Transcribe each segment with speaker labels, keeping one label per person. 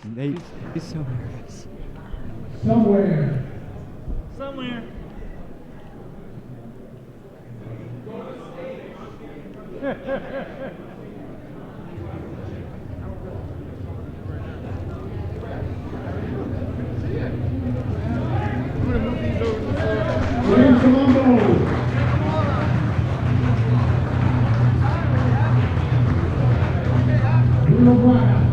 Speaker 1: Nate.
Speaker 2: He's so nervous.
Speaker 3: Somewhere.
Speaker 1: I'm going to move these over to the floor.
Speaker 3: Colombo. Braga.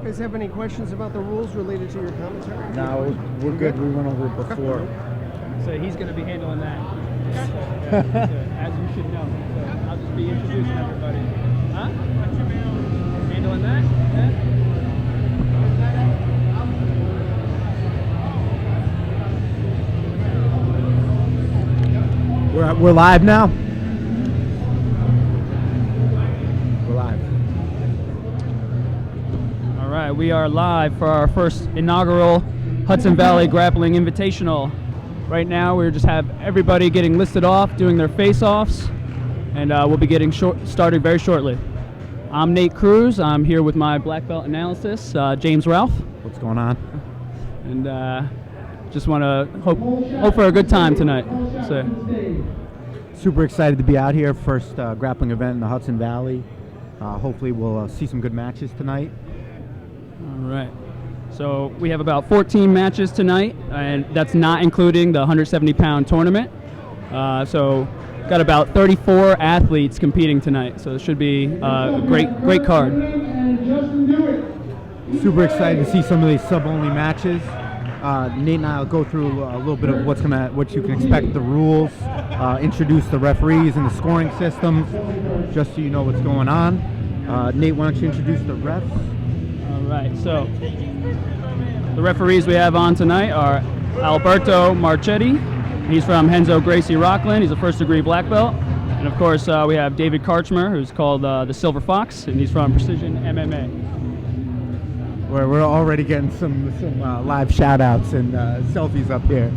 Speaker 4: You guys have any questions about the rules related to your commentary?
Speaker 1: No, we're good. We went over it before.
Speaker 2: So he's going to be handling that. As you should know. So I'll just be introducing everybody. Huh? Handling that? Yeah.
Speaker 1: We're live now. We're live.
Speaker 2: All right, we are live for our first inaugural Hudson Valley Grappling Invitational. Right now, we just have everybody getting listed off, doing their face-offs, and we'll be getting started very shortly. I'm Nate Cruz. I'm here with my black belt analysis, James Ralph.
Speaker 1: What's going on?
Speaker 2: And just want to hope for a good time tonight. So.
Speaker 1: Super excited to be out here. First grappling event in the Hudson Valley. Hopefully we'll see some good matches tonight.
Speaker 2: All right. So we have about 14 matches tonight, and that's not including the 170-pound tournament. So got about 34 athletes competing tonight. So it should be a great card.
Speaker 1: Super excited to see some of these sub-only matches. Nate and I will go through a little bit of what you can expect, the rules, introduce the referees and the scoring system, just so you know what's going on. Nate, why don't you introduce the refs?
Speaker 2: All right, so the referees we have on tonight are Alberto Marchetti. He's from Henzo Gracie Rockland. He's a first-degree black belt. And, of course, we have David Karchmer, who's called the Silver Fox, and he's from Precision MMA.
Speaker 1: We're already getting some live shout-outs and selfies up here.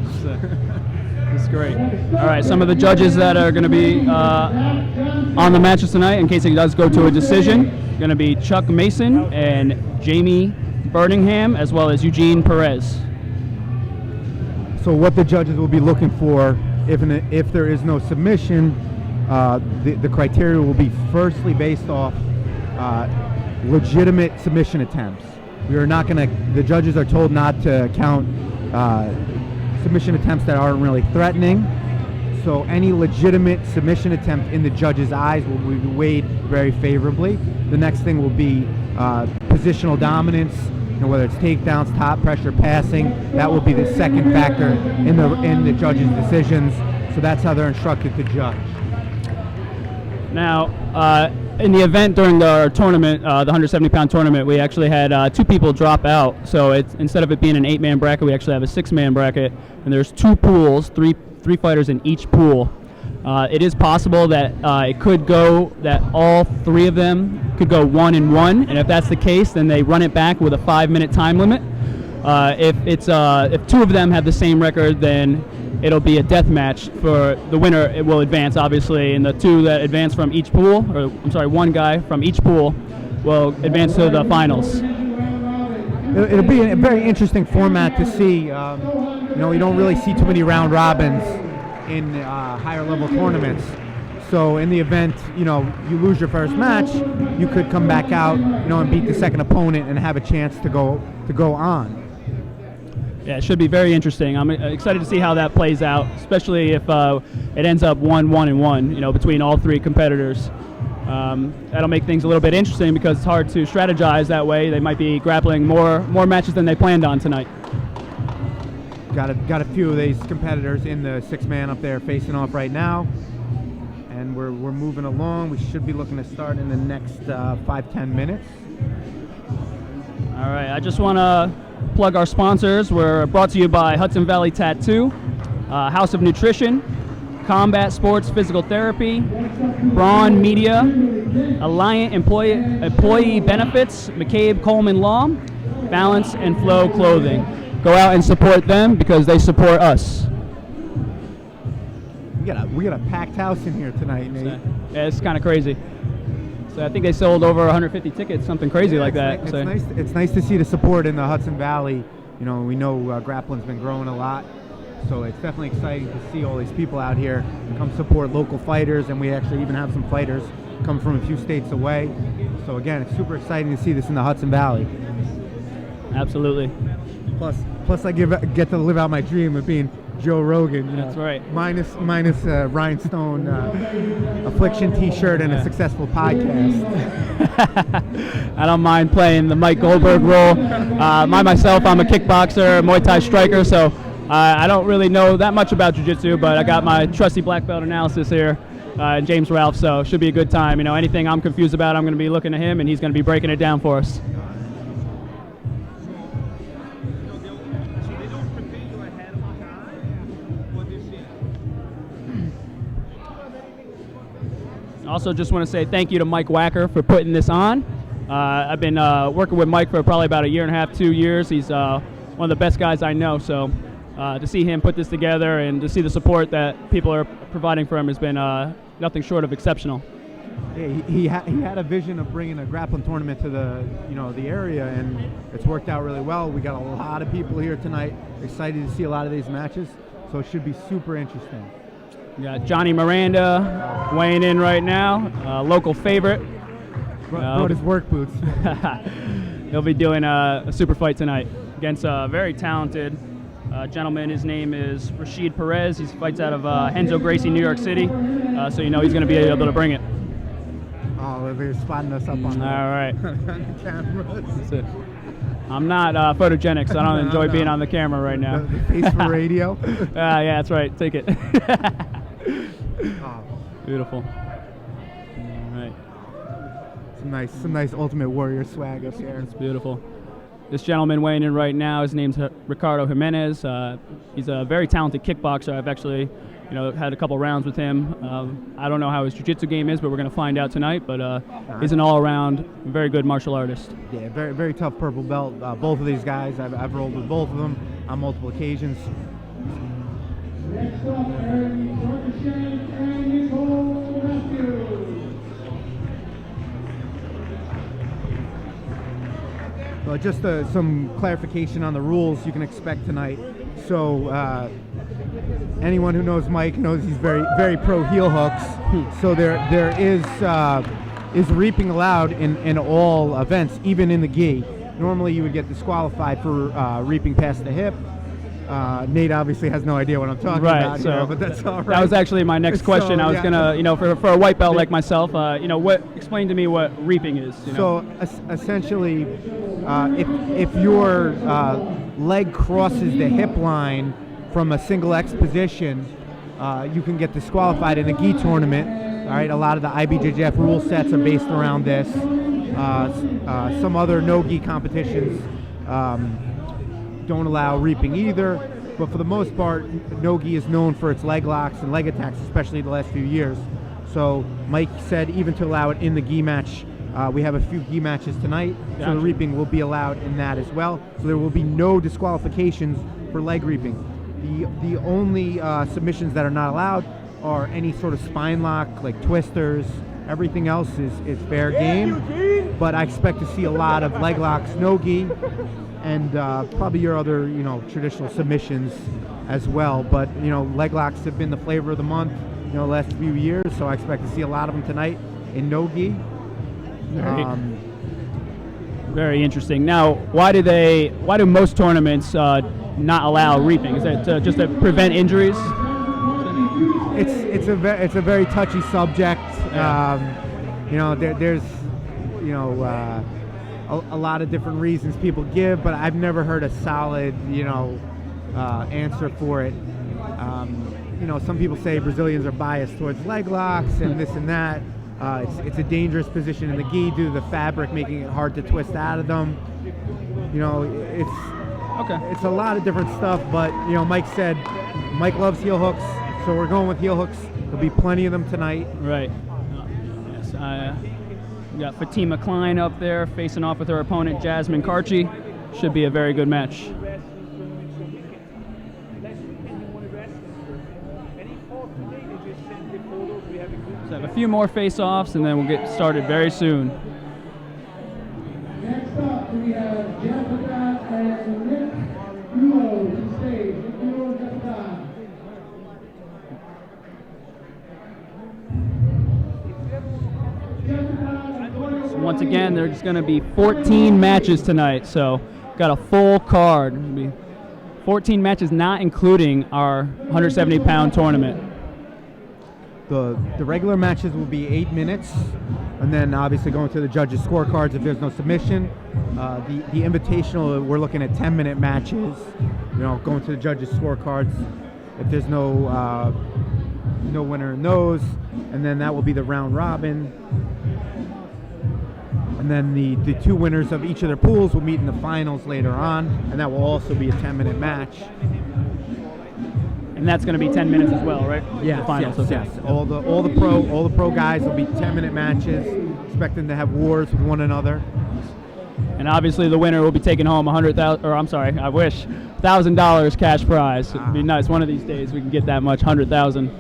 Speaker 2: That's great. All right, some of the judges that are going to be on the matches tonight, in case it does go to a decision, going to be Chuck Mason and Jamie Birmingham, as well as Eugene Perez.
Speaker 1: So what the judges will be looking for, if there is no submission, the criteria will be firstly based off legitimate submission attempts. We are not going to. The judges are told not to count submission attempts that aren't really threatening. So any legitimate submission attempt in the judge's eyes will be weighed very favorably. The next thing will be positional dominance. Whether it's takedowns, top pressure, passing, that will be the second factor in the judges' decisions. So that's how they're instructed to judge.
Speaker 2: Now, in the event during the tournament, the 170-pound tournament, we actually had 2 people drop out. So instead of it being an 8-man bracket, we actually have a 6-man bracket, and there's 2 pools, three fighters in each pool. It is possible that it could go that all 3 of them could go 1-1, and if that's the case, then they run it back with a 5-minute time limit. If 2 of them have the same record, then it'll be a death match for the winner. It will advance, obviously, and the 2 that advance from each pool, or I'm sorry, 1 guy from each pool will advance to the finals.
Speaker 1: It'll be a very interesting format to see. You don't really see too many round robins in higher level tournaments. So in the event, you lose your first match, you could come back out, and beat the second opponent and have a chance to go on.
Speaker 2: Yeah, it should be very interesting. I'm excited to see how that plays out, especially if it ends up 1-1, between all 3 competitors. That'll make things a little bit interesting because it's hard to strategize that way. They might be grappling more matches than they planned on tonight.
Speaker 1: Got a few of these competitors in the 6-man up there facing off right now, and we're moving along. We should be looking to start in the next 5-10 minutes.
Speaker 2: All right, I just want to plug our sponsors. We're brought to you by Hudson Valley Tattoo, House of Nutrition, Combat Sports Physical Therapy, Braun Media, Alliant Employee Benefits, McCabe Coleman Law, Balance and Flow Clothing. Go out and support them because they support us.
Speaker 1: We got a packed house in here tonight, Nate.
Speaker 2: Yeah, it's kind of crazy. So I think they sold over 150 tickets, something crazy like that.
Speaker 1: It's nice to see the support in the Hudson Valley. You know, we know grappling's been growing a lot, so it's definitely exciting to see all these people out here come support local fighters, and we actually even have some fighters come from a few states away. So again, it's super exciting to see this in the Hudson Valley.
Speaker 2: Absolutely.
Speaker 1: Plus I get to live out my dream of being Joe Rogan. You know,
Speaker 2: that's right.
Speaker 1: Minus rhinestone affliction T-shirt and a successful podcast.
Speaker 2: I don't mind playing the Mike Goldberg role. Myself, I'm a kickboxer, Muay Thai striker, so I don't really know that much about jiu-jitsu, but I got my trusty black belt analysis here, James Ralph, so it should be a good time. You know, anything I'm confused about, I'm going to be looking at him, and he's going to be breaking it down for us. Also, just want to say thank you to Mike Wacker for putting this on. I've been working with Mike for probably about a year and a half, 2 years. He's one of the best guys I know, so to see him put this together and to see the support that people are providing for him has been nothing short of exceptional.
Speaker 1: Yeah, he had a vision of bringing a grappling tournament to the area, and it's worked out really well. We got a lot of people here tonight, excited to see a lot of these matches, so it should be super interesting.
Speaker 2: We got Johnny Miranda weighing in right now, local favorite.
Speaker 1: Brought his work boots.
Speaker 2: He'll be doing a super fight tonight against a very talented gentleman. His name is Rashid Perez. He fights out of Henzo Gracie, New York City, so you know he's going to be able to bring it.
Speaker 1: Oh, they're spotting us up on
Speaker 2: All right.
Speaker 1: on the cameras.
Speaker 2: That's it. I'm not photogenic, so I don't enjoy being on the camera right now.
Speaker 1: The face for radio.
Speaker 2: Yeah, that's right. Take it.
Speaker 1: Oh.
Speaker 2: Beautiful. All right.
Speaker 1: Some nice Ultimate Warrior swag up here.
Speaker 2: That's beautiful. This gentleman weighing in right now, his name's Ricardo Jimenez. He's a very talented kickboxer. I've actually, had a couple rounds with him. I don't know how his jiu-jitsu game is, but we're going to find out tonight. But he's an all-around, very good martial artist.
Speaker 1: Yeah, very very tough purple belt. Both of these guys, I've rolled with both of them on multiple occasions.
Speaker 3: Next up, and Nicole Matthews.
Speaker 1: Well, just some clarification on the rules you can expect tonight. So anyone who knows Mike knows he's very very pro heel hooks. So there is reaping allowed in all events, even in the gi. Normally you would get disqualified for reaping past the hip. Nate obviously has no idea what I'm talking about here, but that's all right.
Speaker 2: That was actually my next question. I was gonna, for a white belt like myself, explain to me what reaping is.
Speaker 1: So essentially, if your leg crosses the hip line from a single X position, you can get disqualified in a gi tournament. All right, a lot of the IBJJF rule sets are based around this. Some other no gi competitions don't allow reaping either, but for the most part, no-gi is known for its leg locks and leg attacks, especially the last few years. So Mike said even to allow it in the gi match, we have a few gi matches tonight,
Speaker 2: Gotcha.
Speaker 1: so the reaping will be allowed in that as well. So there will be no disqualifications for leg reaping. The only submissions that are not allowed are any sort of spine lock, like twisters. Everything else is fair game, but I expect to see a lot of leg locks, no-gi, and probably your other, traditional submissions as well. But, leg locks have been the flavor of the month, the last few years, so I expect to see a lot of them tonight in no-gi.
Speaker 2: Very interesting. Now, why do most tournaments not allow reaping? Is that just to prevent injuries?
Speaker 1: It's a very touchy subject.
Speaker 2: Yeah.
Speaker 1: There's a lot of different reasons people give, but I've never heard a solid answer for it. Some people say Brazilians are biased towards leg locks and this and that. It's a dangerous position in the gi due to the fabric making it hard to twist out of them. It's a lot of different stuff, but Mike said Mike loves heel hooks. So we're going with heel hooks. There'll be plenty of them tonight.
Speaker 2: Right. Yes. We got Fatima Klein up there facing off with her opponent Jasmine Karchi. Should be a very good match. So have a few more face-offs, and then we'll get started very soon.
Speaker 3: Next up, we have Jessica and Nick Duo to stage. Nick Duo and Jessica.
Speaker 2: So once again, there's going to be 14 matches tonight, so got a full card. It'll be 14 matches, not including our 170-pound tournament.
Speaker 1: The regular matches will be 8 minutes, and then obviously going to the judges' scorecards if there's no submission. The Invitational, we're looking at 10-minute matches. You know, going to the judges' scorecards if there's no winner in those, and then that will be the round robin. And then the two winners of each of their pools will meet in the finals later on, and that will also be a 10-minute match.
Speaker 2: And that's going to be 10 minutes as well, right?
Speaker 1: Yes,
Speaker 2: the finals,
Speaker 1: yes,
Speaker 2: okay.
Speaker 1: yes. All the pro guys will be 10-minute matches. Expecting to have wars with one another.
Speaker 2: And obviously the winner will be taking home $1,000 cash prize. It'd be nice one of these days we can get that much, 100,000.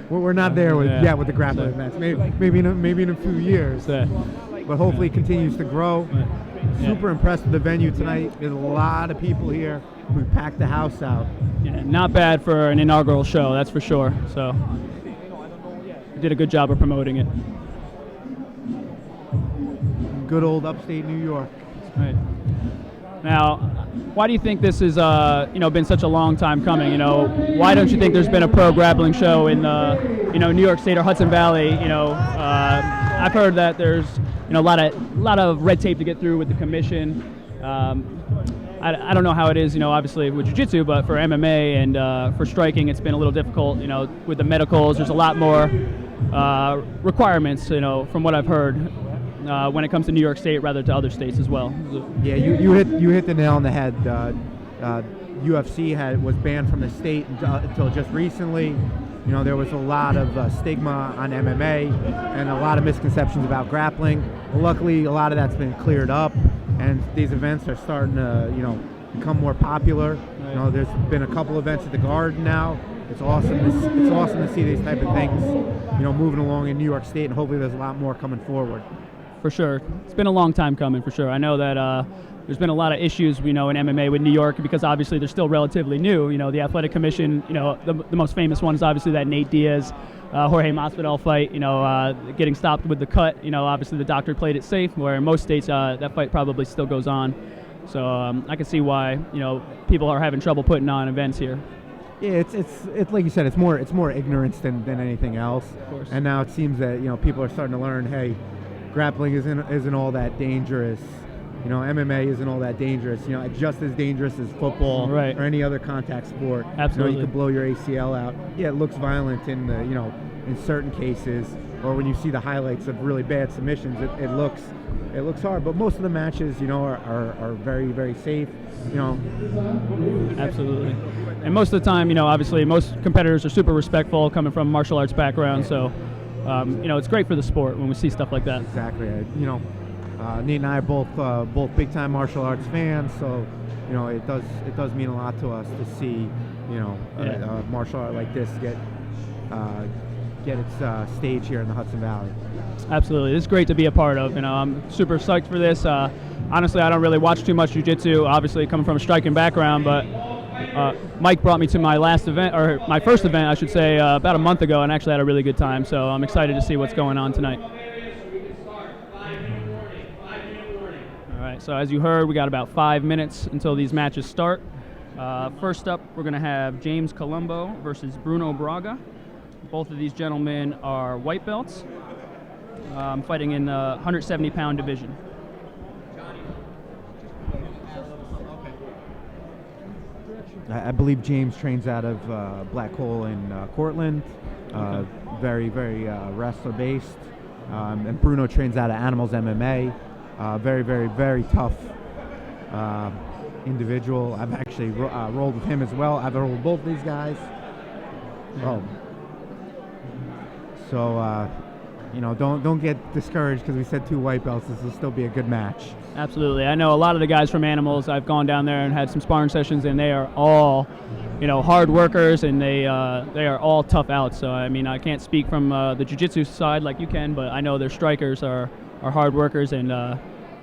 Speaker 1: Well, we're not there with with the grappling
Speaker 2: So-
Speaker 1: events. Maybe in a few years. But hopefully it continues to grow. Super impressed with the venue tonight. There's a lot of people here. We packed the house out.
Speaker 2: Yeah, not bad for an inaugural show, that's for sure. So, we did a good job of promoting it.
Speaker 1: Good old upstate New York.
Speaker 2: Right. Now, why do you think this has been such a long time coming? Why don't you think there's been a pro grappling show in New York State or Hudson Valley? I've heard that there's a lot of red tape to get through with the commission. I don't know how it is, obviously with jiu-jitsu, but for MMA and for striking, it's been a little difficult. With the medicals, there's a lot more requirements. From what I've heard, when it comes to New York State, rather to other states as well.
Speaker 1: Yeah, you hit the nail on the head. UFC was banned from the state until just recently. There was a lot of stigma on MMA and a lot of misconceptions about grappling. Well, luckily, a lot of that's been cleared up, and these events are starting to, become more popular. There's been a couple events at the Garden now. It's awesome. It's awesome to see these type of things, moving along in New York State, and hopefully there's a lot more coming forward.
Speaker 2: For sure, it's been a long time coming. For sure, I know that there's been a lot of issues, in MMA with New York because obviously they're still relatively new. The Athletic Commission, the most famous one is obviously that Nate Diaz, Jorge Masvidal fight. Getting stopped with the cut. Obviously the doctor played it safe. Where in most states that fight probably still goes on. So I can see why people are having trouble putting on events here.
Speaker 1: Yeah, it's like you said, it's more ignorance than anything else.
Speaker 2: Of course.
Speaker 1: And now it seems that people are starting to learn, hey, grappling isn't all that dangerous. MMA isn't all that dangerous. It's just as dangerous as football
Speaker 2: Right.
Speaker 1: or any other contact sport.
Speaker 2: Absolutely.
Speaker 1: You can blow your ACL out. Yeah, it looks violent in the in certain cases, or when you see the highlights of really bad submissions, it looks hard. But most of the matches, are very, very safe.
Speaker 2: Absolutely. And most of the time, obviously most competitors are super respectful coming from martial arts background. So, it's great for the sport when we see stuff like that.
Speaker 1: Exactly. Nate and I are both big time martial arts fans, so it does mean a lot to us to see a martial art like this get its stage here in the Hudson Valley.
Speaker 2: Absolutely, it's great to be a part of. I'm super psyched for this. Honestly, I don't really watch too much jiu-jitsu. Obviously, coming from a striking background, but Mike brought me to my last event, or my first event, I should say, about a month ago, and actually had a really good time. So I'm excited to see what's going on tonight. All right, so as you heard, we got about 5 minutes until these matches start. First up, we're going to have James Colombo versus Bruno Braga. Both of these gentlemen are white belts, fighting in the 170-pound division.
Speaker 1: I believe James trains out of Black Hole in Cortland.
Speaker 2: Okay.
Speaker 1: Very, very wrestler-based. And Bruno trains out of Animals MMA. Very, very, very tough individual. I've actually rolled with him as well. I've rolled with both these guys. Oh. So, you know, don't get discouraged because we said 2 white belts. This will still be a good match.
Speaker 2: Absolutely. I know a lot of the guys from Animals. I've gone down there and had some sparring sessions, and they are all, you know, hard workers, and they are all tough outs. So, I mean, I can't speak from the jiu-jitsu side like you can, but I know their strikers are hard workers, and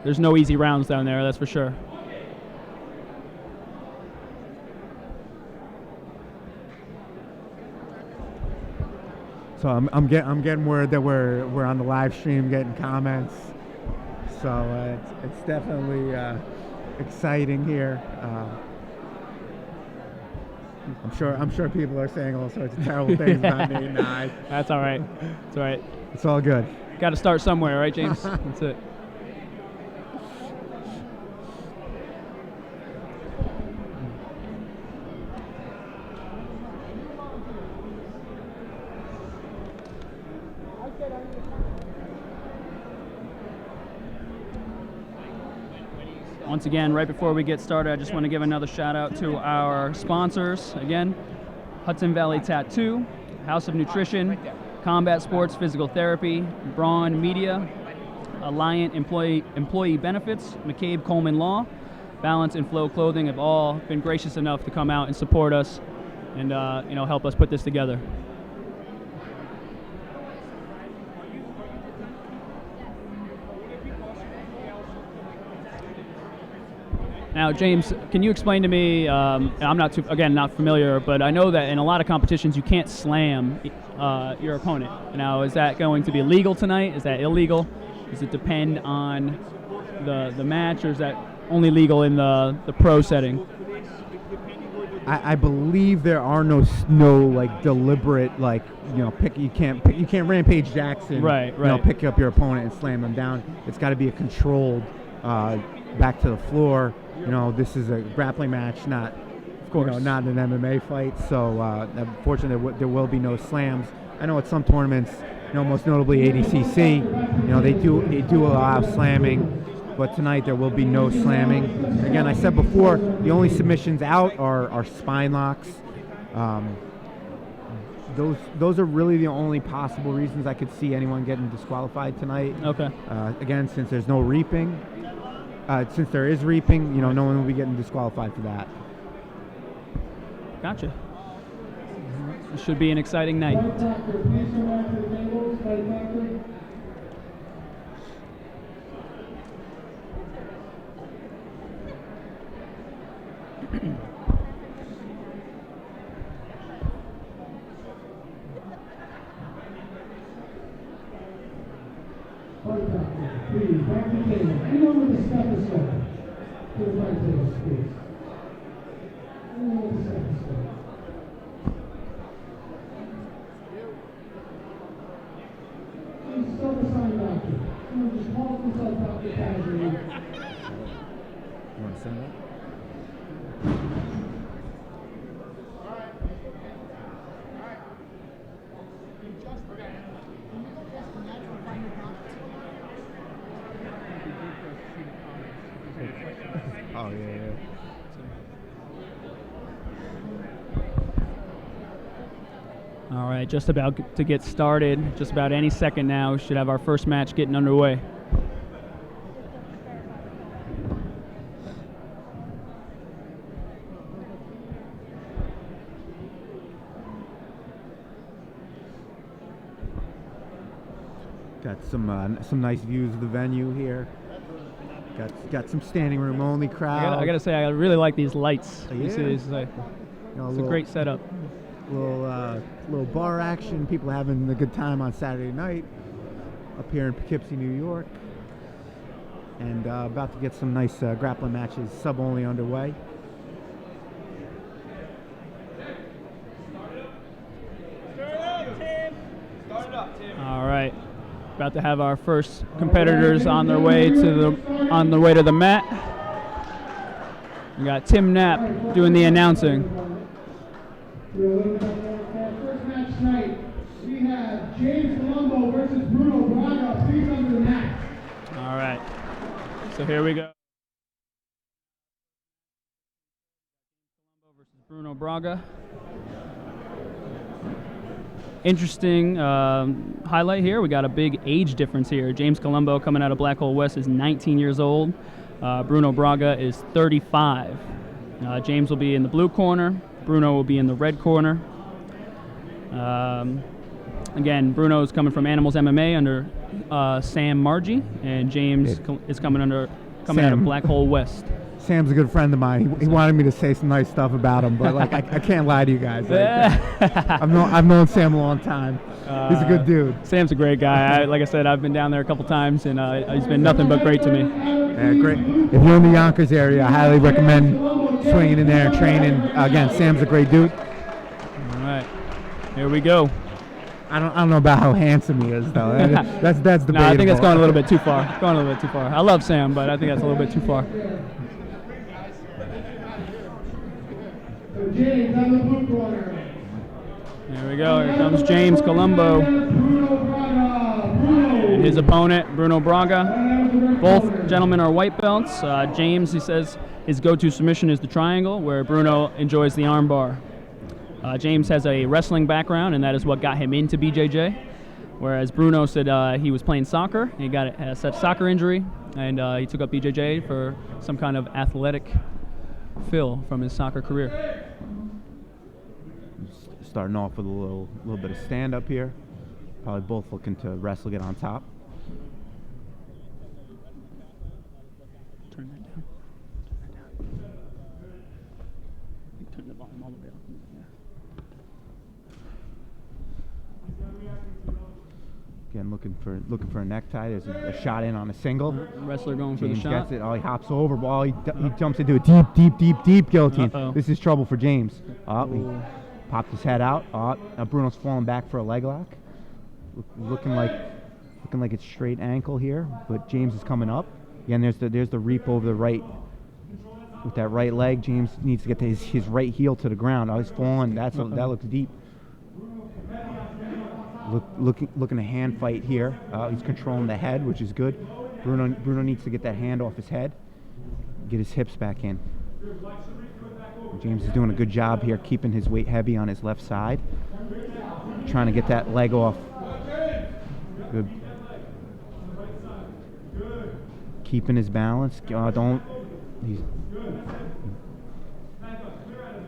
Speaker 2: there's no easy rounds down there, that's for sure.
Speaker 1: So I'm getting word that we're on the live stream, getting comments. So it's definitely exciting here. I'm sure people are saying all sorts of terrible things about me. Nah,
Speaker 2: That's all right. It's all right.
Speaker 1: it's all good.
Speaker 2: Got to start somewhere, right, James? That's it. Once again, right before we get started, I just want to give another shout out to our sponsors. Again, Hudson Valley Tattoo, House of Nutrition, Combat Sports Physical Therapy, Braun Media, Alliant Employee Benefits, McCabe Coleman Law, Balance and Flow Clothing have all been gracious enough to come out and support us and help us put this together. Now, James, can you explain to me, I'm not familiar, but I know that in a lot of competitions you can't slam your opponent. Now, is that going to be legal tonight? Is that illegal? Does it depend on the match, or is that only legal in the pro setting?
Speaker 1: I believe there are no like deliberate like you can't Rampage Jackson
Speaker 2: right.
Speaker 1: Pick up your opponent and slam them down. It's got to be a controlled back to the floor. This is a grappling match, not not an MMA fight. So unfortunately there will be no slams. I know at some tournaments, most notably ADCC, they do allow slamming. But tonight there will be no slamming. Again, I said before, the only submissions out are spine locks. Those are really the only possible reasons I could see anyone getting disqualified tonight.
Speaker 2: Okay.
Speaker 1: Again, since there's no reaping, since there is reaping, no one will be getting disqualified for that.
Speaker 2: Gotcha. It should be an exciting night.
Speaker 3: Please, back to the table. Anyone with a stethoscope? To the right table, please. Anyone with a stethoscope? Please stop the sign doctor. Someone just call themselves Dr. Casually.
Speaker 1: You want to send that? Oh, yeah.
Speaker 2: All right, just about to get started. Just about any second now. We should have our first match getting underway.
Speaker 1: Got some nice views of the venue here. Got some standing room only crowd.
Speaker 2: I gotta say, I really like these lights.
Speaker 1: Yeah.
Speaker 2: It's a great setup.
Speaker 1: Little bar action. People having a good time on Saturday night up here in Poughkeepsie, New York, and about to get some nice grappling matches sub only underway.
Speaker 2: All right, about to have our first competitors on their way to the mat. We got Tim Knapp doing the announcing.
Speaker 3: First match tonight, we have James Colombo versus Bruno Braga. Please under the mat.
Speaker 2: All right, so here we go. Colombo versus Bruno Braga. interesting highlight here. We got a big age difference here. James Colombo coming out of Black Hole West is 19 years old. Bruno Braga is 35. James will be in the blue corner. Bruno will be in the red corner. Again, Bruno's coming from Animals MMA under Sam Margie, and James is coming out of Black Hole West.
Speaker 1: Sam's a good friend of mine. He wanted me to say some nice stuff about him, but like I can't lie to you guys. I've known Sam a long time. He's a good dude.
Speaker 2: Sam's a great guy. Like I said, I've been down there a couple times, and he's been nothing but great to me.
Speaker 1: Yeah, great. If you're in the Yonkers area, I highly recommend swinging in there and training. Again, Sam's a great dude.
Speaker 2: All right, here we go.
Speaker 1: I don't know about how handsome he is though. That's debatable.
Speaker 2: No, I think that's going a little bit too far. Going a little bit too far. I love Sam, but I think that's a little bit too far.
Speaker 3: James on the blue corner.
Speaker 2: There we go. Here comes James Colombo and his opponent, Bruno Braga. Both gentlemen are white belts. James, he says, his go-to submission is the triangle, where Bruno enjoys the armbar. James has a wrestling background, and that is what got him into BJJ. Whereas Bruno said he was playing soccer. He got a soccer injury, and he took up BJJ for some kind of athletic fill from his soccer career.
Speaker 1: Starting off with a little bit of stand up here. Probably both looking to wrestle, get on top.
Speaker 2: Turn that down. Turn the volume all the way up.
Speaker 1: Again, looking for a necktie. There's a shot in on a single.
Speaker 2: Wrestler going for
Speaker 1: James
Speaker 2: the shot.
Speaker 1: gets it. Oh, he hops over. Ball. He jumps into a deep guillotine.
Speaker 2: Uh-oh.
Speaker 1: This is trouble for James. He popped his head out. Now Bruno's falling back for a leg lock. Looking like it's straight ankle here, but James is coming up. Again, there's the reap over the right. With that right leg, James needs to get his right heel to the ground. Oh, he's falling. That looks deep. Looking a hand fight here. He's controlling the head, which is good. Bruno needs to get that hand off his head, get his hips back in. James is doing a good job here, keeping his weight heavy on his left side, trying to get that leg off. Good. Keeping his balance.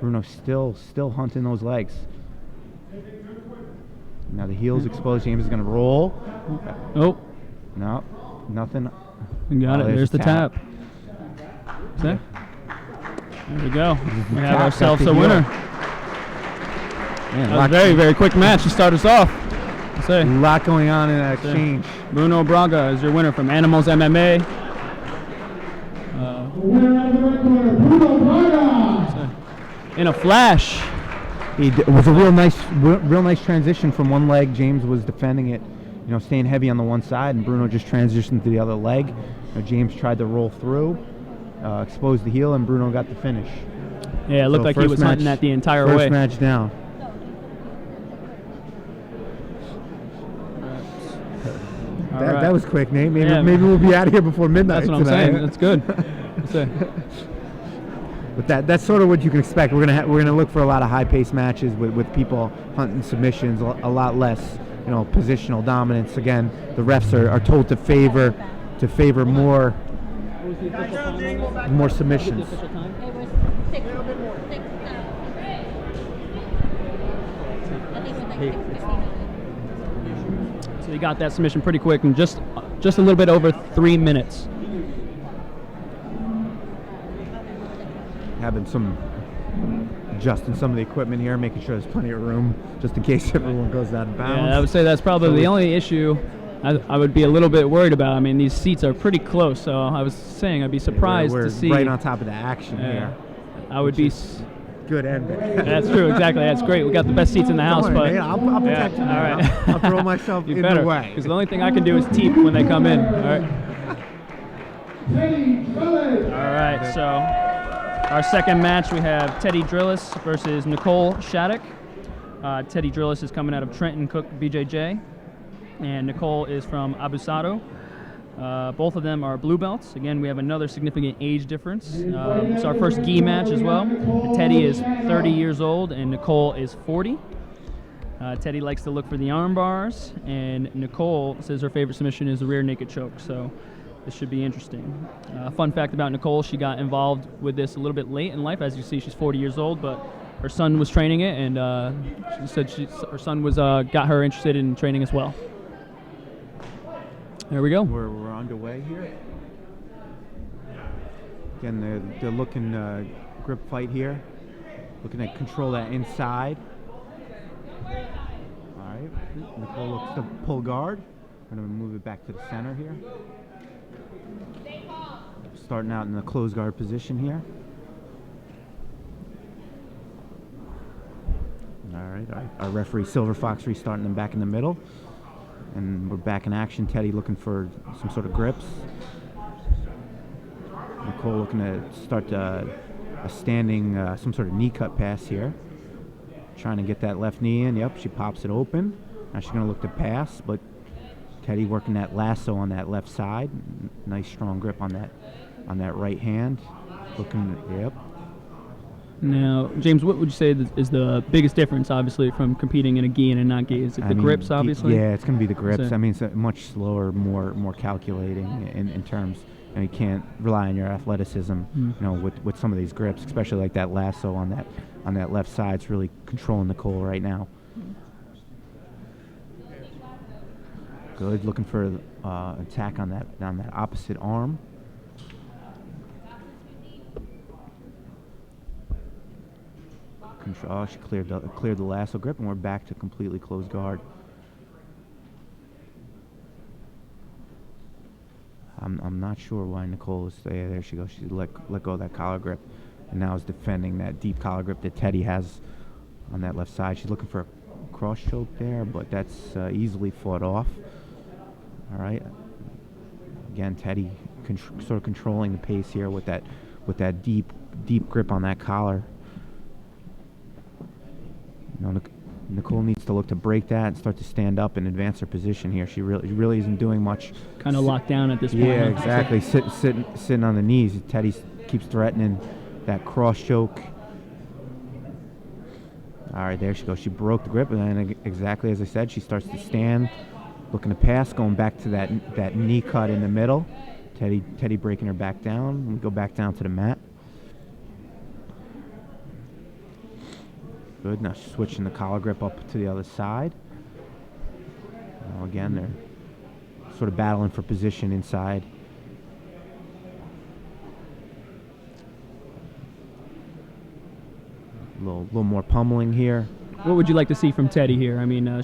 Speaker 1: Bruno's still hunting those legs. Now the heel's exposed. James is going to roll.
Speaker 2: Oh.
Speaker 1: No, nothing.
Speaker 2: You got it. There's the tap. See? There we go. We have ourselves a winner.
Speaker 1: Man,
Speaker 2: that was a very, very quick match to start us off.
Speaker 1: A lot going on in that exchange.
Speaker 2: Bruno Braga is your winner from Animals MMA. In a flash.
Speaker 1: It was a real nice transition from one leg. James was defending it, staying heavy on the one side, and Bruno just transitioned to the other leg. James tried to roll through, exposed the heel, and Bruno got the finish.
Speaker 2: Yeah, it looked like he was hunting that the entire way.
Speaker 1: First match down. That was quick, Nate. Maybe we'll be out of here before midnight.
Speaker 2: That's what I'm saying. That's good.
Speaker 1: But that's sort of what you can expect. We're gonna look for a lot of high-paced matches with people hunting submissions, a lot less, positional dominance. Again, the refs are told to favor more submissions.
Speaker 5: It was 6. I think it was like 6:59.
Speaker 2: So he got that submission pretty quick in just a little bit over 3 minutes.
Speaker 1: Having adjusting some of the equipment here, making sure there's plenty of room just in case everyone goes out of bounds.
Speaker 2: Yeah, I would say that's probably the only issue I would be a little bit worried about. I mean, these seats are pretty close, so I was saying I'd be surprised
Speaker 1: we're
Speaker 2: to see.
Speaker 1: Right on top of the action here.
Speaker 2: I would be.
Speaker 1: Good end.
Speaker 2: That's true, exactly. That's great. We got the best seats in the house, but
Speaker 1: I'll protect you.
Speaker 2: All right.
Speaker 1: I'll throw myself in the way.
Speaker 2: Because the only thing I can do is teep when they come in. All right. All right. So our second match, we have Teddy Drillist versus Nicole Shattuck. Teddy Drillist is coming out of Trenton Cook BJJ, and Nicole is from Abusado. Both of them are blue belts. Again, we have another significant age difference. It's our first gi match as well. Teddy is 30 years old and Nicole is 40. Teddy likes to look for the arm bars, and Nicole says her favorite submission is the rear naked choke. So this should be interesting. Fun fact about Nicole, she got involved with this a little bit late in life. As you see, she's 40 years old, but her son was training it, and she said her son was got her interested in training as well. There we go.
Speaker 1: We're underway here. Again, they're looking grip fight here. Looking to control that inside. All right. Nicole looks to pull guard. We're going to move it back to the center here. Starting out in the closed guard position here. All right. Our referee Silver Fox restarting them back in the middle. And we're back in action. Teddy looking for some sort of grips. Nicole looking to start a standing, some sort of knee cut pass here. Trying to get that left knee in. Yep, she pops it open. Now she's going to look to pass, but Teddy working that lasso on that left side. Nice strong grip on that right hand. Looking, yep.
Speaker 2: Now, James, what would you say is the biggest difference, obviously, from competing in a gi and a not gi? Is it the grips, obviously?
Speaker 1: Yeah, it's going to be the grips. I mean, it's much slower, more calculating in terms. And you can't rely on your athleticism, you know, with some of these grips, especially like that lasso on that left side. It's really controlling Nicole right now. Good, looking for attack on that opposite arm. Control. She cleared the lasso grip, and we're back to completely closed guard. I'm not sure why Nicole is there. She goes. She let go of that collar grip, and now is defending that deep collar grip that Teddy has on that left side. She's looking for a cross choke there, but that's easily fought off. All right. Again, Teddy sort of controlling the pace here with that deep grip on that collar. You know, Nicole needs to look to break that and start to stand up and advance her position here. She really isn't doing much.
Speaker 2: Kind of locked down at this point.
Speaker 1: Yeah, exactly. Sitting on the knees. Teddy keeps threatening that cross choke. All right, there she goes. She broke the grip, and then exactly as I said, she starts to stand, looking to pass, going back to that knee cut in the middle. Teddy breaking her back down. We go back down to the mat. Good. Now switching the collar grip up to the other side. Now again, they're sort of battling for position inside. A little more pummeling here.
Speaker 2: What would you like to see from Teddy here? I mean,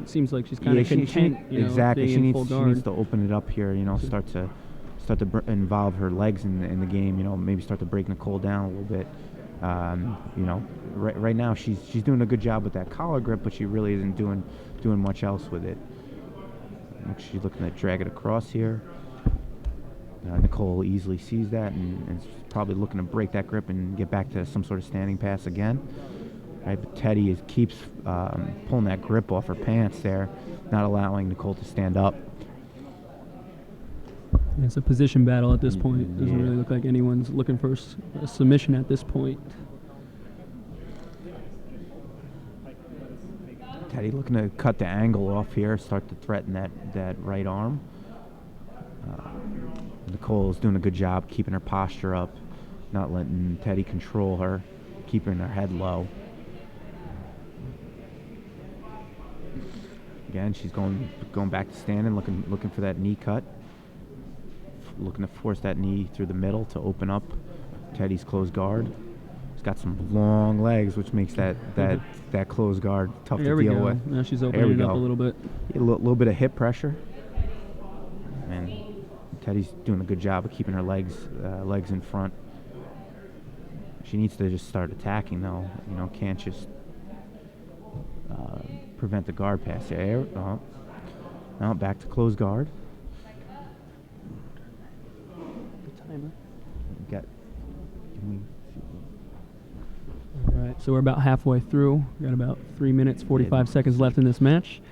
Speaker 2: seems like she's kind of content.
Speaker 1: Exactly. She
Speaker 2: needs
Speaker 1: to open it up here. You know, start to involve her legs in the game. You know, maybe start to break Nicole down a little bit. You know, right now she's doing a good job with that collar grip, but she really isn't doing much else with it. She's looking to drag it across here. Nicole easily sees that and is probably looking to break that grip and get back to some sort of standing pass again. Right, but Teddy keeps pulling that grip off her pants there, not allowing Nicole to stand up.
Speaker 2: It's a position battle at this point. Doesn't really look like anyone's looking for a submission at this point.
Speaker 1: Teddy looking to cut the angle off here, start to threaten that right arm. Nicole's doing a good job keeping her posture up, not letting Teddy control her, keeping her head low. Again, she's going back to standing, looking for that knee cut. Looking to force that knee through the middle to open up Teddy's closed guard. He's got some long legs, which makes that closed guard tough to deal with.
Speaker 2: Now she's opening it up a little bit.
Speaker 1: A little bit of hip pressure, and Teddy's doing a good job of keeping her legs in front. She needs to just start attacking, though. You know, can't just prevent the guard pass. There. Now back to closed guard.
Speaker 2: All right, so we're about halfway through. We've got about 3 minutes, 45 seconds left in this match.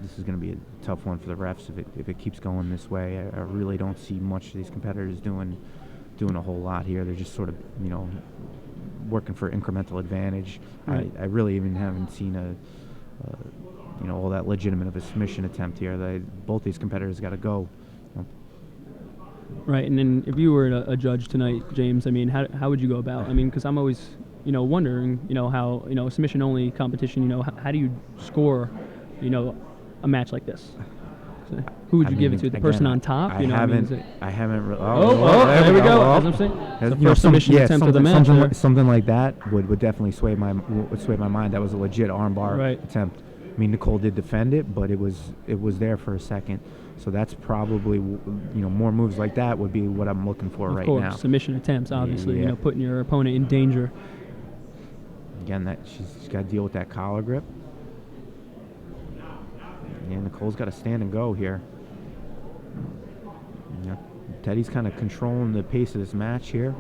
Speaker 1: This is going to be a tough one for the refs if it keeps going this way. I really don't see much of these competitors doing a whole lot here. They're just sort of, you know, working for incremental advantage. Right. I really even haven't seen all that legitimate of a submission attempt here. Both these competitors got to go.
Speaker 2: Right, and then if you were a judge tonight, James, I mean, how would you go about? I mean, because I'm always, wondering, how, submission-only competition, how do you score, a match like this? So who would you give it to? The person on top?
Speaker 1: I haven't. Really,
Speaker 2: there we go. As I'm saying, the first submission attempt of the match.
Speaker 1: Something like that would definitely sway my mind. That was a legit armbar attempt. I mean, Nicole did defend it, but it was there for a second. So that's probably, more moves like that would be what I'm looking for right now.
Speaker 2: Of course, submission attempts, obviously,
Speaker 1: Yeah.
Speaker 2: Putting your opponent in danger.
Speaker 1: Again, that she's got to deal with that collar grip. Yeah, Nicole's got to stand and go here. Yeah. Teddy's kind of controlling the pace of this match here.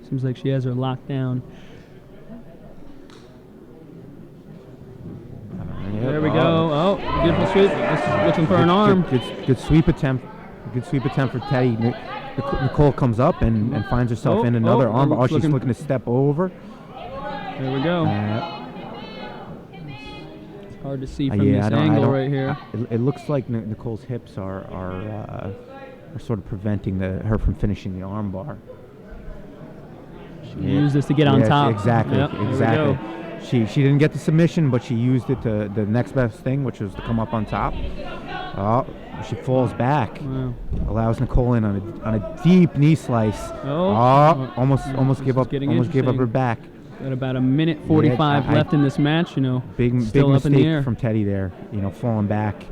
Speaker 2: Seems like she has her locked down. There we go. Oh, beautiful sweep. Just looking for an arm.
Speaker 1: Good sweep attempt. Good sweep attempt for Teddy. Nicole comes up and finds herself in another arm. Oh, she's looking to step over.
Speaker 2: There we go. It's hard to see from this angle right here.
Speaker 1: It looks like Nicole's hips are sort of preventing her from finishing the arm bar.
Speaker 2: She used this to get on top.
Speaker 1: Exactly.
Speaker 2: Yep,
Speaker 1: Exactly. She didn't get the submission, but she used it to the next best thing, which was to come up on top. Oh, she falls back.
Speaker 2: Wow.
Speaker 1: Allows Nicole in on a deep knee slice. Almost gave up her back.
Speaker 2: Got about a minute 45 left in this match.
Speaker 1: Big
Speaker 2: still up in the air.
Speaker 1: mistake from Teddy there. Falling back,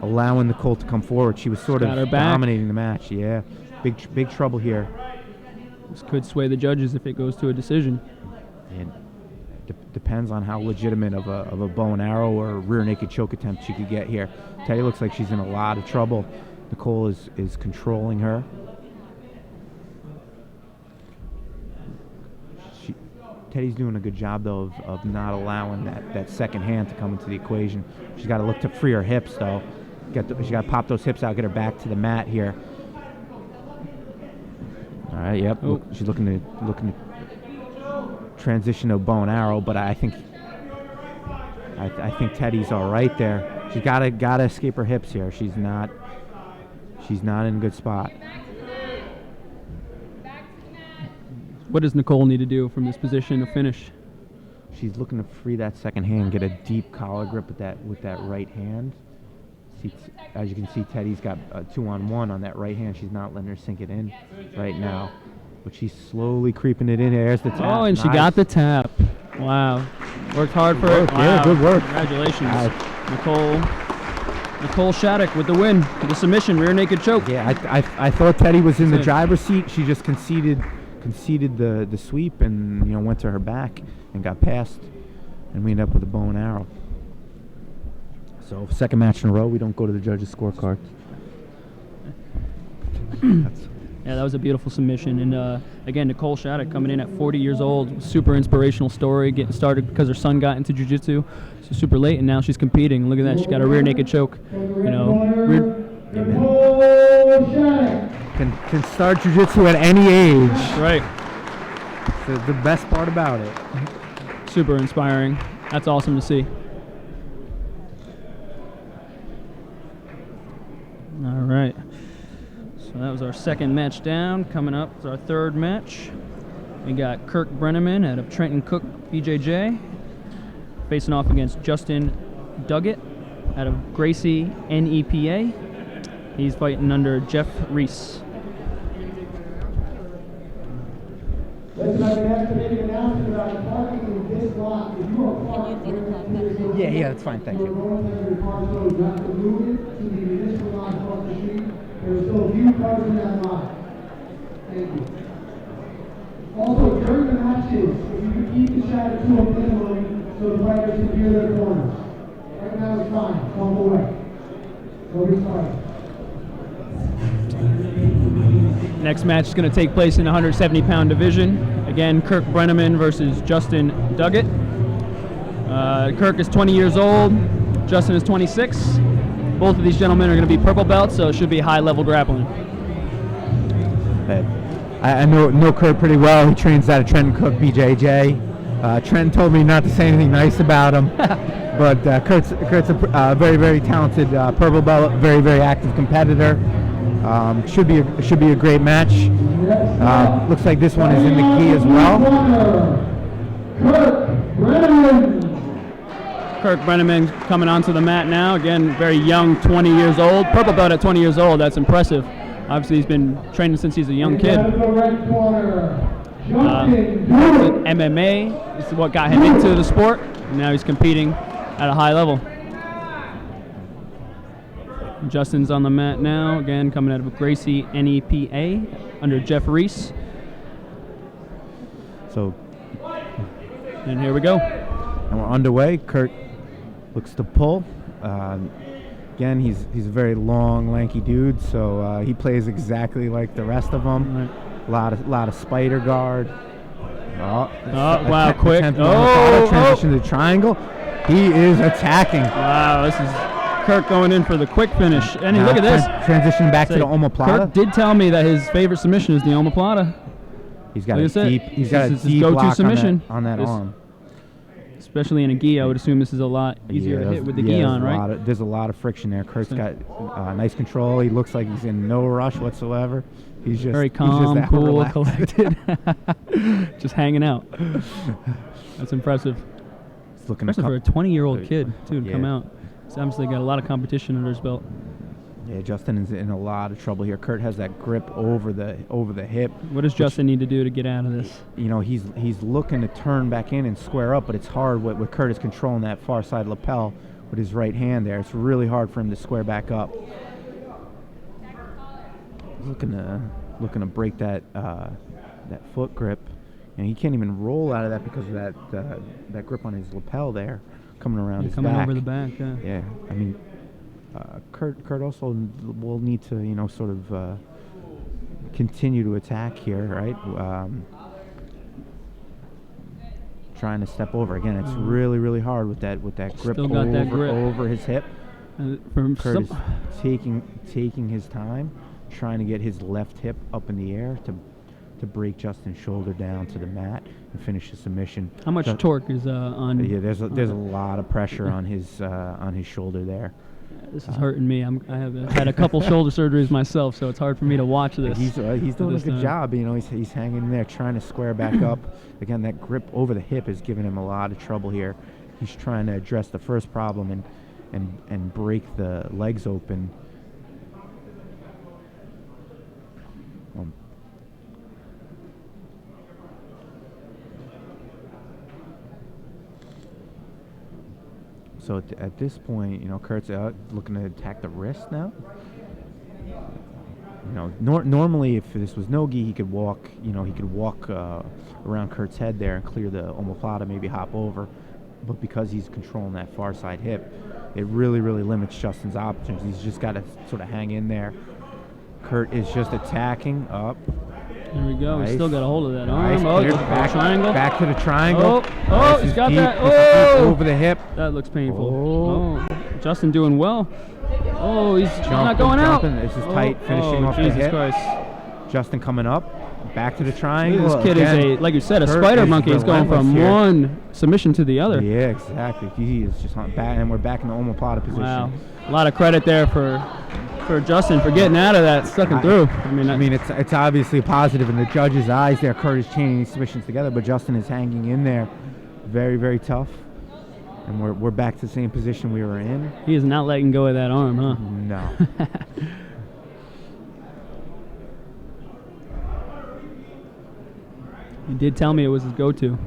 Speaker 1: allowing Nicole to come forward. She was sort of dominating the match. Yeah, big trouble here.
Speaker 2: This could sway the judges if it goes to a decision.
Speaker 1: And depends on how legitimate of a bow and arrow or rear naked choke attempt she could get here. Teddy looks like she's in a lot of trouble. Nicole is controlling her. Teddy's doing a good job though of not allowing that second hand to come into the equation. She's got to look to free her hips though. She got to pop those hips out, get her back to the mat here. All right, yep.
Speaker 2: Oh.
Speaker 1: She's looking to transition to bow and arrow, but I think Teddy's all right there. She's gotta escape her hips here. She's not in a good spot.
Speaker 2: What does Nicole need to do from this position to finish?
Speaker 1: She's looking to free that second hand, get a deep collar grip with that right hand. As you can see, Teddy's got a 2-on-1 on that right hand. She's not letting her sink it in right now, but she's slowly creeping it in. There's the tap.
Speaker 2: Oh, and she got the tap. Wow. Worked hard for it. Wow.
Speaker 1: Yeah, good work.
Speaker 2: Congratulations. Nicole Shattuck with the win. The submission, rear naked choke.
Speaker 1: Yeah, I thought Teddy was in the driver's seat. She just conceded the sweep and went to her back and got past, and we ended up with a bow and arrow. So second match in a row, we don't go to the judges' scorecard.
Speaker 2: Yeah, that was a beautiful submission. And again, Nicole Shattuck coming in at 40 years old. Super inspirational story, getting started because her son got into jiu-jitsu. So super late, and now she's competing. Look at that, she got a rear naked choke.
Speaker 1: Can start jiu-jitsu at any age.
Speaker 2: That's right.
Speaker 1: It's the best part about it.
Speaker 2: Super inspiring. That's awesome to see. All right. So that was our second match down. Coming up is our third match. We got Kirk Brennaman out of Trenton Cook BJJ facing off against Justin Duggan out of Gracie NEPA. He's fighting under Jeff Reese.
Speaker 3: Listen, I've been asked to make an announcement about the parking in this lot. If you are parked
Speaker 5: Can you see the clock better?
Speaker 1: Yeah, that's fine. Thank you.
Speaker 3: You have to move it to the municipal lot across the street. There are still a few cars in that lot. Thank you. Also, during the matches, if you could keep the shadow to a minimum so the fighters can hear their corners. Right now it's fine. Walk away. Nobody's fighting.
Speaker 2: Next match is going to take place in the 170-pound division. Again, Kirk Brennaman versus Justin Duggan. Kirk is 20 years old. Justin is 26. Both of these gentlemen are going to be purple belts, so it should be high-level grappling.
Speaker 1: I know Kirk pretty well. He trains out of Trenton Cook BJJ. Trent told me not to say anything nice about him, but Kurt's a very, very talented purple belt, very, very active competitor. Should be a great match. Looks like this one is in the gi as well.
Speaker 2: Kirk Brennaman coming onto the mat now. Again, very young, 20 years old. Purple belt at 20 years old. That's impressive. Obviously, he's been training since he's a young kid. MMA is what got him into the sport. And now he's competing at a high level. Justin's on the mat now. Again, coming out of Gracie NEPA under Jeff Reese.
Speaker 1: So,
Speaker 2: and here we go.
Speaker 1: And we're underway. Kurt looks to pull. Again, he's a very long, lanky dude, so he plays exactly like the rest of them.
Speaker 2: Right.
Speaker 1: Lot of spider guard.
Speaker 2: Wow, quick.
Speaker 1: Transition to triangle. He is attacking.
Speaker 2: Wow, this is Kirk going in for the quick finish. And look at this.
Speaker 1: Transition back to the omoplata.
Speaker 2: Kurt did tell me that his favorite submission is the omoplata.
Speaker 1: He's got a deep
Speaker 2: go-to
Speaker 1: lock
Speaker 2: submission
Speaker 1: on that arm.
Speaker 2: Especially in a gi, I would assume this is a lot easier to hit with the gi on, right?
Speaker 1: There's a lot of friction there. Kurt's got nice control. He looks like he's in no rush whatsoever. He's just
Speaker 2: very calm,
Speaker 1: he's just
Speaker 2: cool,
Speaker 1: relaxed.
Speaker 2: collected, just hanging out. That's impressive. Especially for a 20-year-old kid, too, to come out. He's obviously got a lot of competition under his belt.
Speaker 1: Yeah, Justin is in a lot of trouble here. Kurt has that grip over the hip.
Speaker 2: What does Justin need to do to get out of this?
Speaker 1: You know, he's looking to turn back in and square up, but it's hard with Kurt is controlling that far side lapel with his right hand there. It's really hard for him to square back up. He's looking to break that foot grip, and he can't even roll out of that because of that grip on his lapel there, coming around his
Speaker 2: coming
Speaker 1: back.
Speaker 2: over the back. Yeah.
Speaker 1: Yeah, I mean. Kurt also will need to, sort of continue to attack here, right? Trying to step over again. It's really, really hard with that grip over his hip. Kurt is taking his time, trying to get his left hip up in the air to break Justin's shoulder down to the mat and finish the submission.
Speaker 2: How much torque is on?
Speaker 1: Yeah, there's a lot of pressure on his shoulder there.
Speaker 2: This is hurting me. I have had a couple shoulder surgeries myself, so it's hard for me to watch this.
Speaker 1: He's doing a good job. He's hanging in there, trying to square back up. Again, that grip over the hip is giving him a lot of trouble here. He's trying to address the first problem and break the legs open. So at this point, Kurt's out looking to attack the wrist now. Normally if this was no gi, he could walk. He could walk around Kurt's head there and clear the omoplata, maybe hop over. But because he's controlling that far side hip, it really, really limits Justin's options. He's just got to sort of hang in there. Kurt is just attacking up.
Speaker 2: There we go.
Speaker 1: Nice.
Speaker 2: He's still got a hold of that
Speaker 1: Nice.
Speaker 2: arm. Triangle.
Speaker 1: Back to the triangle.
Speaker 2: He's got that.
Speaker 1: Over the hip.
Speaker 2: That looks painful. Justin doing well. He's not going
Speaker 1: jumping.
Speaker 2: out.
Speaker 1: This is tight, finishing off the hip.
Speaker 2: Jesus Christ.
Speaker 1: Justin coming up. Back to the triangle.
Speaker 2: This kid is like you said, a spider monkey. He's going from one submission to the other.
Speaker 1: Yeah, exactly. He is just on back, and we're back in the omoplata position.
Speaker 2: Wow. A lot of credit there for Justin for getting out of that, sucking through. I mean,
Speaker 1: it's obviously positive in the judges' eyes there. Kurt is chaining these submissions together, but Justin is hanging in there. Very, very tough. And we're back to the same position we were in.
Speaker 2: He is not letting go of that arm, huh?
Speaker 1: No.
Speaker 2: He did tell me it was his go-to.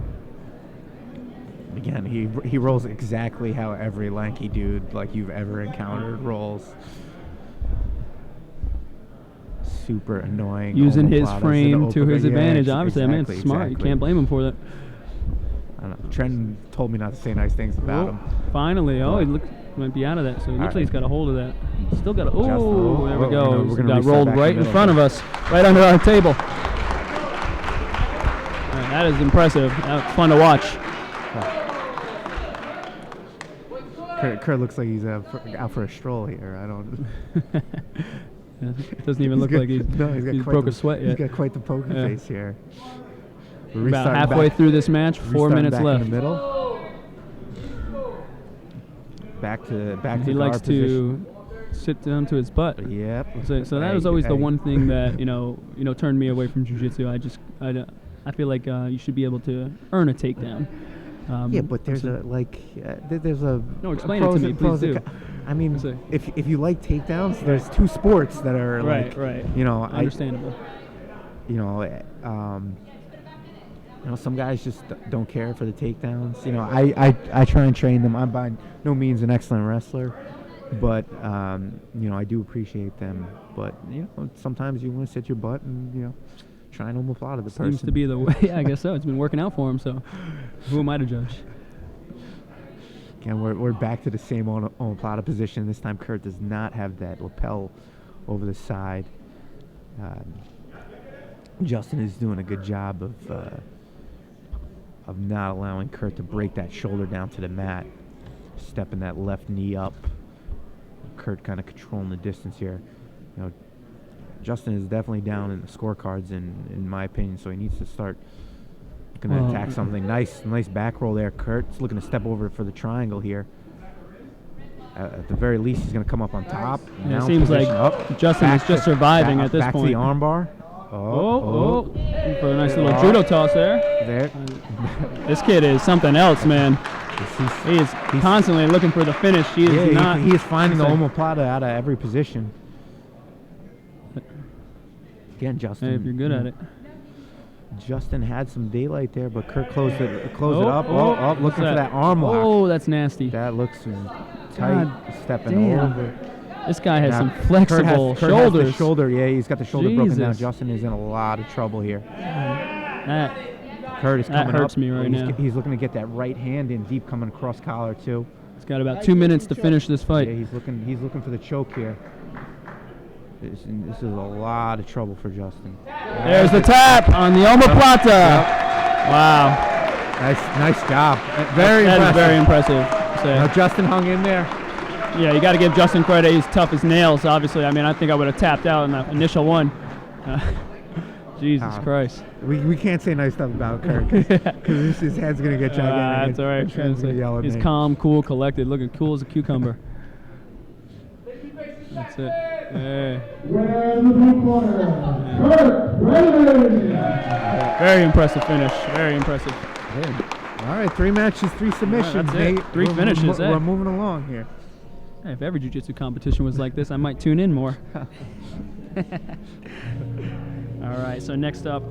Speaker 1: Again, he rolls exactly how every lanky dude like you've ever encountered rolls. Super annoying.
Speaker 2: Using his frame to his advantage. Obviously,
Speaker 1: exactly,
Speaker 2: it's smart.
Speaker 1: Exactly.
Speaker 2: You can't blame him for that.
Speaker 1: I don't know. Trent told me not to say nice things about him.
Speaker 2: Finally. He might be out of that. So it looks like he's got a hold of that. Still got a. There we go.
Speaker 1: We're gonna
Speaker 2: got rolled right in front of us, right under our table. That is impressive. That's fun to watch.
Speaker 1: Kurt looks like he's out for a stroll here. I don't.
Speaker 2: It doesn't even look like he's broke a sweat yet.
Speaker 1: He's got quite the poker face here. We're
Speaker 2: About
Speaker 1: restarting
Speaker 2: halfway
Speaker 1: back-
Speaker 2: through this match, 4
Speaker 1: restarting
Speaker 2: minutes
Speaker 1: back
Speaker 2: left.
Speaker 1: in the middle. Back to
Speaker 2: He likes
Speaker 1: guard position.
Speaker 2: to sit down to his butt.
Speaker 1: Yep.
Speaker 2: So that was always the one thing that turned me away from jiu-jitsu. I feel like you should be able to earn a takedown.
Speaker 1: Yeah, but there's
Speaker 2: so-
Speaker 1: there's a
Speaker 2: No, explain it
Speaker 1: pros
Speaker 2: to me,
Speaker 1: and- pros
Speaker 2: please
Speaker 1: and
Speaker 2: do.
Speaker 1: I mean,
Speaker 2: So-
Speaker 1: if you like takedowns, there's two sports that are
Speaker 2: Right,
Speaker 1: like,
Speaker 2: right. Understandable.
Speaker 1: Some guys just don't care for the takedowns. I try and train them. I'm by no means an excellent wrestler, but I do appreciate them. But sometimes you want to sit your butt and try and omoplata the person.
Speaker 2: Seems to be the way. Yeah, I guess so. It's been working out for him. So, who am I to judge?
Speaker 1: Again, we're back to the same omoplata position. This time, Kurt does not have that lapel over the side. Justin is doing a good job of not allowing Kurt to break that shoulder down to the mat, stepping that left knee up. Kurt kind of controlling the distance here. Justin is definitely down in the scorecards, in my opinion, so he needs to start looking to attack something. Nice back roll there. Kurt's looking to step over for the triangle here. At the very least, he's going to come up on top.
Speaker 2: Yeah, it
Speaker 1: Now
Speaker 2: seems like
Speaker 1: position up.
Speaker 2: Justin is just surviving at this
Speaker 1: back
Speaker 2: point.
Speaker 1: to the armbar.
Speaker 2: Oh, for a nice little judo toss there.
Speaker 1: There.
Speaker 2: This kid is something else, man. He is constantly looking for the finish. He is not.
Speaker 1: He is finding the omoplata out of every position. Again, Justin.
Speaker 2: Hey, if you're good at it.
Speaker 1: Justin had some daylight there, but Kurt closed it up. Looking for that arm lock.
Speaker 2: Oh, that's nasty.
Speaker 1: That looks tight. Stepping
Speaker 2: damn.
Speaker 1: over.
Speaker 2: This guy has
Speaker 1: Now,
Speaker 2: some flexible
Speaker 1: Kurt has
Speaker 2: shoulders.
Speaker 1: the shoulder, yeah, he's got the shoulder broken down.
Speaker 2: Jesus.
Speaker 1: Justin is in a lot of trouble here.
Speaker 2: That
Speaker 1: Kurt is coming
Speaker 2: hurts
Speaker 1: up.
Speaker 2: me right now.
Speaker 1: He's looking to get that right hand in deep, coming across collar too.
Speaker 2: He's got about 2 minutes to finish this fight.
Speaker 1: Yeah, he's looking for the choke here. This is a lot of trouble for Justin.
Speaker 2: There's the tap on the omoplata. Wow.
Speaker 1: Nice job. Very
Speaker 2: That
Speaker 1: impressive.
Speaker 2: is very impressive. So,
Speaker 1: Now Justin hung in there.
Speaker 2: yeah, you got to give Justin credit. He's tough as nails, obviously. I mean, I think I would have tapped out in the initial one. Jesus Christ.
Speaker 1: We can't say nice stuff about Kurt because his head's going to get gigantic.
Speaker 2: That's all right.
Speaker 1: His friend's gonna yell at
Speaker 2: He's
Speaker 1: me.
Speaker 2: calm, cool, collected, looking cool as a cucumber. That's it. Hey.
Speaker 3: Winner in the blue corner, Kurt Brennaman.
Speaker 2: Very impressive finish. Very impressive.
Speaker 1: Hey. All right, 3 matches, 3 submissions.
Speaker 2: that's it.
Speaker 1: Nate.
Speaker 2: 3 finishes,
Speaker 1: We're moving along here.
Speaker 2: Hey, if every jiu-jitsu competition was like this, I might tune in more. All right, so next up,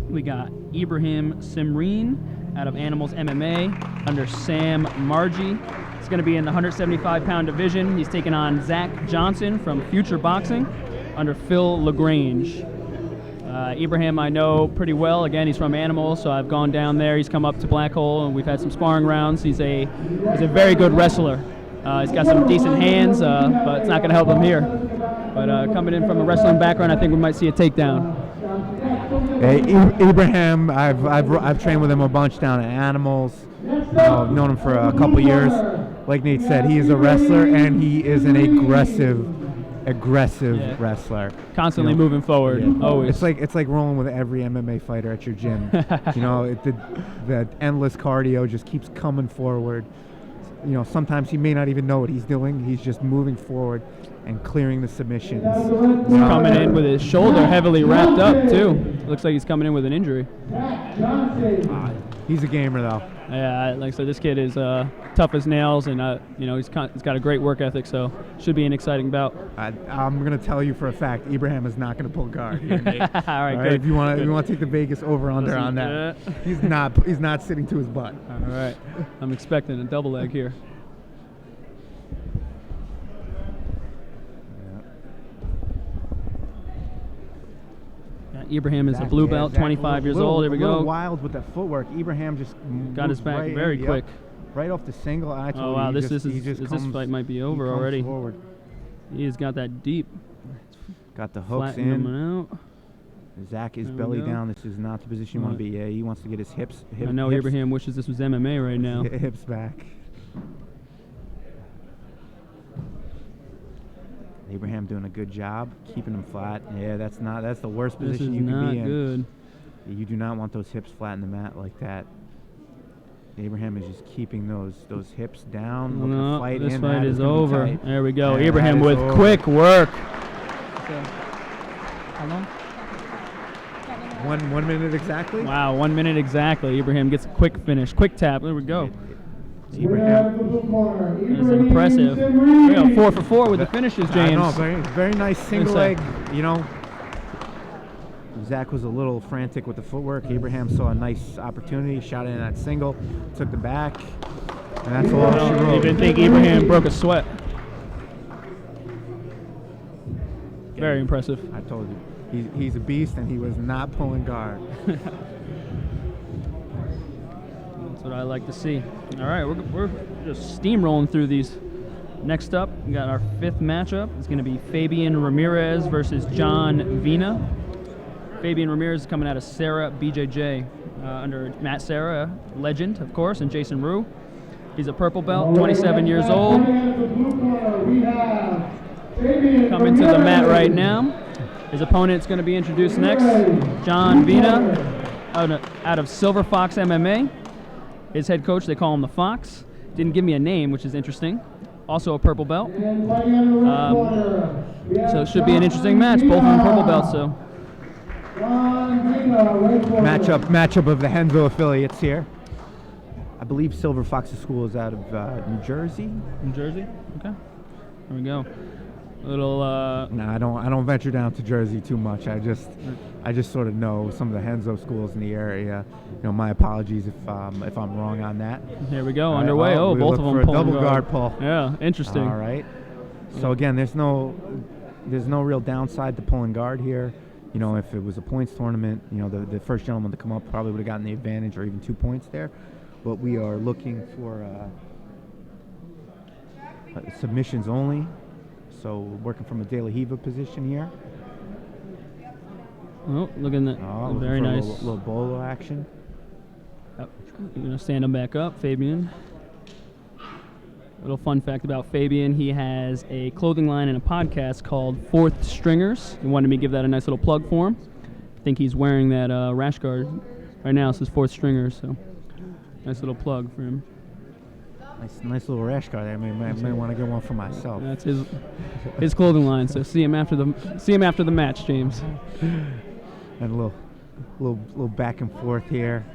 Speaker 2: we got Ibrahim Simreen out of Animals MMA under Sam Margie. It's going to be in the 175-pound division. He's taking on Zach Johnson from Future Boxing under Phil LaGrange. Ibrahim I know pretty well. Again, he's from Animals, so I've gone down there. He's come up to Black Hole, and we've had some sparring rounds. He's a very good wrestler. He's got some decent hands, but it's not going to help him here. But coming in from a wrestling background, I think we might see a takedown.
Speaker 1: Hey, Ibrahim, I've trained with him a bunch down at Animals. I've known him for a couple years. Like Nate said, he is a wrestler and he is an aggressive
Speaker 2: Yeah.
Speaker 1: wrestler.
Speaker 2: Constantly moving forward,
Speaker 1: Yeah.
Speaker 2: always.
Speaker 1: It's like rolling with every MMA fighter at your gym. The endless cardio just keeps coming forward. Sometimes he may not even know what he's doing. He's just moving forward and clearing the submissions.
Speaker 2: He's coming in with his shoulder heavily wrapped up too. Looks like he's coming in with an injury.
Speaker 1: He's a gamer though.
Speaker 2: Yeah, like I said, this kid is tough as nails, and he's got a great work ethic, so should be an exciting bout.
Speaker 1: I'm gonna tell you for a fact, Ibrahim is not gonna pull guard here, Nate.
Speaker 2: All right, good.
Speaker 1: If you want to take the Vegas over under on that, he's not sitting to his butt.
Speaker 2: All right, I'm expecting a double leg here. Ibrahim is a blue belt,
Speaker 1: Zach,
Speaker 2: 25 years old. Here we
Speaker 1: A little
Speaker 2: go.
Speaker 1: wild with that footwork. Ibrahim just
Speaker 2: Got his
Speaker 1: moves
Speaker 2: back
Speaker 1: right
Speaker 2: very
Speaker 1: in,
Speaker 2: quick.
Speaker 1: right off the single.
Speaker 2: Oh wow, this fight might be over already.
Speaker 1: Forward.
Speaker 2: He's got that deep.
Speaker 1: Got the hooks
Speaker 2: Flatten him
Speaker 1: in.
Speaker 2: out.
Speaker 1: Zach is
Speaker 2: There we
Speaker 1: belly
Speaker 2: go.
Speaker 1: down. This is not the position you want to be. Yeah, he wants to get his hips.
Speaker 2: I know
Speaker 1: hips,
Speaker 2: Ibrahim wishes this was MMA right now.
Speaker 1: hips back. Abraham doing a good job keeping him flat. Yeah, that's the worst
Speaker 2: This is
Speaker 1: position you can
Speaker 2: not
Speaker 1: be in.
Speaker 2: good.
Speaker 1: You do not want those hips flat in the mat like that. Abraham is just keeping those hips down. Looking to fight
Speaker 2: this
Speaker 1: in.
Speaker 2: fight
Speaker 1: That
Speaker 2: is
Speaker 1: gonna be
Speaker 2: over.
Speaker 1: tight.
Speaker 2: There we go.
Speaker 1: And
Speaker 2: Abraham
Speaker 1: that is
Speaker 2: with
Speaker 1: over.
Speaker 2: quick work. How long?
Speaker 1: 1 minute exactly.
Speaker 2: Wow, 1 minute exactly. Abraham gets a quick finish. Quick tap. There we go.
Speaker 1: Abraham.
Speaker 2: That's impressive. We got 4 for 4 with the finishes, James.
Speaker 1: I know, very nice single
Speaker 2: Yes,
Speaker 1: leg. You know, Zach was a little frantic with the footwork. Abraham saw a nice opportunity, shot in that single, took the back, and that's all
Speaker 2: I
Speaker 1: she
Speaker 2: don't
Speaker 1: wrote.
Speaker 2: even think Abraham broke a sweat. Very impressive.
Speaker 1: I told you, he's a beast, and he was not pulling guard.
Speaker 2: That's what I like to see. All right, we're just steamrolling through these. Next up, we got our 5th matchup. It's going to be Fabian Ramirez versus John Vina. Fabian Ramirez is coming out of Sarah BJJ under Matt Serra, legend, of course, and Jason Rue. He's a purple belt, 27 years old. Coming to the mat right now. His opponent's going to be introduced next, John Vina, out of Silver Fox MMA. His head coach, they call him the Fox. Didn't give me a name, which is interesting. Also a purple belt. So it should be an interesting match. Both of them purple belts, so.
Speaker 1: Matchup of the Henzo affiliates here. I believe Silver Fox's school is out of New Jersey.
Speaker 2: New Jersey? Okay. There we go. A little.
Speaker 1: No, I don't venture down to Jersey too much. I just sort of know some of the Henzo schools in the area. You know, my apologies if I'm wrong on that.
Speaker 2: Here we go.
Speaker 1: All right,
Speaker 2: underway.
Speaker 1: we
Speaker 2: Both
Speaker 1: look
Speaker 2: of them
Speaker 1: for a
Speaker 2: pulling
Speaker 1: double guard pull.
Speaker 2: Yeah, interesting.
Speaker 1: All right. So again, there's no real downside to pulling guard here. You know, if it was a points tournament, you know, the first gentleman to come up probably would have gotten the advantage or even 2 points there. But we are looking for submissions only. So working from a De La Hiva position here.
Speaker 2: Oh, look at that.
Speaker 1: Oh,
Speaker 2: Very nice.
Speaker 1: Little bolo action.
Speaker 2: Yep. You're going to stand him back up, Fabian. Little fun fact about Fabian, he has a clothing line and a podcast called Fourth Stringers. He wanted me to give that a nice little plug for him. I think he's wearing that rash guard right now. It says Fourth Stringers, so nice little plug for him.
Speaker 1: Nice little rash guard there. I may want to get one for myself.
Speaker 2: That's his clothing line. So see him after the match, James.
Speaker 1: And a little back and forth here.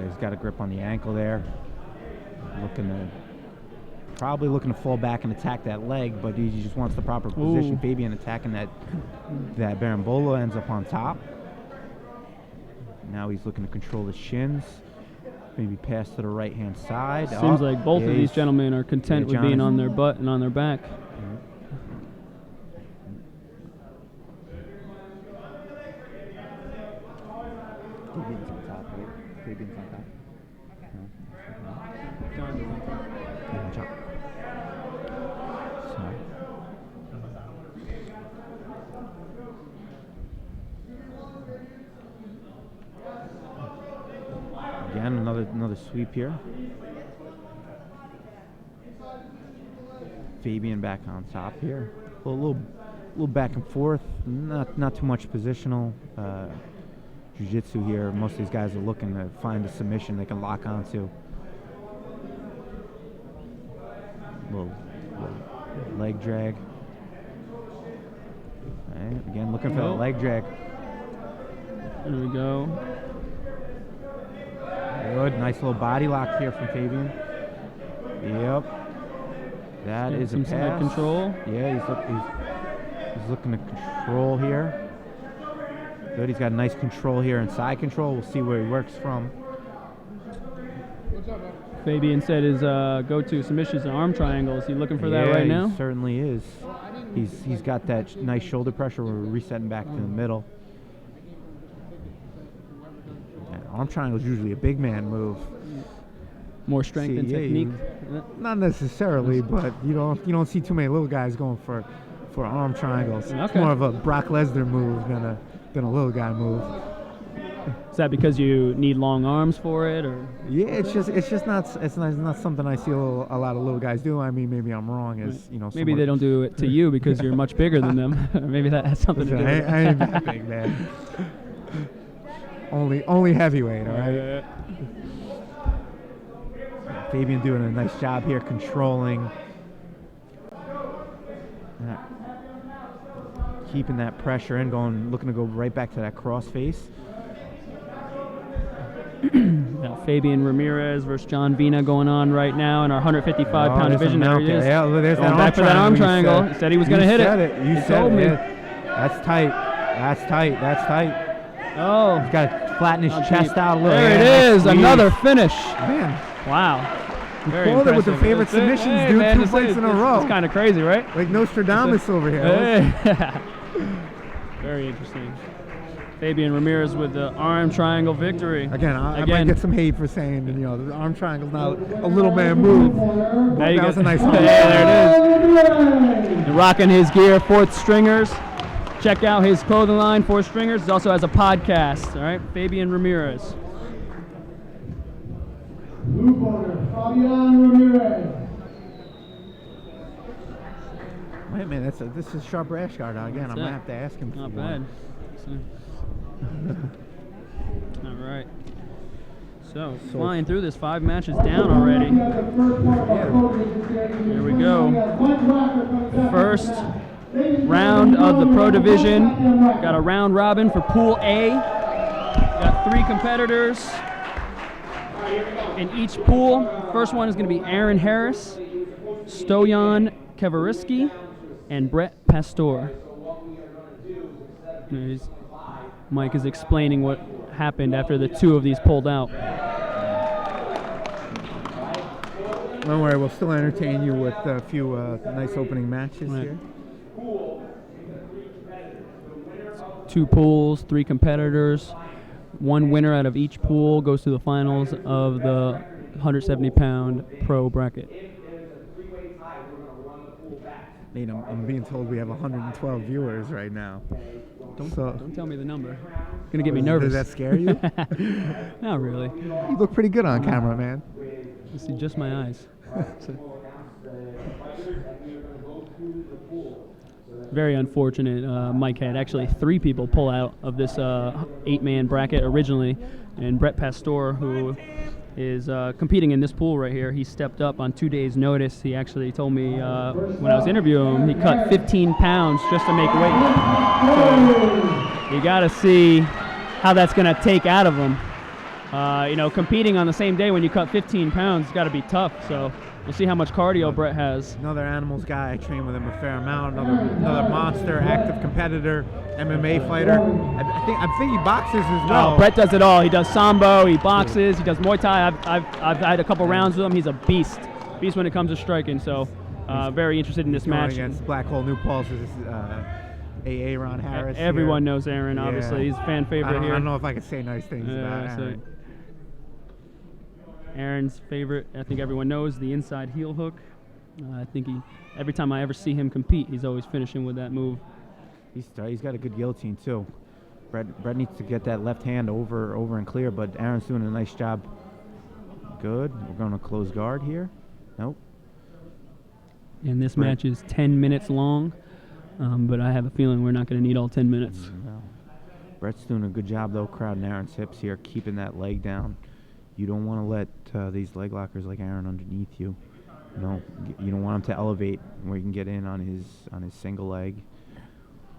Speaker 1: He's got a grip on the ankle there. Probably looking to fall back and attack that leg, but he just wants the proper position. Fabian attacking that Berimbolo, ends up on top. Now he's looking to control the shins. Maybe pass to the right hand side.
Speaker 2: Seems like both of these gentlemen are content with being on their butt and on their back.
Speaker 1: Fabian's on top, right? Fabian's on top. Again, another sweep here. Fabian back on top here. A little back and forth. Not too much positional jiu-jitsu here. Most of these guys are looking to find a submission they can lock onto. Little leg drag. Okay, again, looking for the leg drag.
Speaker 2: There we go.
Speaker 1: Good, nice little body lock here from Fabian. Yep. That is a pass.
Speaker 2: Side control.
Speaker 1: Yeah, he's looking to control here. Good, he's got nice control here and side control. We'll see where he works from.
Speaker 2: Fabian said his go-to submissions and arm triangles. Is he looking for that right now?
Speaker 1: He certainly is. He's got that nice shoulder pressure. We're resetting back to the middle. Arm triangle is usually a big man move.
Speaker 2: More strength and technique.
Speaker 1: Not necessarily, but you don't see too many little guys going for arm triangles.
Speaker 2: Okay.
Speaker 1: It's more of a Brock Lesnar move than a little guy move.
Speaker 2: Is that because you need long arms for it, or?
Speaker 1: Yeah, it's just not something I see a lot of little guys do. I mean, maybe I'm wrong. As you know,
Speaker 2: Maybe they don't do it to you because you're much bigger than them. Maybe that has something to do with it.
Speaker 1: I ain't that big, man. Only heavyweight, all right. Fabian doing a nice job here, controlling, keeping that pressure in, looking to go right back to that cross face.
Speaker 2: Fabian Ramirez versus John Vina going on right now in our 155-pound division.
Speaker 1: There
Speaker 2: he is.
Speaker 1: Yeah, there's
Speaker 2: going
Speaker 1: that
Speaker 2: back for that arm triangle. He said he was going to hit it.
Speaker 1: You
Speaker 2: He
Speaker 1: said
Speaker 2: told
Speaker 1: it.
Speaker 2: me.
Speaker 1: Yeah. That's tight. That's tight.
Speaker 2: Oh.
Speaker 1: He's got to flatten his chest out a little.
Speaker 2: There it is. Another finish.
Speaker 1: Man.
Speaker 2: Wow. Very
Speaker 1: Called it with the
Speaker 2: impressive.
Speaker 1: favorite submissions,
Speaker 2: Hey,
Speaker 1: dude.
Speaker 2: man,
Speaker 1: 2 fights in a row.
Speaker 2: It's kind of crazy, right?
Speaker 1: Like Nostradamus over here.
Speaker 2: Hey. Very interesting. Fabian Ramirez with the arm triangle victory.
Speaker 1: Again, I might get some hate for saying, the arm triangle's not a little man move. That was a nice one.
Speaker 2: Yeah, there it is. He's rocking his gear, 4th Stringers. Check out his clothing line, 4th Stringers. He also has a podcast, all right? Fabian Ramirez.
Speaker 3: Blue corner, Fabian Ramirez.
Speaker 1: Wait a minute, this is Sharp Rash Guard again. I'm going to have to ask him.
Speaker 2: Not bad. All right. So, flying through this, 5 matches down already. Here we go. First round of the Pro Division. Got a round robin for Pool A. Got 3 competitors in each pool. First one is going to be Aaron Harris, Stoyan Kevariski, and Brett Pastor. Mike is explaining what happened after the 2 of these pulled out.
Speaker 1: Don't worry, we'll still entertain you with a few nice opening matches here.
Speaker 2: 2 pools, 3 competitors. 1 winner out of each pool goes to the finals of the 170-pound pro bracket.
Speaker 1: Nate, I'm being told we have 112 viewers right now.
Speaker 2: Don't tell me the number. It's going to get me nervous.
Speaker 1: Does that scare you?
Speaker 2: Not really.
Speaker 1: You look pretty good on camera, man.
Speaker 2: You see just my eyes. Very unfortunate. Mike had actually 3 people pull out of this 8-man bracket originally, and Brett Pastor, who is competing in this pool right here, he stepped up on 2 days' notice. He actually told me when I was interviewing him, he cut 15 pounds just to make weight. So you got to see how that's going to take out of him. Competing on the same day when you cut 15 pounds has got to be tough. So we'll see how much cardio Brett has.
Speaker 1: Another animals guy. I train with him a fair amount. Another monster, active competitor, MMA fighter. I think he boxes as well.
Speaker 2: Oh, Brett does it all. He does sambo. He boxes. He does Muay Thai. I've had a couple rounds with him. He's a beast when it comes to striking. So very interested in this match.
Speaker 1: Against Black Hole New Pulses. AA Ron Harris.
Speaker 2: Everyone knows Aaron. Obviously, he's a fan favorite here.
Speaker 1: I don't know if I can say nice things about Aaron.
Speaker 2: Aaron's favorite, I think everyone knows, the inside heel hook. I think every time I ever see him compete, he's always finishing with that move.
Speaker 1: He's got a good guillotine too. Brett needs to get that left hand over and clear, but Aaron's doing a nice job. Good. We're going to close guard here. Nope.
Speaker 2: And this match is 10 minutes long, but I have a feeling we're not going to need all 10 minutes.
Speaker 1: No. Brett's doing a good job though, crowding Aaron's hips here, keeping that leg down. You don't want to let these leg lockers like Aaron underneath you. You don't want him to elevate where you can get in on his single leg,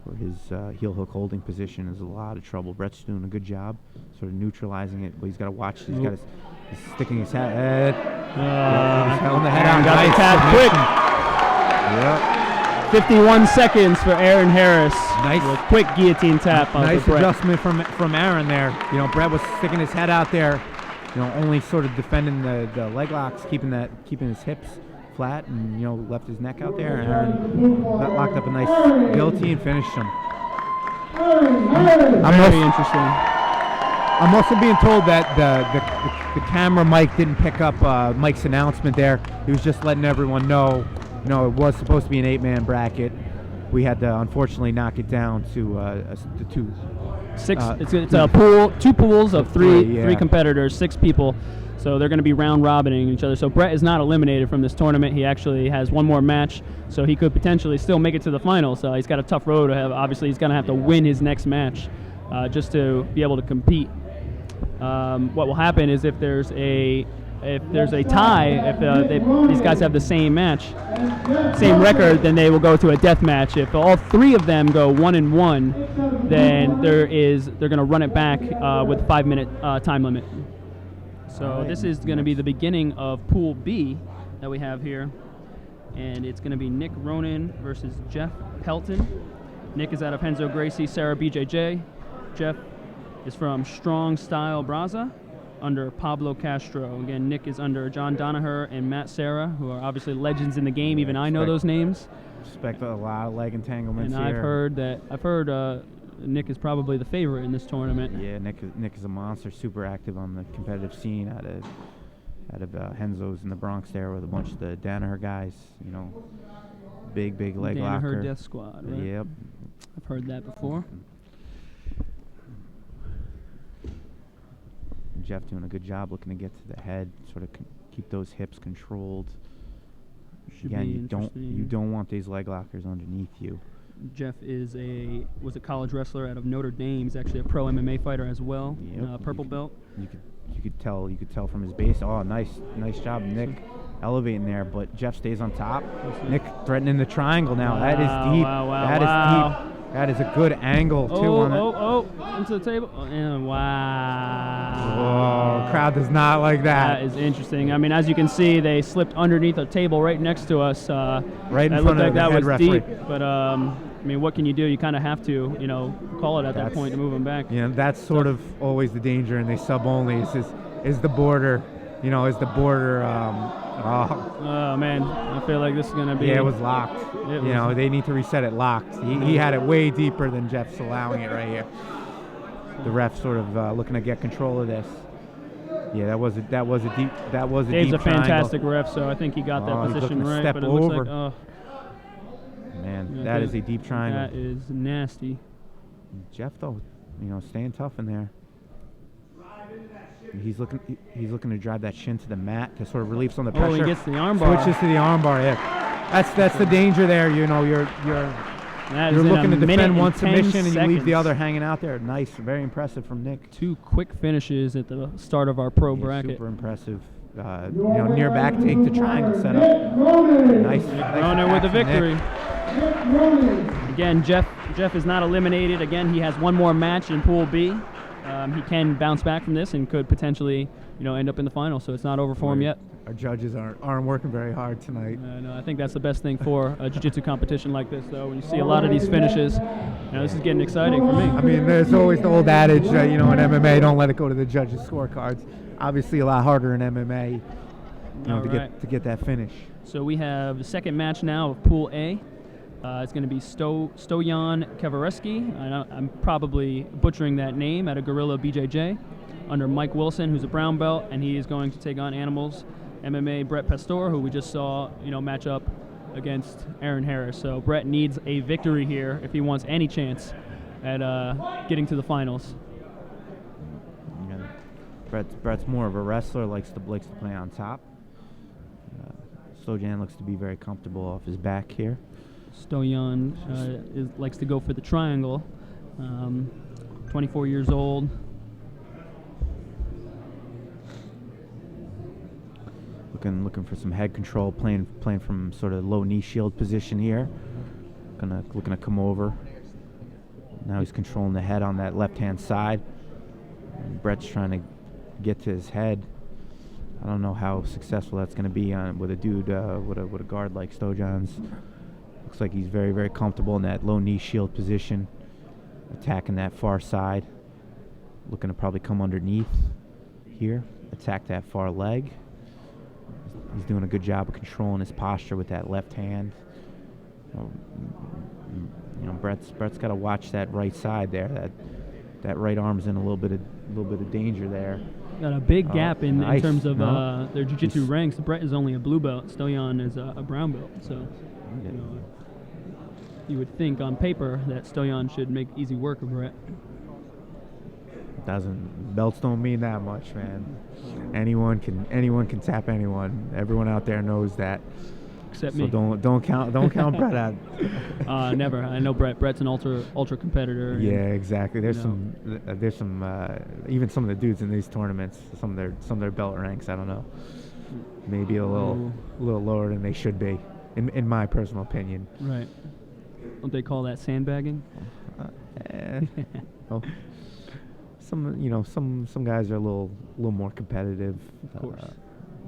Speaker 1: or his heel hook holding position is a lot of trouble. Brett's doing a good job, sort of neutralizing it, but he's got to watch. He's sticking his head. He's holding the head out.
Speaker 2: Got the tap quick. Yep. 51 seconds for Aaron Harris.
Speaker 1: Nice,
Speaker 2: quick guillotine tap.
Speaker 1: Nice adjustment from Aaron there. Brett was sticking his head out there. Only sort of defending the leg locks, keeping his hips flat, and left his neck out there. And Aaron locked up a nice guillotine, finished him.
Speaker 2: Very interesting.
Speaker 1: I'm also being told that the camera mic didn't pick up Mike's announcement there. He was just letting everyone know, it was supposed to be an 8-man bracket. We had to unfortunately knock it down to
Speaker 2: Six. It's a pool, 2 pools of three
Speaker 1: yeah.
Speaker 2: competitors, 6 people. So they're going to be round robining each other. So Brett is not eliminated from this tournament. He actually has one more match, so he could potentially still make it to the final. So he's got a tough road to have. Obviously, he's going to have to win his next match just to be able to compete. What will happen is if there's a tie, if these guys have the same match, same record, then they will go to a death match. If all 3 of them go 1-1, then they're going to run it back with a 5-minute time limit. So this is going to be the beginning of Pool B that we have here, and it's going to be Nick Ronan versus Jeff Pelton. Nick is out of Henzo Gracie, Sarah BJJ. Jeff is from Strong Style Braga under Pablo Castro. Again, Nick is under John Donaher and Matt Serra, who are obviously legends in the game. Even I know those names.
Speaker 1: Respect a lot of leg entanglements
Speaker 2: and
Speaker 1: here.
Speaker 2: I've heard Nick is probably the favorite in this tournament.
Speaker 1: Yeah, Nick is a monster, super active on the competitive scene out of Henzo's in the Bronx there with a bunch of the Danaher guys. You know, big leg locker.
Speaker 2: Danaher Death Squad. Right?
Speaker 1: Yep.
Speaker 2: I've heard that before.
Speaker 1: Jeff doing a good job looking to get to the head, sort of keep those hips controlled. Again, you don't want these leg lockers underneath you.
Speaker 2: Jeff was a college wrestler out of Notre Dame. He's actually a pro MMA fighter as well.
Speaker 1: Yep.
Speaker 2: Purple belt.
Speaker 1: You could tell from his base. Oh, nice job, Nick, elevating there. But Jeff stays on top. Nick threatening the triangle now. That is deep. That is deep. That is a good angle too.
Speaker 2: Into the table. Wow.
Speaker 1: Whoa, crowd does not like that.
Speaker 2: That is interesting. I mean, as you can see, they slipped underneath a table right next to us.
Speaker 1: Right in front of the head referee.
Speaker 2: Deep, but I mean, what can you do? You kind of have to, call it at that point to move them back.
Speaker 1: Yeah, that's sort of always the danger in these sub only is the border. Is the border.
Speaker 2: Oh man, I feel like this is gonna be.
Speaker 1: Yeah, it was locked. They need to reset it locked. He had it way deeper than Jeff's allowing it right here. The ref sort of looking to get control of this. Yeah, that was a deep.
Speaker 2: Dave's a fantastic ref, so I think he got that position right.
Speaker 1: Step
Speaker 2: but it
Speaker 1: over.
Speaker 2: looks like,
Speaker 1: Man, that is a deep triangle.
Speaker 2: That is nasty.
Speaker 1: Jeff though, staying tough in there. He's looking to drive that shin to the mat to sort of relieve some of the pressure.
Speaker 2: Oh, he gets the armbar.
Speaker 1: Switches to the armbar. Yeah, that's the danger there. You're looking to defend one submission and you leave the other hanging out there. Nice, very impressive from Nick.
Speaker 2: 2 quick finishes at the start of our pro bracket.
Speaker 1: Super impressive. Near back take, the triangle setup. Nice.
Speaker 2: Ronan with the victory. Again, Jeff is not eliminated. Again, he has one more match in Pool B. He can bounce back from this and could potentially, end up in the final. So it's not over for him yet.
Speaker 1: Our judges aren't working very hard tonight.
Speaker 2: No, I think that's the best thing for a jiu-jitsu competition like this, though. When you see a lot of these finishes, this is getting exciting for me.
Speaker 1: I mean, there's always the old adage, in MMA, don't let it go to the judges' scorecards. Obviously, a lot harder in MMA, to get that finish.
Speaker 2: So we have the second match now of Pool A. It's going to be Stoyan Kavareski. I'm probably butchering that name, out of Gorilla BJJ, under Mike Wilson, who's a brown belt, and he is going to take on Animals MMA Brett Pastor, who we just saw, match up against Aaron Harris. So Brett needs a victory here if he wants any chance at getting to the finals.
Speaker 1: Yeah. Brett's more of a wrestler, likes to play on top. Stoyan looks to be very comfortable off his back here.
Speaker 2: Stoyan likes to go for the triangle. 24 years old.
Speaker 1: Looking for some head control, playing from sort of low knee shield position here. Looking to come over. Now he's controlling the head on that left-hand side. And Brett's trying to get to his head. I don't know how successful that's going to be with a dude with a guard like Stojan's. Looks like he's very, very comfortable in that low knee shield position, attacking that far side. Looking to probably come underneath here, attack that far leg. He's doing a good job of controlling his posture with that left hand. Brett's got to watch that right side there. That right arm's in a little bit of danger there.
Speaker 2: Got a big gap in terms of their jiu-jitsu ranks. Brett is only a blue belt. Stoyan is a brown belt. So, you would think on paper that Stoyan should make easy work of Brett.
Speaker 1: Belts don't mean that much, man. Anyone can tap anyone. Everyone out there knows that.
Speaker 2: Except
Speaker 1: So
Speaker 2: me.
Speaker 1: don't count Brett out.
Speaker 2: Never. I know Brett's an ultra competitor.
Speaker 1: Yeah,
Speaker 2: and,
Speaker 1: exactly. There's some even some of the dudes in these tournaments, some of their belt ranks, I don't know, maybe a little lower than they should be, in my personal opinion.
Speaker 2: Right. Don't they call that sandbagging?
Speaker 1: Well, some guys are a little more competitive.
Speaker 2: Of course.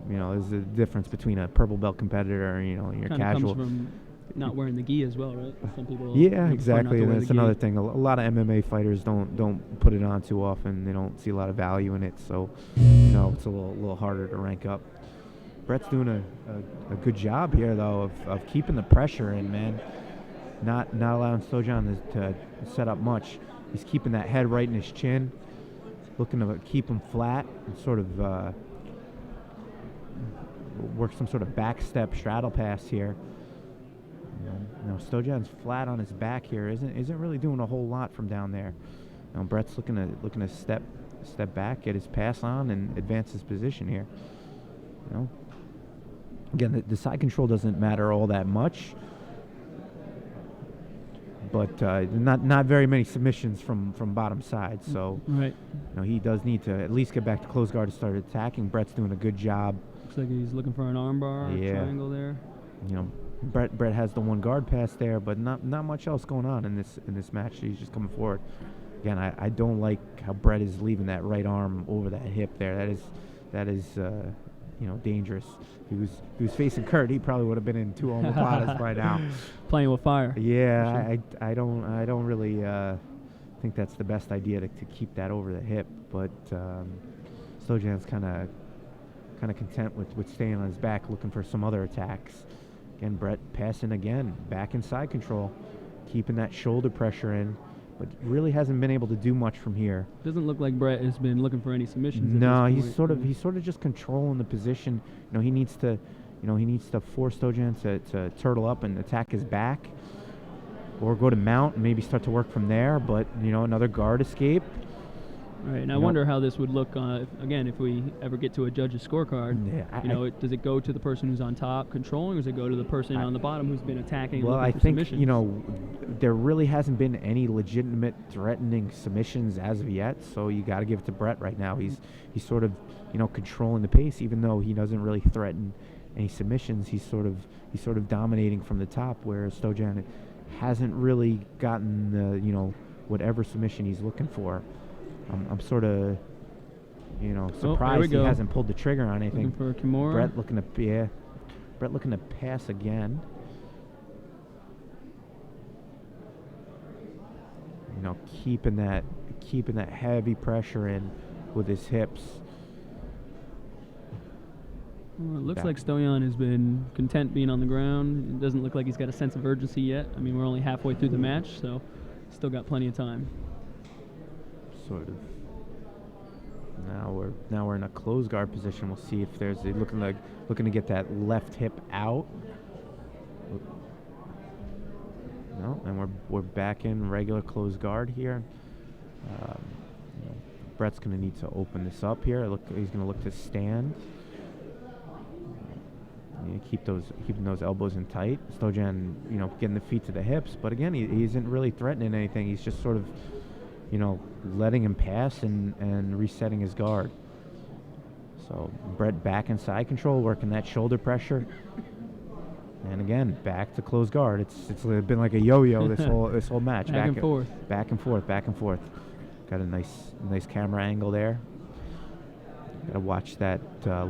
Speaker 1: There's a difference between a purple belt competitor and your
Speaker 2: Kinda
Speaker 1: casual.
Speaker 2: comes from not wearing the gi as well, right? Some people.
Speaker 1: Yeah,
Speaker 2: prefer not
Speaker 1: exactly.
Speaker 2: to
Speaker 1: And
Speaker 2: wear
Speaker 1: that's
Speaker 2: the gi.
Speaker 1: another thing. A lot of MMA fighters don't put it on too often. They don't see a lot of value in it, so it's a little harder to rank up. Brett's doing a good job here though of keeping the pressure in, man. Not allowing Stocton to set up much. He's keeping that head right in his chin, looking to keep him flat and sort of work some sort of back step straddle pass here. Stocton's flat on his back here. Isn't really doing a whole lot from down there. Brett's looking to step back, get his pass on, and advance his position here. Again, the side control doesn't matter all that much, but not very many submissions from bottom side. So
Speaker 2: Right.
Speaker 1: he does need to at least get back to close guard to start attacking. Brett's doing a good job.
Speaker 2: Looks like he's looking for an armbar triangle there.
Speaker 1: Brett has the one guard pass there, but not much else going on in this match. He's just coming forward. Again, I don't like how Brett is leaving that right arm over that hip there. That is dangerous. If he was facing Kurt, he probably would have been in two omoplatas by now.
Speaker 2: Playing with fire.
Speaker 1: Yeah, sure. I don't really think that's the best idea to keep that over the hip. But Stocton's kind of content with staying on his back, looking for some other attacks. Again, Brett passing again, back inside control, keeping that shoulder pressure in, but really hasn't been able to do much from here.
Speaker 2: Doesn't look like Brett has been looking for any submissions.
Speaker 1: No,
Speaker 2: at this
Speaker 1: he's
Speaker 2: point.
Speaker 1: sort of just controlling the position. He needs to force Stocton to turtle up and attack his back, or go to mount and maybe start to work from there. But another guard escape.
Speaker 2: Right, and I wonder how this would look, again, if we ever get to a judge's scorecard.
Speaker 1: Yeah,
Speaker 2: does it go to the person who's on top controlling, or does it go to the person on the bottom who's been attacking and
Speaker 1: Well,
Speaker 2: looking
Speaker 1: I
Speaker 2: for
Speaker 1: think,
Speaker 2: submissions?
Speaker 1: there really hasn't been any legitimate threatening submissions as of yet, so you got to give it to Brett right now. He's sort of, controlling the pace, even though he doesn't really threaten any submissions. He's sort of dominating from the top, where Stocton hasn't really gotten the, whatever submission he's looking for. I'm sort of, surprised he hasn't pulled the trigger on anything.
Speaker 2: Looking for Kimura.
Speaker 1: Brett looking to pass again. Keeping that heavy pressure in with his hips.
Speaker 2: Well, it looks like Stocton has been content being on the ground. It doesn't look like he's got a sense of urgency yet. I mean, we're only halfway through the match, so still got plenty of time.
Speaker 1: Sort of. Now we're in a closed guard position. We'll see if there's looking to get that left hip out. No, and we're back in regular closed guard here. Brett's going to need to open this up here. He's going to look to stand. Keeping those elbows in tight. Stocton, getting the feet to the hips, but again, he isn't really threatening anything. He's just sort of, letting him pass and resetting his guard. So Brett back in side control, working that shoulder pressure, and again back to close guard. It's been like a yo-yo this whole match.
Speaker 2: Back and forth.
Speaker 1: Back and forth. Got a nice camera angle there. Got to watch that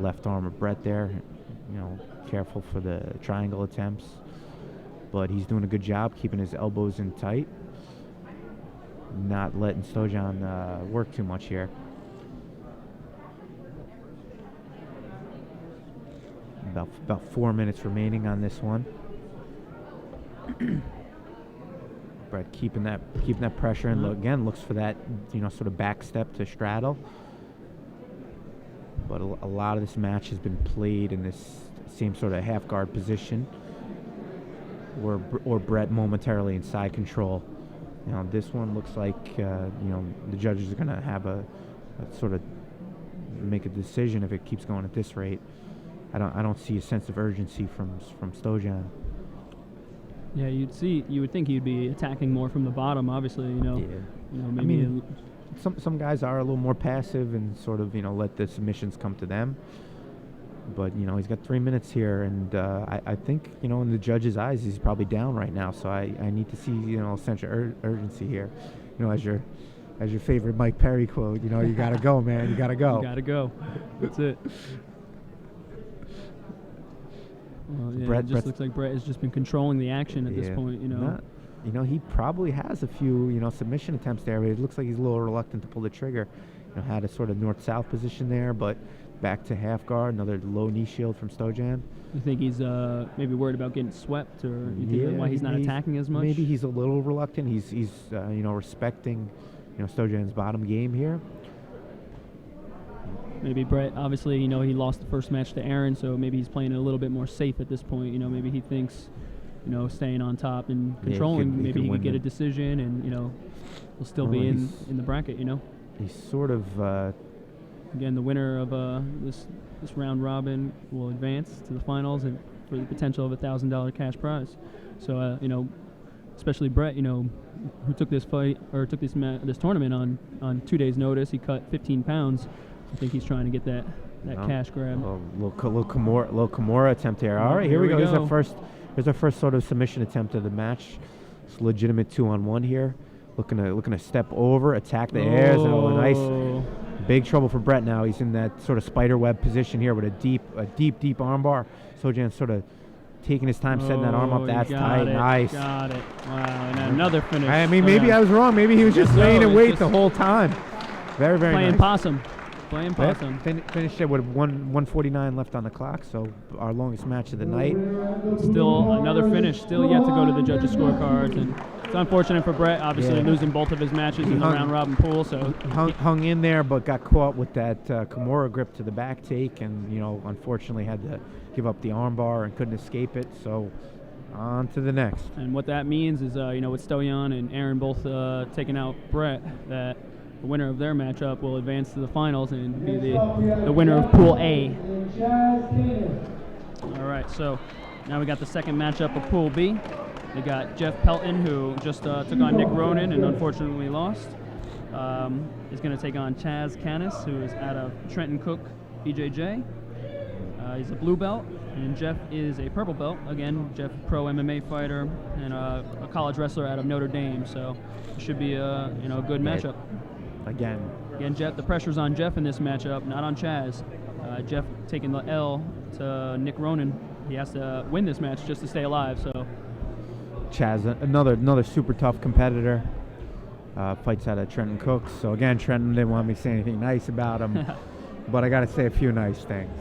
Speaker 1: left arm of Brett there. Careful for the triangle attempts, but he's doing a good job keeping his elbows in tight, not letting Stocton work too much here. About 4 minutes remaining on this one. Brett keeping that pressure and looks for that sort of back step to straddle. But a lot of this match has been played in this same sort of half guard position, or Brett momentarily in side control. This one looks like the judges are going to have a sort of make a decision if it keeps going at this rate. I don't see a sense of urgency from Stocton.
Speaker 2: Yeah, you would think he'd be attacking more from the bottom. Obviously, maybe.
Speaker 1: Some guys are a little more passive and sort of let the submissions come to them. But he's got 3 minutes here, and I think in the judge's eyes he's probably down right now. So I need to see a sense of urgency here. As your favorite Mike Perry quote, you gotta go, man. You gotta go.
Speaker 2: You gotta go. That's it. Well, yeah, it just looks like Brett has just been controlling the action at this point.
Speaker 1: He probably has a few submission attempts there, but it looks like he's a little reluctant to pull the trigger. Had a sort of north-south position there, but back to half guard, another low knee shield from Stocton.
Speaker 2: You think he's maybe worried about getting swept, or you think that's why he's not attacking as much?
Speaker 1: Maybe he's a little reluctant. He's respecting Stocton's bottom game here.
Speaker 2: Maybe Brett, obviously, he lost the first match to Aaron, so maybe he's playing it a little bit more safe at this point. Maybe he thinks, staying on top and controlling, maybe he could get a decision, and he'll still be in the bracket.
Speaker 1: He's sort of
Speaker 2: again, the winner of this round robin will advance to the finals and for the potential of a $1,000 cash prize. So especially Brett, who took this fight or took this tournament on 2 days' notice. He cut 15 pounds. I think he's trying to get that cash grab.
Speaker 1: Little Kimura attempt here. All right, here we go. Here's our first sort of submission attempt of the match. It's a legitimate 2-on-1 here. Looking to step over, attack the airs, and nice. Big trouble for Brett now. He's in that sort of spider web position here with a deep arm bar. Stocton sort of taking his time setting that arm up. That's tight. Nice.
Speaker 2: Got it. Wow, and another finish.
Speaker 1: I mean, maybe I was wrong. Maybe he was just laying in wait the whole time. Very, very
Speaker 2: playing
Speaker 1: nice.
Speaker 2: possum. Playing possum.
Speaker 1: Finished it with 1:49 left on the clock, so our longest match of the night.
Speaker 2: Still another finish. Still yet to go to the judges' scorecards, and it's unfortunate for Brett. Obviously, losing both of his matches in the round robin pool. So
Speaker 1: hung in there, but got caught with that Kimura grip to the back take, and unfortunately had to give up the armbar and couldn't escape it. So on to the next.
Speaker 2: And what that means is, with Stocton and Aaron both taking out Brett, that the winner of their matchup will advance to the finals and be the winner of Pool A. All right, so now we got the second matchup of Pool B. We got Jeff Pelton, who just took on Nick Ronan and unfortunately lost. Is going to take on Chaz Canis, who is out of Trenton Cook, BJJ. He's a blue belt, and Jeff is a purple belt. Again, Jeff, pro MMA fighter and a college wrestler out of Notre Dame. So it should be a good matchup. Again, Jeff. The pressure's on Jeff in this matchup, not on Chaz. Jeff taking the L to Nick Ronan. He has to win this match just to stay alive. So
Speaker 1: Chaz, another super tough competitor. Fights out of Trenton Cook. So again, Trenton didn't want me to say anything nice about him, but I got to say a few nice things.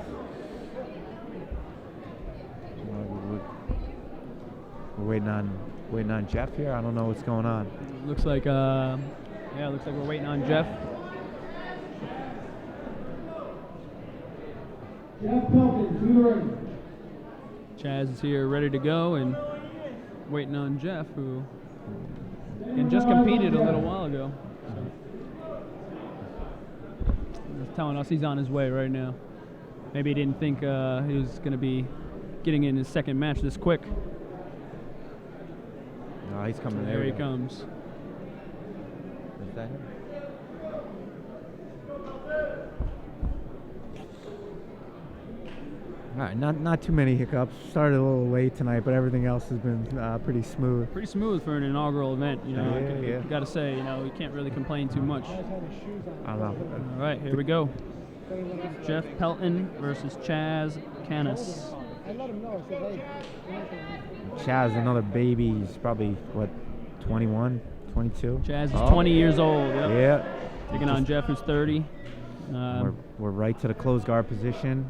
Speaker 1: We're waiting on Jeff here. I don't know what's going on.
Speaker 2: Looks like looks like we're waiting on Jeff.
Speaker 3: Jeff Pelton, to the ring.
Speaker 2: Chaz is here ready to go and waiting on Jeff, who just competed a little while ago. So he's telling us he's on his way right now. Maybe he didn't think he was going to be getting in his second match this quick.
Speaker 1: No, he's coming.
Speaker 2: There he comes.
Speaker 1: Is that him? All right, not too many hiccups. Started a little late tonight, but everything else has been pretty smooth.
Speaker 2: Pretty smooth for an inaugural event,
Speaker 1: Yeah.
Speaker 2: Got to say, you can't really complain too much.
Speaker 1: I don't know.
Speaker 2: All right, here we go. Jeff Pelton versus Chaz Canis.
Speaker 1: Chaz, another baby. He's probably 21, 22.
Speaker 2: Chaz is 20 years old. Yep.
Speaker 1: Yeah.
Speaker 2: Taking on Jeff, who's 30.
Speaker 1: We're right to the closed guard position.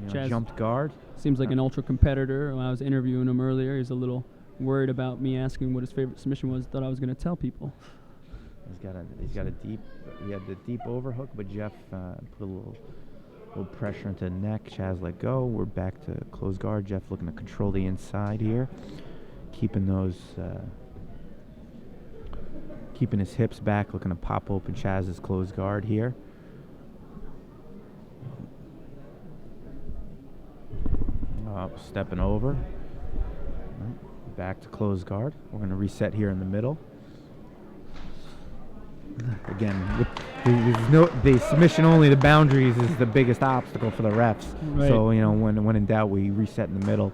Speaker 2: Chaz
Speaker 1: Jumped guard.
Speaker 2: Seems like an ultra competitor. When I was interviewing him earlier, he's a little worried about me asking what his favorite submission was. Thought I was going to tell people.
Speaker 1: He had the deep overhook, but Jeff put a little pressure into the neck. Chaz let go. We're back to closed guard. Jeff looking to control the inside here, keeping those keeping his hips back, looking to pop open Chaz's closed guard here. Stepping over. Back to closed guard. We're going to reset here in the middle. Again, the submission only, the boundaries is the biggest obstacle for the refs.
Speaker 2: Right.
Speaker 1: So, you know, when in doubt, we reset in the middle.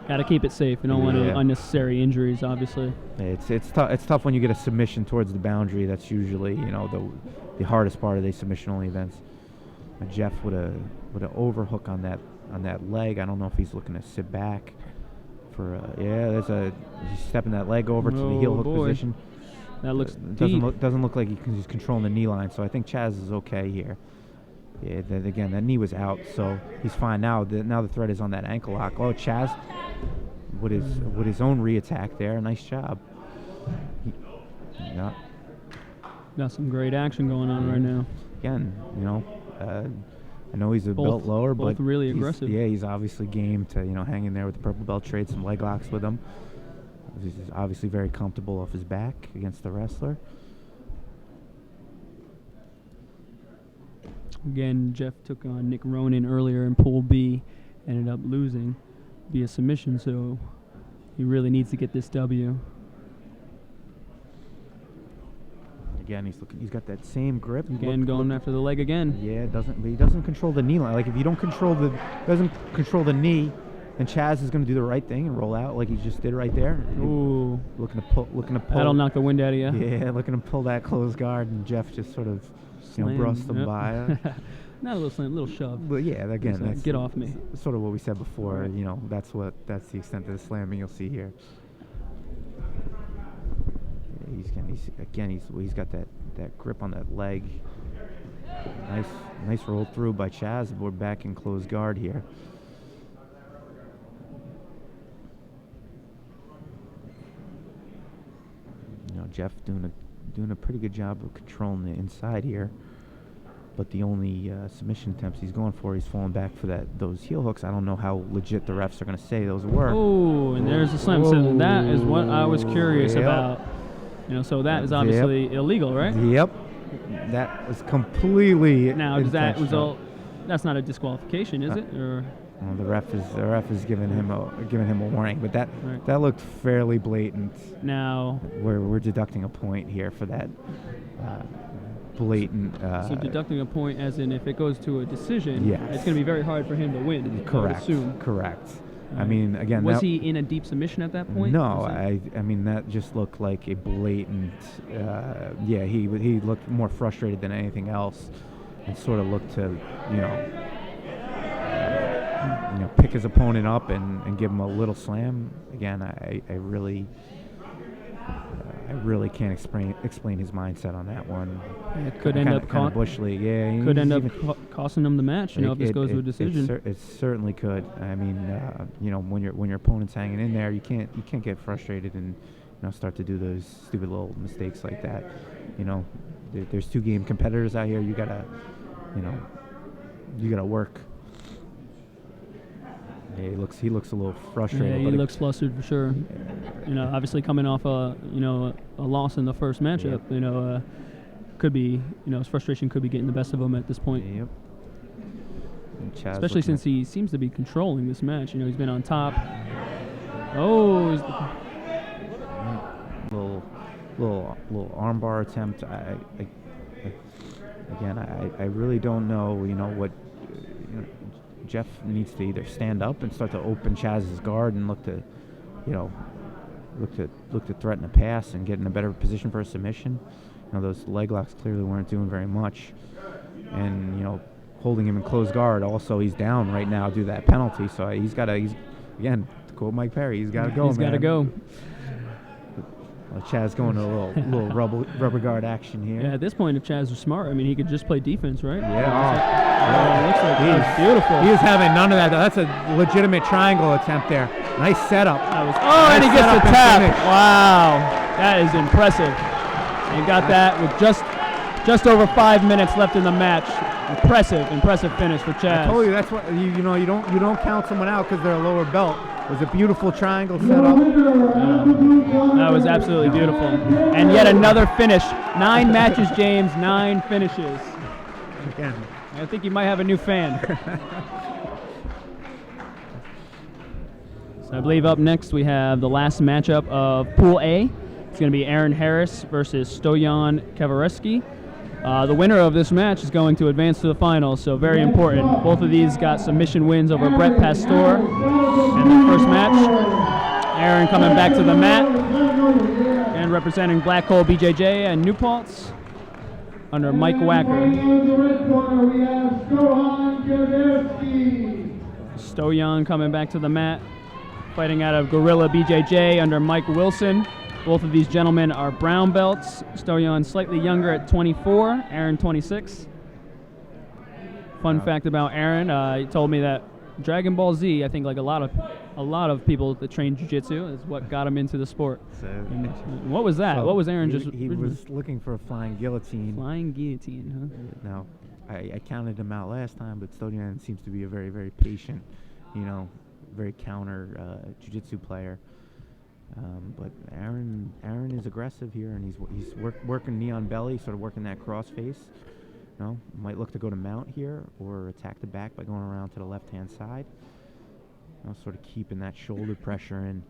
Speaker 2: Got to keep it safe. You don't want any unnecessary injuries, obviously.
Speaker 1: It's tough when you get a submission towards the boundary. That's usually, you know, the hardest part of the submission only events. Jeff with an overhook on that leg. I don't know if he's looking to sit back for he's stepping that leg over to the heel hook position.
Speaker 2: That looks deep.
Speaker 1: Doesn't look like he's controlling the knee line, so I think Chaz is okay here. Yeah, again, that knee was out, so he's fine now. Now the threat is on that ankle lock. Oh, Chaz with his own re-attack there. Nice job.
Speaker 2: Got some great action going on right now.
Speaker 1: Again, you know, I know he's a belt lower, but
Speaker 2: really aggressive.
Speaker 1: He's obviously game to, you know, hang in there with the purple belt, trade some leg locks with him. He's obviously very comfortable off his back against the wrestler.
Speaker 2: Again, Jeff took on Nick Ronan earlier in Pool B, ended up losing via submission, so he really needs to get this W.
Speaker 1: Again, he's got that same grip.
Speaker 2: Again, going after the leg again.
Speaker 1: Yeah, he doesn't control the knee line. Like if you don't control the knee, then Chaz is going to do the right thing and roll out like he just did right there.
Speaker 2: Ooh,
Speaker 1: looking to pull.
Speaker 2: That'll knock the wind out of you.
Speaker 1: Yeah, looking to pull that closed guard, and Jeff just sort of brushed him by.
Speaker 2: Not a little slam, a little shove.
Speaker 1: But yeah, again, that's
Speaker 2: get off me.
Speaker 1: Sort of what we said before. You know, that's the extent of the slamming you'll see here. He's got that grip on that leg. Nice roll through by Chaz. We're back in closed guard here. You know, Jeff doing a pretty good job of controlling the inside here. But the only submission attempts he's going for, he's falling back for those heel hooks. I don't know how legit the refs are going to say those were.
Speaker 2: Oh, and there's the slam. So that is what I was curious about. You know, so that is obviously illegal, right?
Speaker 1: Yep. That was completely
Speaker 2: now. Does that result? That's not a disqualification, is it? Or
Speaker 1: well, the ref is giving him a warning, but that looked fairly blatant.
Speaker 2: Now
Speaker 1: we're deducting a point here for that blatant.
Speaker 2: So deducting a point, as in if it goes to a decision, it's going to be very hard for him to win.
Speaker 1: Correct.
Speaker 2: I would assume.
Speaker 1: Correct. I mean, again,
Speaker 2: was he in a deep submission at that point?
Speaker 1: No, I mean that just looked like a blatant. He looked more frustrated than anything else, and sort of looked to pick his opponent up and give him a little slam. Again, I really can't explain his mindset on that one.
Speaker 2: It could end up
Speaker 1: kind of Bush League. Yeah,
Speaker 2: could end up costing him the match. You know, if this goes to a decision.
Speaker 1: It certainly could. I mean, when your opponent's hanging in there, you can't get frustrated and start to do those stupid little mistakes like that. You know, there's 2 game competitors out here. You gotta work. Yeah, he looks a little frustrated.
Speaker 2: Yeah, he looks flustered for sure. You know, obviously coming off a loss in the first matchup. Yep. Could be his frustration could be getting the best of him at this point.
Speaker 1: Yep.
Speaker 2: Especially since he seems to be controlling this match. You know, he's been on top. Oh,
Speaker 1: little armbar attempt. I really don't know. What. Jeff needs to either stand up and start to open Chaz's guard and look to threaten a pass and get in a better position for a submission. Those leg locks clearly weren't doing very much, and holding him in closed guard. Also, he's down right now due to that penalty, so he's again to quote Mike Perry, he's got to go.
Speaker 2: He's got to go.
Speaker 1: Chaz going to a little rubber guard action here.
Speaker 2: Yeah, at this point, if Chaz was smart, I mean, he could just play defense, right?
Speaker 1: Yeah.
Speaker 2: It looks like he's beautiful.
Speaker 1: He is having none of that. That's a legitimate triangle attempt there. Nice setup.
Speaker 2: And he gets the tap. Wow, that is impressive. And got that with just over 5 minutes left in the match. Impressive finish for Chaz.
Speaker 1: I told you that's what you don't count someone out because they're a lower belt. It was a beautiful triangle set up.
Speaker 2: That was absolutely beautiful. And yet another finish. 9 matches, James. 9 finishes.
Speaker 1: Again.
Speaker 2: I think you might have a new fan. So I believe up next we have the last matchup of Pool A. It's going to be Aaron Harris versus Stoyan Kavareski. The winner of this match is going to advance to the finals, so very important. Both of these got submission wins over Brett Pastor in their first match. Aaron coming back to the mat and representing Black Hole BJJ and New Paltz under Mike Wacker. Stoyan coming back to the mat, fighting out of Gorilla BJJ under Mike Wilson. Both of these gentlemen are brown belts. Stoyan slightly younger at 24, Aaron 26. Fun fact about Aaron, he told me that Dragon Ball Z, I think like a lot of people that train jiu-jitsu, is what got him into the sport. And what was that?
Speaker 1: So
Speaker 2: what was Aaron
Speaker 1: he was looking for a flying guillotine.
Speaker 2: Flying guillotine, huh?
Speaker 1: Now, I counted him out last time, but Stoyan seems to be a very, very patient, very counter jiu-jitsu player. But Aaron is aggressive here, and he's working knee on belly, sort of working that cross face. Might look to go to mount here or attack the back by going around to the left-hand side. Sort of keeping that shoulder pressure in.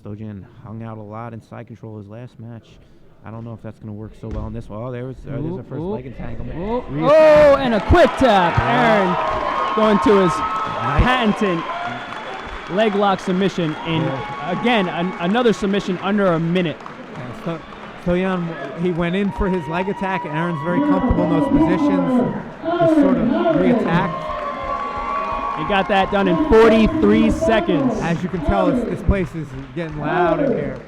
Speaker 1: Stoyan hung out a lot in side control his last match. I don't know if that's going to work so well in this one. Oh, there's our first leg entanglement.
Speaker 2: And a quick tap. Aaron going to his patented leg lock submission in, again, another submission under a minute.
Speaker 1: Stoyan, he went in for his leg attack, and Aaron's very comfortable in those positions. Just sort of re-attacked.
Speaker 2: He got that done in 43 seconds.
Speaker 1: As you can tell, this place is getting loud in here.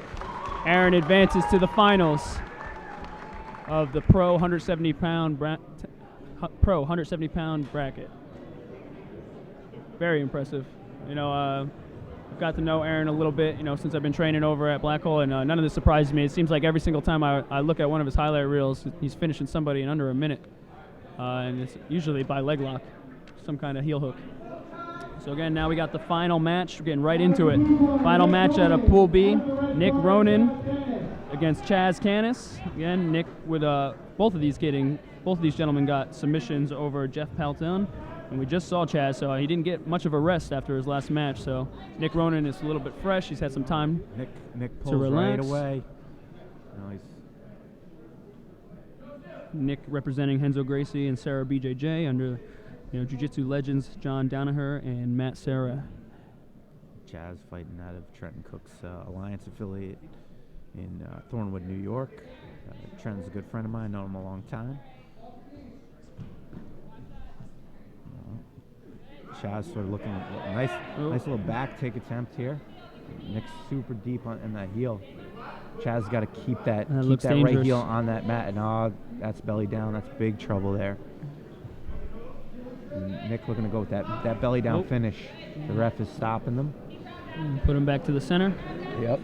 Speaker 2: Aaron advances to the finals of the Pro 170-pound bracket. Very impressive. I've got to know Aaron a little bit, since I've been training over at Black Hole, and none of this surprises me. It seems like every single time I look at one of his highlight reels, he's finishing somebody in under a minute, and it's usually by leg lock, some kind of heel hook. So again, now we got the final match. We're getting right into it. Final match out of Pool B, Nick Ronan against Chaz Canis. Again, Nick with both of these gentlemen got submissions over Jeff Palton. And we just saw Chaz, so he didn't get much of a rest after his last match. So Nick Ronan is a little bit fresh. He's had some time
Speaker 1: Nick pulls
Speaker 2: to relax.
Speaker 1: Right away.
Speaker 2: Nick representing Henzo Gracie and Sarah BJJ under jiu-jitsu legends John Danaher and Matt Serra.
Speaker 1: Chaz fighting out of Trenton Cook's Alliance affiliate in Thornwood, New York. Trenton's a good friend of mine. Known him a long time. Chaz sort of looking nice little back take attempt here. Nick's super deep in that heel. Chaz got to keep that right heel on that mat, and that's belly down. That's big trouble there. And Nick looking to go with that belly down finish. The ref is stopping them.
Speaker 2: Put him back to the center.
Speaker 1: Yep.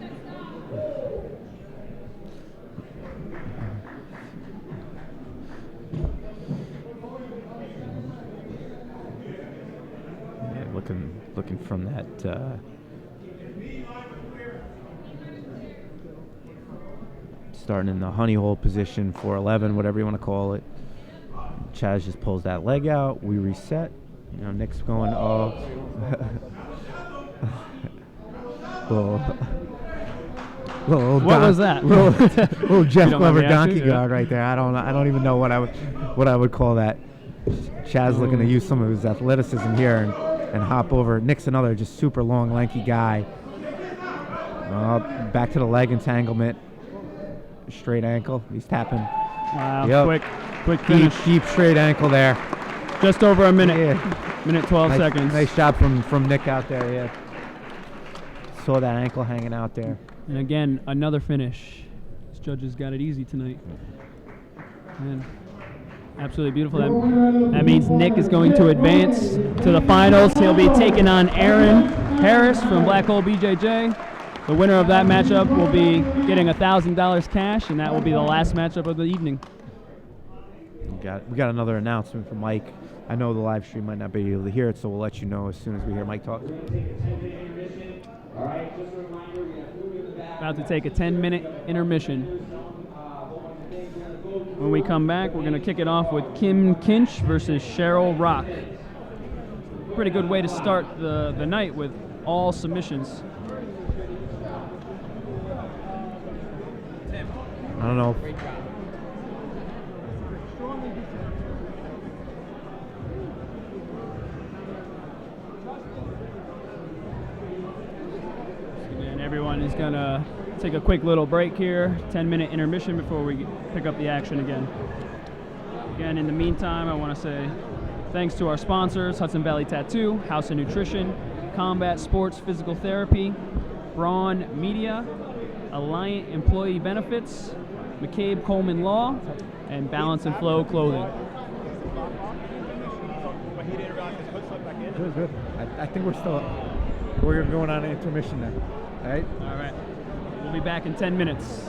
Speaker 1: Looking from that starting in the honey hole position, 411, whatever you want to call it. Chaz just pulls that leg out. We reset. Nick's going,
Speaker 2: What was that?
Speaker 1: Little Jeff Glover donkey guard right there. I don't even know what I would call that. Chaz looking to use some of his athleticism here and hop over. Nick's another just super long, lanky guy. Back to the leg entanglement. Straight ankle. He's tapping.
Speaker 2: Wow,
Speaker 1: yep.
Speaker 2: quick finish.
Speaker 1: Deep straight ankle there.
Speaker 2: Just over a minute.
Speaker 1: Yeah.
Speaker 2: Minute 12 seconds.
Speaker 1: Nice job from Nick out there, yeah. Saw that ankle hanging out there.
Speaker 2: And again, another finish. These judges got it easy tonight. Man, absolutely beautiful. That means Nick is going to advance to the finals. He'll be taking on Aaron Harris from Black Hole BJJ. The winner of that matchup will be getting $1,000 cash, and that will be the last matchup of the evening.
Speaker 1: We got another announcement from Mike. I know the live stream might not be able to hear it, so we'll let you know as soon as we hear Mike talk.
Speaker 2: About to take a 10-minute intermission. When we come back, we're going to kick it off with Kim Kinch versus Cheryl Rock. Pretty good way to start the night with all submissions.
Speaker 1: I don't know.
Speaker 2: And everyone is going to take a quick little break here, 10-minute intermission before we pick up the action again. Again, in the meantime, I want to say thanks to our sponsors, Hudson Valley Tattoo, House of Nutrition, Combat Sports Physical Therapy, Braun Media, Alliant Employee Benefits, McCabe Coleman Law, and Balance and Flow Clothing.
Speaker 1: Good. I think we're going on an intermission now. All right?
Speaker 2: All right. We'll be back in 10 minutes.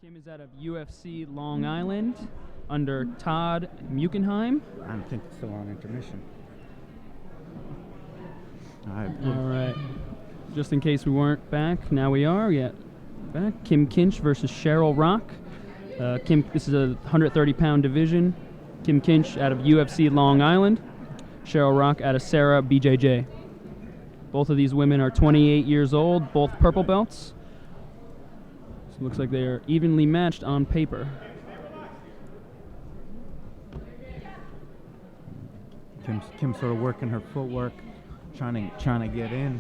Speaker 2: Kim is out of UFC Long Island under Todd Muckenheim.
Speaker 1: I don't think it's still on intermission. All right.
Speaker 2: All right. Just in case we weren't back, now we are. Yeah, back. Kim Kinch versus Cheryl Rock. This is a 130-pound division. Kim Kinch out of UFC Long Island. Cheryl Rock out of Sarah BJJ. Both of these women are 28 years old, both purple belts. So it looks like they are evenly matched on paper.
Speaker 1: Kim's sort of working her footwork, trying to get in.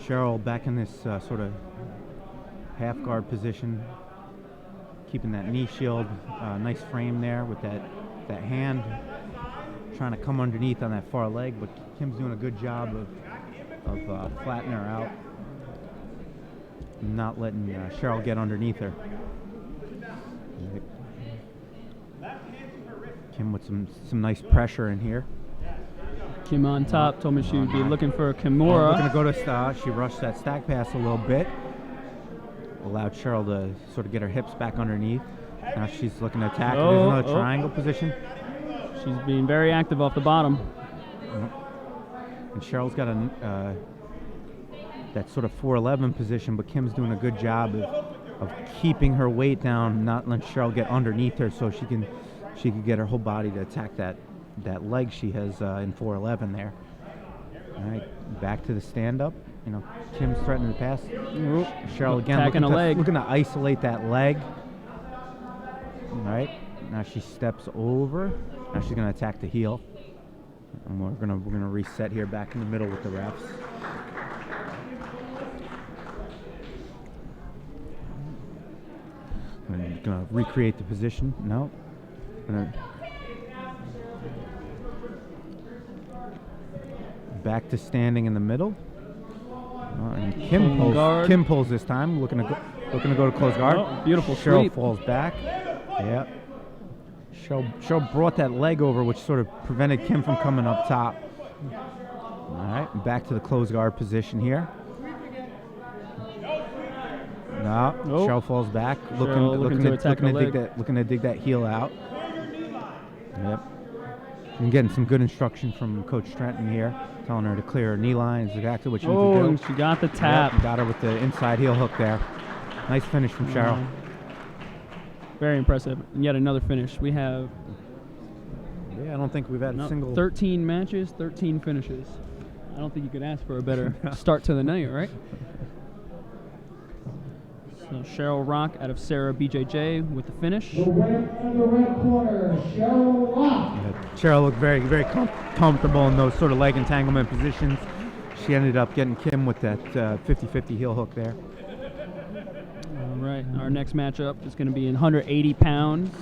Speaker 1: Cheryl back in this sort of half guard position, keeping that knee shield, nice frame there with that hand, trying to come underneath on that far leg, but Kim's doing a good job of flattening her out, not letting Cheryl get underneath her. Kim with some nice pressure in here.
Speaker 2: Kim on top told me she would be looking for a Kimura.
Speaker 1: Looking to go to she rushed that stack pass a little bit. Allowed Cheryl to sort of get her hips back underneath. Now she's looking to attack. There's another triangle position.
Speaker 2: She's being very active off the bottom.
Speaker 1: And Cheryl's got that sort of 411 position, but Kim's doing a good job of keeping her weight down, not letting Cheryl get underneath her, so she can get her whole body to attack that leg she has in 411 there. All right, back to the stand-up. Kim's threatening to pass. Cheryl again looking to isolate that leg. All right, now she steps over. Now she's going to attack the heel. And we're gonna reset here back in the middle with the refs. I'm gonna recreate the position. No. Back to standing in the middle. And Kim pulls this time, looking to go to close guard.
Speaker 2: Oh, beautiful
Speaker 1: Cheryl
Speaker 2: sweep.
Speaker 1: falls back. Yep. Cheryl brought that leg over, which sort of prevented Kim from coming up top. All right, back to the close guard position here. No, Cheryl falls back, looking to dig that heel out. Yep. And getting some good instruction from Coach Trenton here, telling her to clear her knee line. Is exactly what she needs to do.
Speaker 2: And she got the tap.
Speaker 1: Yep, got her with the inside heel hook there. Nice finish from Cheryl.
Speaker 2: Very impressive. And yet another finish. We have
Speaker 1: I don't think we've had a single
Speaker 2: 13 matches, 13 finishes. I don't think you could ask for a better start to the night, right? So Cheryl Rock out of Sarah BJJ with the finish.
Speaker 3: The red corner, Cheryl Rock.
Speaker 1: Cheryl looked very, very comfortable in those sort of leg entanglement positions. She ended up getting Kim with that 50-50 heel hook there.
Speaker 2: All right, our next matchup is going to be in 180 pounds.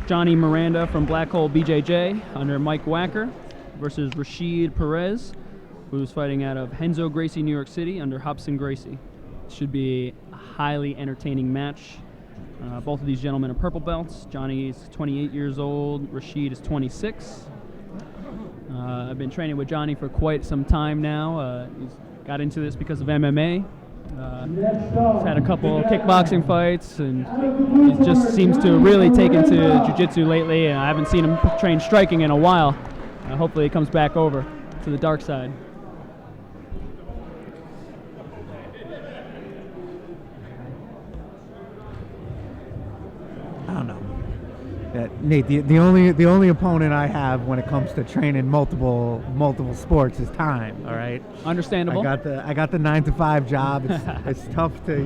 Speaker 2: Johnny Miranda from Black Hole BJJ under Mike Wacker versus Rashid Perez, who's fighting out of Henzo Gracie, New York City under Hudson Gracie. Should be a highly entertaining match. Both of these gentlemen are purple belts. Johnny is 28 years old. Rashid is 26. I've been training with Johnny for quite some time now. He's got into this because of MMA. He's had a couple kickboxing fights, and he just seems to really take into jiu-jitsu lately, and I haven't seen him train striking in a while. Hopefully he comes back over to the dark side.
Speaker 1: I don't know. Nate, the only opponent I have when it comes to training multiple sports is time. All right.
Speaker 2: Understandable.
Speaker 1: I got the 9-to-5 job. It's tough to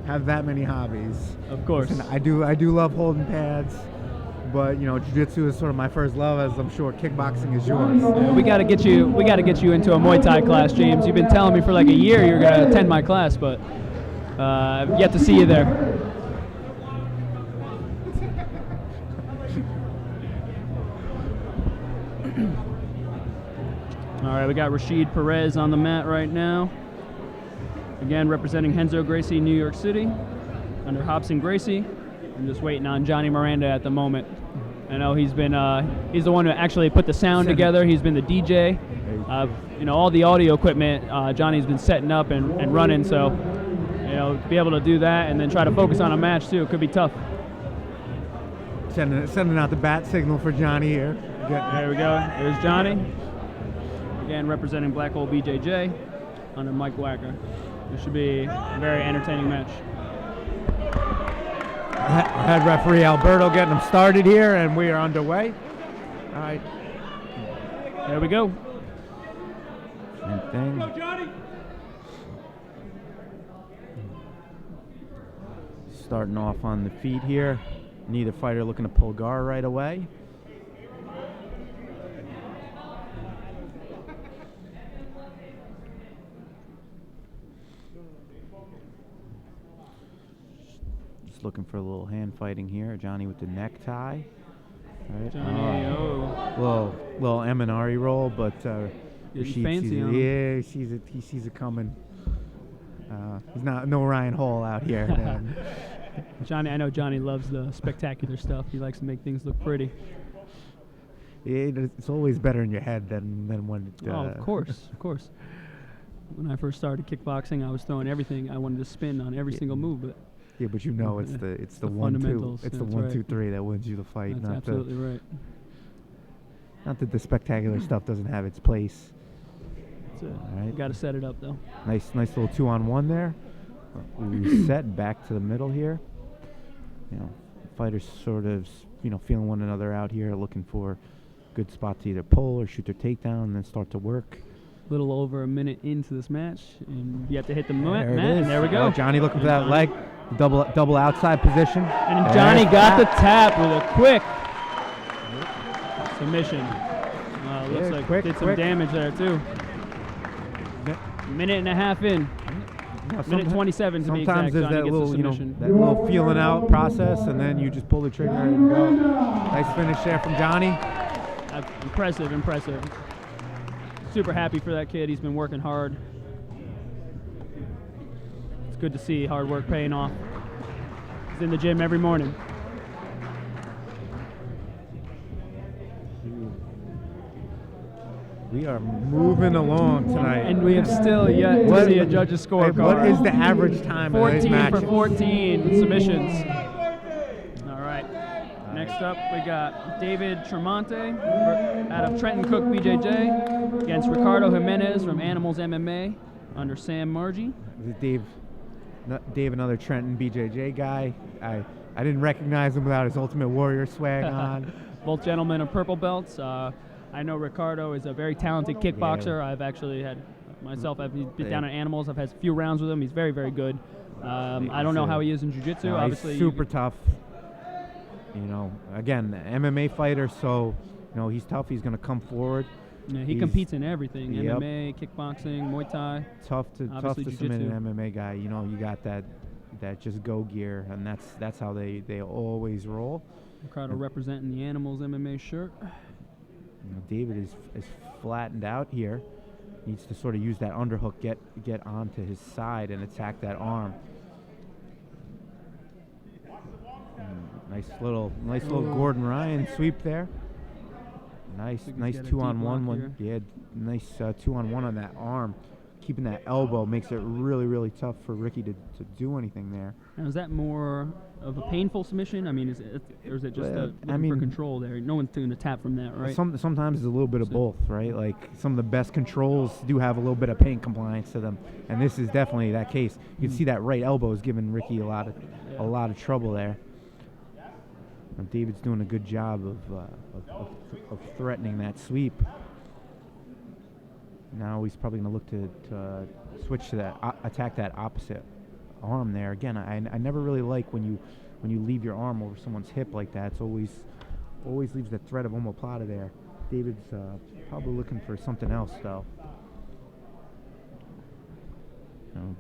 Speaker 1: have that many hobbies.
Speaker 2: Of course.
Speaker 1: Listen, I do love holding pads, but jiu-jitsu is sort of my first love, as I'm sure kickboxing is yours.
Speaker 2: Yeah, we got to get you into a Muay Thai class, James. You've been telling me for like a year you're gonna attend my class, but I've yet to see you there. All right, we got Rashid Perez on the mat right now. Again, representing Henzo Gracie, New York City, under Hudson Gracie. I'm just waiting on Johnny Miranda at the moment. I know he's been he's the one who actually put the sound together. He's been the DJ. All the audio equipment Johnny's been setting up and running. So, to be able to do that and then try to focus on a match too, it could be tough.
Speaker 1: Sending out the bat signal for Johnny here.
Speaker 2: There we go. There's Johnny. Again, representing Black Hole BJJ under Mike Wacker. This should be a very entertaining match.
Speaker 1: Head referee Alberto getting them started here, and we are underway. All right.
Speaker 2: There we go.
Speaker 1: Same thing. Starting off on the feet here. Neither fighter looking to pull guard right away. Just looking for a little hand fighting here. Johnny with the necktie. Right.
Speaker 2: Johnny,
Speaker 1: little Eminari roll, but
Speaker 2: Rashid fancy on him.
Speaker 1: Yeah, he sees it coming. He's no Ryan Hall out here.
Speaker 2: Johnny, I know Johnny loves the spectacular stuff. He likes to make things look pretty.
Speaker 1: It's always better in your head than when it.
Speaker 2: Of course. When I first started kickboxing, I was throwing everything. I wanted to spin on every single move, but.
Speaker 1: Yeah, but it's the 1-2. It's the 1-2-3 that wins you the fight.
Speaker 2: That's absolutely right.
Speaker 1: Not that the spectacular stuff doesn't have its place.
Speaker 2: All right. Got to set it up though.
Speaker 1: Nice little 2-on-1 there. Reset back to the middle here. Fighters sort of feeling one another out here, looking for good spot to either pull or shoot their takedown, and then start to work.
Speaker 2: A little over a minute into this match, and you have to hit the mat.
Speaker 1: And
Speaker 2: there we go.
Speaker 1: Johnny looking for that leg, double outside position.
Speaker 2: And Johnny got the tap with a quick submission. Looks like did some damage there too. Minute and a half in. Minute 27 to be exact.
Speaker 1: Sometimes there's
Speaker 2: Johnny
Speaker 1: that
Speaker 2: gets
Speaker 1: little,
Speaker 2: a submission.
Speaker 1: that little feeling out process, and then you just pull the trigger and go. Nice finish there from Johnny.
Speaker 2: Impressive. Super happy for that kid. He's been working hard. It's good to see hard work paying off. He's in the gym every morning.
Speaker 1: We are moving along tonight.
Speaker 2: And we have still yet to see a judge's scorecard.
Speaker 1: What is the average time of these matches?
Speaker 2: 14 for 14 submissions. All right. Next up, we got David Tremonte out of Trenton Cook BJJ against Ricardo Jimenez from Animals MMA under Sam Margie.
Speaker 1: Dave, another Trenton BJJ guy. I didn't recognize him without his Ultimate Warrior swag on.
Speaker 2: Both gentlemen of purple belts. I know Ricardo is a very talented kickboxer. I've actually had I've been down at Animals. I've had a few rounds with him. He's very, very good. I don't know how he is in jiu-jitsu. Obviously,
Speaker 1: he's super tough. Again, MMA fighter, so he's tough. He's going to come forward.
Speaker 2: Yeah, he competes in everything: MMA, kickboxing, Muay Thai.
Speaker 1: Tough to
Speaker 2: jiu-jitsu.
Speaker 1: submit an MMA guy. You got that just go gear, and that's how they always roll.
Speaker 2: Ricardo representing the Animals MMA shirt.
Speaker 1: David is flattened out here. Needs to sort of use that underhook, get onto his side and attack that arm. Nice little Gordon Ryan sweep there. Nice 2-on-1 one. Yeah, nice 2-on-1 on that arm. Keeping that elbow makes it really, really tough for Ricky to do anything there.
Speaker 2: Now, is that more of a painful submission? I mean, or is it just for control there? No one's going to tap from that, right?
Speaker 1: Sometimes it's a little bit of both, right? Like some of the best controls do have a little bit of pain compliance to them, and this is definitely that case. You can see that right elbow is giving Ricky a lot of trouble there. And David's doing a good job of threatening that sweep. Now he's probably going to look to switch to that, attack that opposite arm there. Again, I never really like when you leave your arm over someone's hip like that. It's always leaves the threat of omoplata there. David's probably looking for something else though.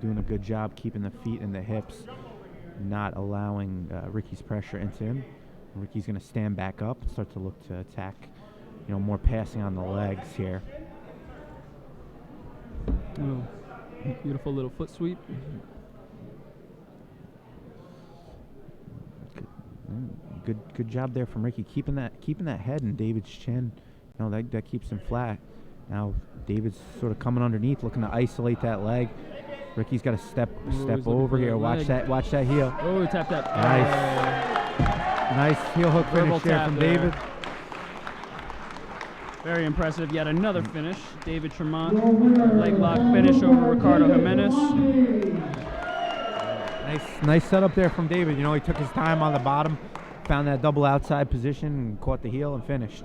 Speaker 1: Doing a good job keeping the feet and the hips, not allowing Ricky's pressure into him. Ricky's going to stand back up and start to look to attack, more passing on the legs here.
Speaker 2: Oh, beautiful little foot sweep.
Speaker 1: Good job there from Ricky, keeping that head in David's chin. You know, that keeps him flat. Now David's sort of coming underneath, looking to isolate that leg. Ricky's got to step over here. Watch that heel.
Speaker 2: Oh, tap.
Speaker 1: Nice heel hook finish there from David.
Speaker 2: Very impressive. Yet another finish. David Tremont, leg lock finish over Ricardo Jimenez.
Speaker 1: Nice setup there from David. You know, he took his time on the bottom, found that double outside position, and caught the heel and finished.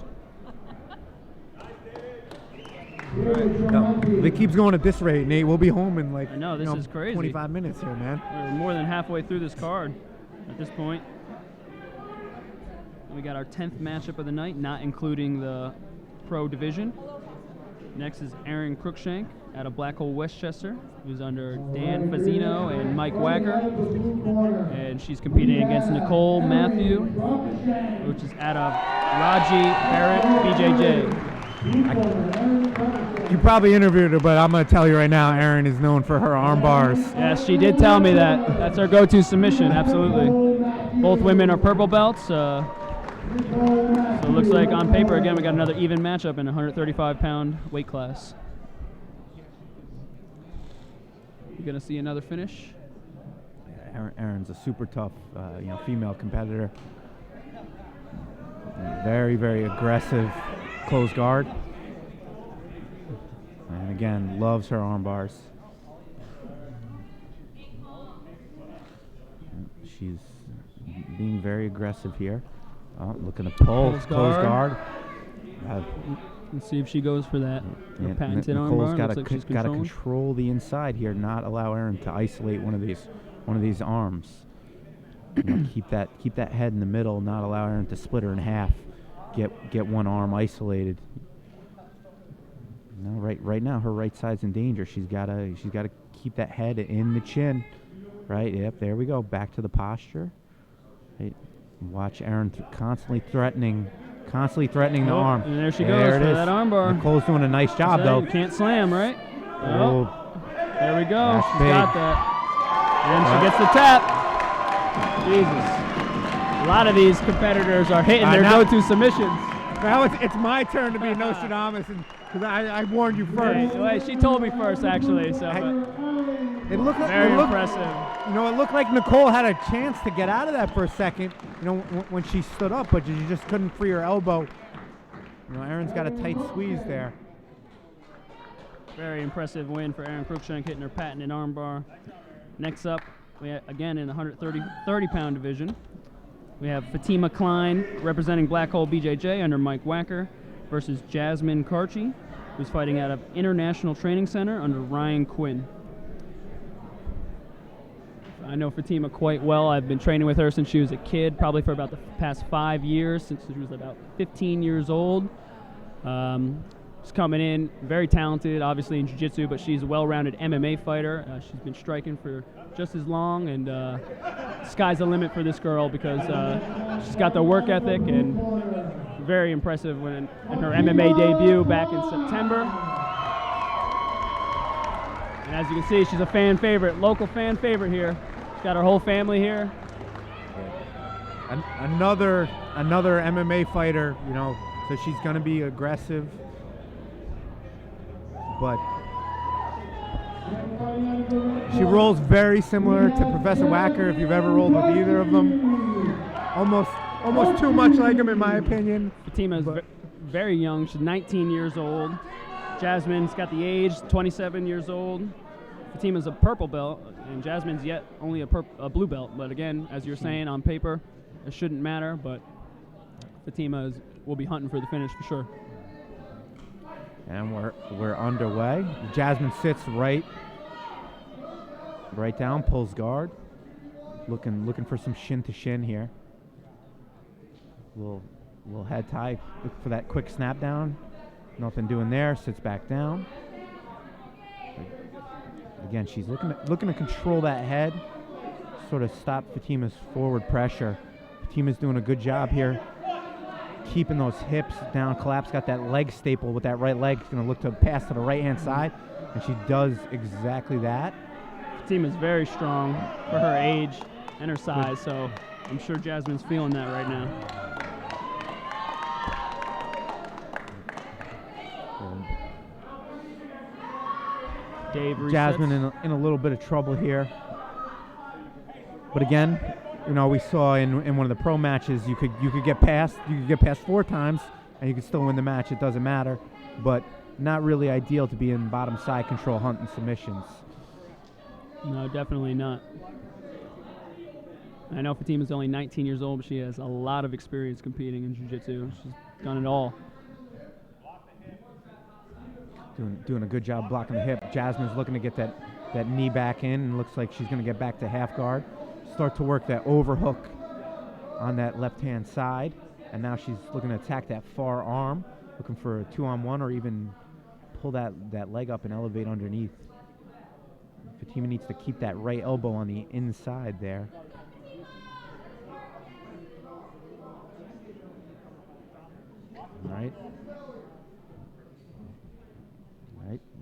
Speaker 1: No, if it keeps going at this rate, Nate, we'll be home in like
Speaker 2: is crazy.
Speaker 1: 25 minutes here, man.
Speaker 2: We're more than halfway through this card at this point. We got our 10th matchup of the night, not including the pro division. Next is Erin Cruikshank out of Black Hole, Westchester, who's under Dan Fazzino and Mike Wagger. And she's competing against Nicole Matthew, which is out of Raji Barrett, BJJ.
Speaker 1: You probably interviewed her, but I'm going to tell you right now, Erin is known for her arm bars.
Speaker 2: Yes, she did tell me that. That's our go-to submission, absolutely. Both women are purple belts. So it looks like on paper, again, we got another even matchup in a 135-pound weight class. You're going to see another finish.
Speaker 1: Erin's a super tough female competitor. Very, very aggressive close guard. And again, loves her arm bars. She's being very aggressive here. Looking to pull close guard.
Speaker 2: Let's see if she goes for that. Patented
Speaker 1: Nicole's
Speaker 2: arm bar.
Speaker 1: Got to control the inside here, not allow Erin to isolate one of these arms. Keep that head in the middle, not allow Erin to split her in half. Get one arm isolated. No, right now her right side's in danger. She's gotta keep that head in the chin. Right. Yep. There we go. Back to the posture. Right. Watch Erin constantly threatening the arm.
Speaker 2: And there she goes for that arm bar.
Speaker 1: Nicole's doing a nice job though.
Speaker 2: You can't slam, right?
Speaker 1: Oh.
Speaker 2: There we go. She's got that. And she gets the tap. Jesus. A lot of these competitors are hitting their go-to submissions.
Speaker 1: Now it's my turn to be Nostradamus, because I warned you first.
Speaker 2: Wait, she told me first, actually. So
Speaker 1: it looked
Speaker 2: very impressive.
Speaker 1: It looked like Nicole had a chance to get out of that for a second. When she stood up, but she just couldn't free her elbow. Erin's got a tight squeeze there.
Speaker 2: Very impressive win for Erin Cruikshank, hitting her patented armbar. Next up, again in the 130-pound division, we have Fatima Klein representing Black Hole BJJ under Mike Wacker versus Jasmine Karchi, who's fighting out of International Training Center under Ryan Quinn. I know Fatima quite well. I've been training with her since she was a kid, probably for about the past 5 years, since she was about 15 years old. She's coming in very talented, obviously in jiu-jitsu, but she's a well-rounded MMA fighter. She's been striking for just as long, and sky's the limit for this girl because she's got the work ethic and very impressive in her MMA debut back in September. And as you can see, she's a fan favorite, local fan favorite here. She's got her whole family here.
Speaker 1: Another MMA fighter, so she's going to be aggressive. But she rolls very similar to Professor Wacker, if you've ever rolled with either of them. Almost too much like him, in my opinion.
Speaker 2: Fatima's very young. She's 19 years old. Jasmine's got the age, 27 years old. Fatima's a purple belt, and Jasmine's yet only a blue belt. But again, as you're saying, on paper, it shouldn't matter. But Fatima will be hunting for the finish for sure.
Speaker 1: And we're underway. Jasmine sits right down, pulls guard, looking for some shin to shin here. Little head tie, look for that quick snap down. Nothing doing there. Sits back down. Again, she's looking to control that head, sort of stop Fatima's forward pressure. Fatima's doing a good job here, keeping those hips down. Collapse, got that leg staple with that right leg. She's going to look to pass to the right-hand side, and she does exactly that.
Speaker 2: Fatima's very strong for her age and her size, so I'm sure Jasmine's feeling that right now. Dave resets.
Speaker 1: Jasmine in a little bit of trouble here. But again, you know, we saw in one of the pro matches, you could get past 4 times and you could still win the match. It doesn't matter, but not really ideal to be in bottom side control hunting submissions.
Speaker 2: No, definitely not. I know Fatima's only 19 years old, but she has a lot of experience competing in jiu-jitsu. She's done it all.
Speaker 1: Doing a good job blocking the hip. Jasmine's looking to get that knee back in, and looks like she's going to get back to half guard. Start to work that overhook on that left-hand side, and now she's looking to attack that far arm, looking for a 2-on-1 or even pull that leg up and elevate underneath. Fatima needs to keep that right elbow on the inside there. All right.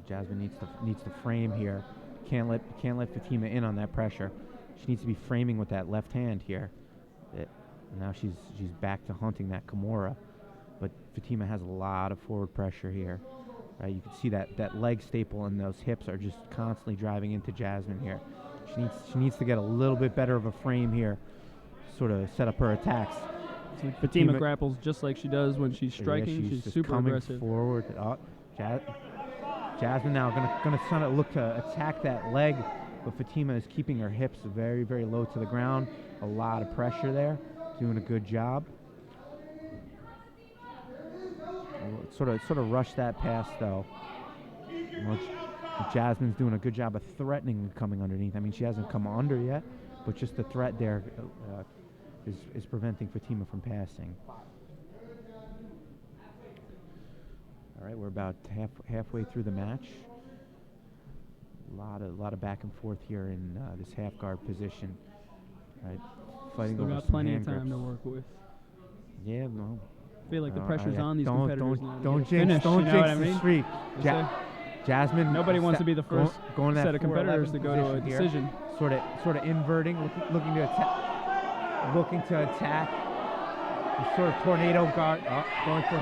Speaker 1: Jasmine needs to frame here. Can't let Fatima in on that pressure. She needs to be framing with that left hand here. Now she's back to hunting that Kimura, but Fatima has a lot of forward pressure here. Right, you can see that leg staple and those hips are just constantly driving into Jasmine here. She needs to get a little bit better of a frame here, sort of set up her attacks.
Speaker 2: So Fatima grapples just like she does when she's striking.
Speaker 1: Yeah,
Speaker 2: she's
Speaker 1: just
Speaker 2: super
Speaker 1: coming
Speaker 2: aggressive.
Speaker 1: Forward. Jasmine now gonna look to attack that leg, but Fatima is keeping her hips very, very low to the ground. A lot of pressure there. Doing a good job. Sort of rush that pass though. Jasmine's doing a good job of threatening coming underneath. I mean, she hasn't come under yet, but just the threat there is preventing Fatima from passing. All right, we're about halfway through the match. A lot of back and forth here in this half guard position. Right, fighting
Speaker 2: Still
Speaker 1: over
Speaker 2: got
Speaker 1: some
Speaker 2: plenty
Speaker 1: hand
Speaker 2: of time
Speaker 1: grips.
Speaker 2: to work with.
Speaker 1: Yeah, no.
Speaker 2: I feel like the pressure's on these
Speaker 1: don't
Speaker 2: competitors now.
Speaker 1: Don't
Speaker 2: to
Speaker 1: jinx,
Speaker 2: finish,
Speaker 1: don't
Speaker 2: you know
Speaker 1: jinx
Speaker 2: what I
Speaker 1: the
Speaker 2: mean?
Speaker 1: streak. Jasmine.
Speaker 2: Nobody wants to be the first
Speaker 1: going that
Speaker 2: set of competitors
Speaker 1: 4-11
Speaker 2: to go to a
Speaker 1: here.
Speaker 2: decision.
Speaker 1: Sort of inverting, looking to attack. Sort of tornado guard. Going for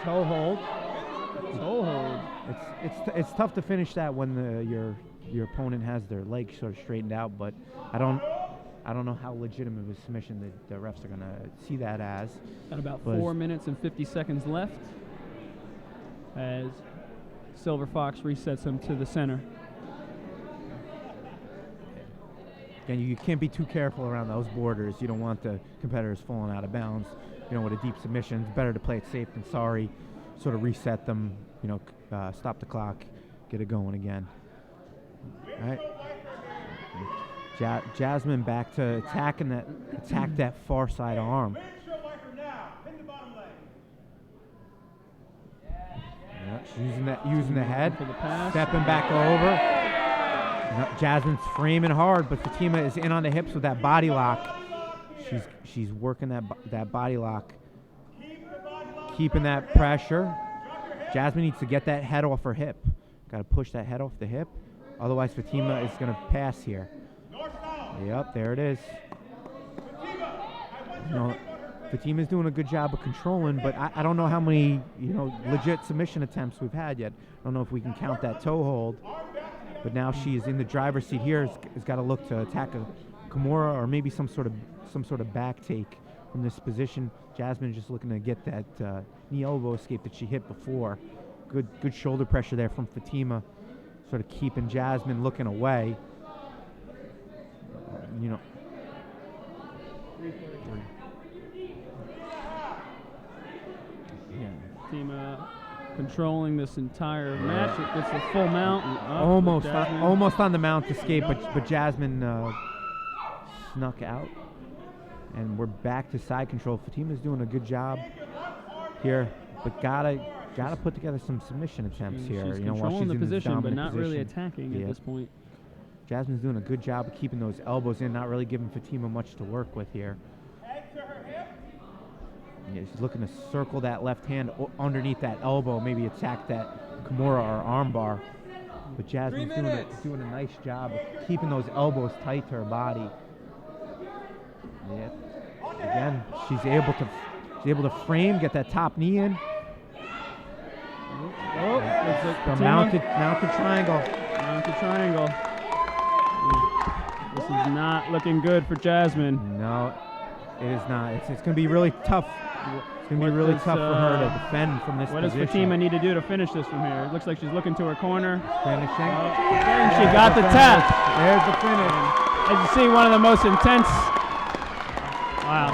Speaker 1: toe hold.
Speaker 2: Toe hold.
Speaker 1: It's tough to finish that when your opponent has their legs sort of straightened out, but I don't know how legitimate of a submission the refs are going to see that as.
Speaker 2: Got about 4 minutes and 50 seconds left as Silver Fox resets him to the center.
Speaker 1: Again, you can't be too careful around those borders. You don't want the competitors falling out of bounds. You know, with a deep submission, it's better to play it safe than sorry. Sort of reset them, you know, stop the clock, get it going again. All right. Jasmine back to attack that far side arm. Yeah, she's using the head,
Speaker 2: For the pass.
Speaker 1: stepping back over. Jasmine's framing hard, but Fatima is in on the hips with that body lock. She's working that body lock, keeping that pressure. Jasmine needs to get that head off her hip. Got to push that head off the hip, otherwise Fatima is going to pass here. Yep, there it is. You know, Fatima's doing a good job of controlling, but I don't know how many, you know, legit submission attempts we've had yet. I don't know if we can count that toe hold. But now she is in the driver's seat here. Has got to look to attack a Kimura or maybe some sort of back take from this position. Jasmine just looking to get that knee elbow escape that she hit before. Good shoulder pressure there from Fatima, sort of keeping Jasmine looking away. You know. Yeah.
Speaker 2: Fatima controlling this entire match. It gets a full mount.
Speaker 1: Almost on the mount escape, but Jasmine snuck out. And we're back to side control. Fatima's doing a good job here, but gotta put together some submission attempts here.
Speaker 2: She's
Speaker 1: you know, while
Speaker 2: controlling
Speaker 1: she's
Speaker 2: the
Speaker 1: in this
Speaker 2: position, but
Speaker 1: dominant
Speaker 2: not really
Speaker 1: position.
Speaker 2: attacking at this point.
Speaker 1: Jasmine's doing a good job of keeping those elbows in, not really giving Fatima much to work with here. Yeah, she's looking to circle that left hand underneath that elbow, maybe attack that Kimura or arm bar. But Jasmine's doing a nice job of keeping those elbows tight to her body. Yeah. Again, she's able to frame, get that top knee in.
Speaker 2: Oh, looks like
Speaker 1: The
Speaker 2: Fatima.
Speaker 1: mounted triangle.
Speaker 2: Mounted triangle. This is not looking good for Jasmine.
Speaker 1: No, it is not. It's going to be really tough. It's going to be really tough for her to defend from this
Speaker 2: What does
Speaker 1: position.
Speaker 2: Fatima need to do to finish this from here? It looks like she's looking to her corner.
Speaker 1: Finishing.
Speaker 2: And she got the tap.
Speaker 1: There's the finish.
Speaker 2: As you see, one of the most intense. Wow.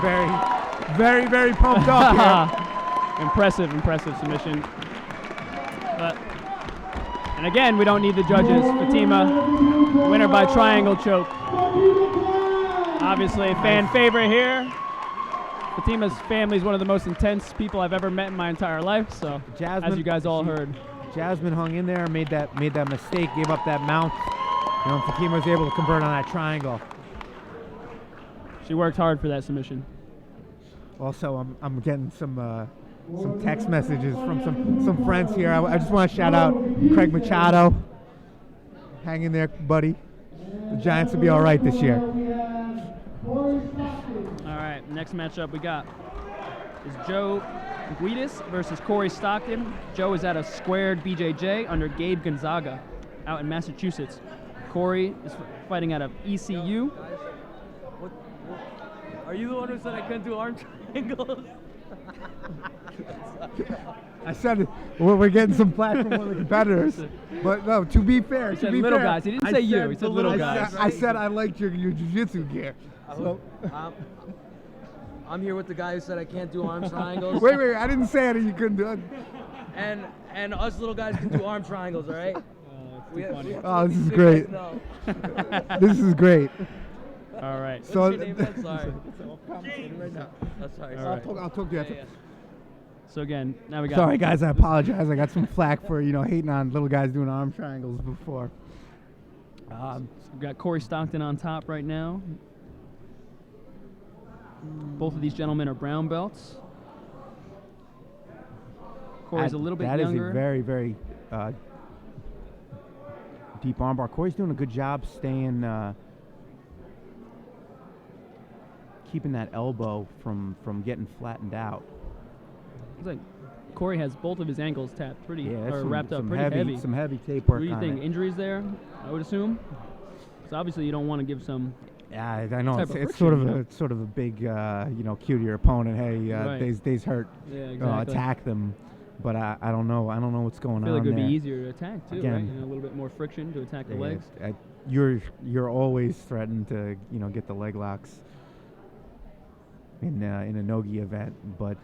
Speaker 1: Very, very pumped up here.
Speaker 2: Impressive submission. But, and again, we don't need the judges. Fatima, winner by triangle choke. Obviously, fan favorite here. Fatima's family is one of the most intense people I've ever met in my entire life. So,
Speaker 1: Jasmine,
Speaker 2: as you guys all heard,
Speaker 1: Jasmine hung in there, made that mistake, gave up that mount. Fatima was able to convert on that triangle.
Speaker 2: she worked hard for that submission.
Speaker 1: Also, I'm getting some text messages from some friends here. I just want to shout out Craig Machado. Hang in there, buddy. The Giants will be all right this year.
Speaker 2: All right, next matchup we got is Joe Guidis versus Corey Stocton. Joe is at a squared BJJ under Gabe Gonzaga out in Massachusetts. Corey is fighting out of ECU.
Speaker 6: What, are you the one who said I couldn't do arm triangles?
Speaker 1: I said we're getting some flack from one of the competitors, but no. To be fair,
Speaker 2: He said little guys. He didn't say you. He said little guys.
Speaker 1: I said I liked your jiu-jitsu gear. So.
Speaker 6: I'm here with the guy who said I can't do arm triangles.
Speaker 1: Wait, I didn't say it. You couldn't do it.
Speaker 6: And us little guys can do arm triangles, all right?
Speaker 1: Oh, this is great. This is great.
Speaker 2: All right.
Speaker 6: What's
Speaker 1: So
Speaker 6: your name again? Sorry.
Speaker 1: right now.
Speaker 6: That's sorry.
Speaker 2: All right.
Speaker 1: I'll talk to you after.
Speaker 2: So again, now we got.
Speaker 1: Sorry, guys. I apologize. I got some flack for hating on little guys doing arm triangles before.
Speaker 2: We've got Corey Stockton on top right now. Both of these gentlemen are brown belts. Corey's a little bit younger.
Speaker 1: That is a very, very deep armbar. Corey's doing a good job staying, keeping that elbow from getting flattened out.
Speaker 2: Looks like Corey has both of his ankles tapped or wrapped up pretty heavy.
Speaker 1: Some heavy tape work.
Speaker 2: What do you
Speaker 1: on
Speaker 2: think?
Speaker 1: it.
Speaker 2: Injuries there, I would assume. So obviously you don't want to give some.
Speaker 1: Yeah, I know.
Speaker 2: type of
Speaker 1: It's
Speaker 2: friction,
Speaker 1: sort of a big, cue to your opponent. Hey,
Speaker 2: Right.
Speaker 1: they's hurt.
Speaker 2: Yeah, exactly.
Speaker 1: Attack them. But I don't know. I don't know what's going
Speaker 2: I feel
Speaker 1: on
Speaker 2: like it would
Speaker 1: there.
Speaker 2: be easier to attack too,
Speaker 1: Again,
Speaker 2: right? A little bit more friction to attack the
Speaker 1: Yeah,
Speaker 2: legs.
Speaker 1: You're always threatened to get the leg locks in a no-gi event, but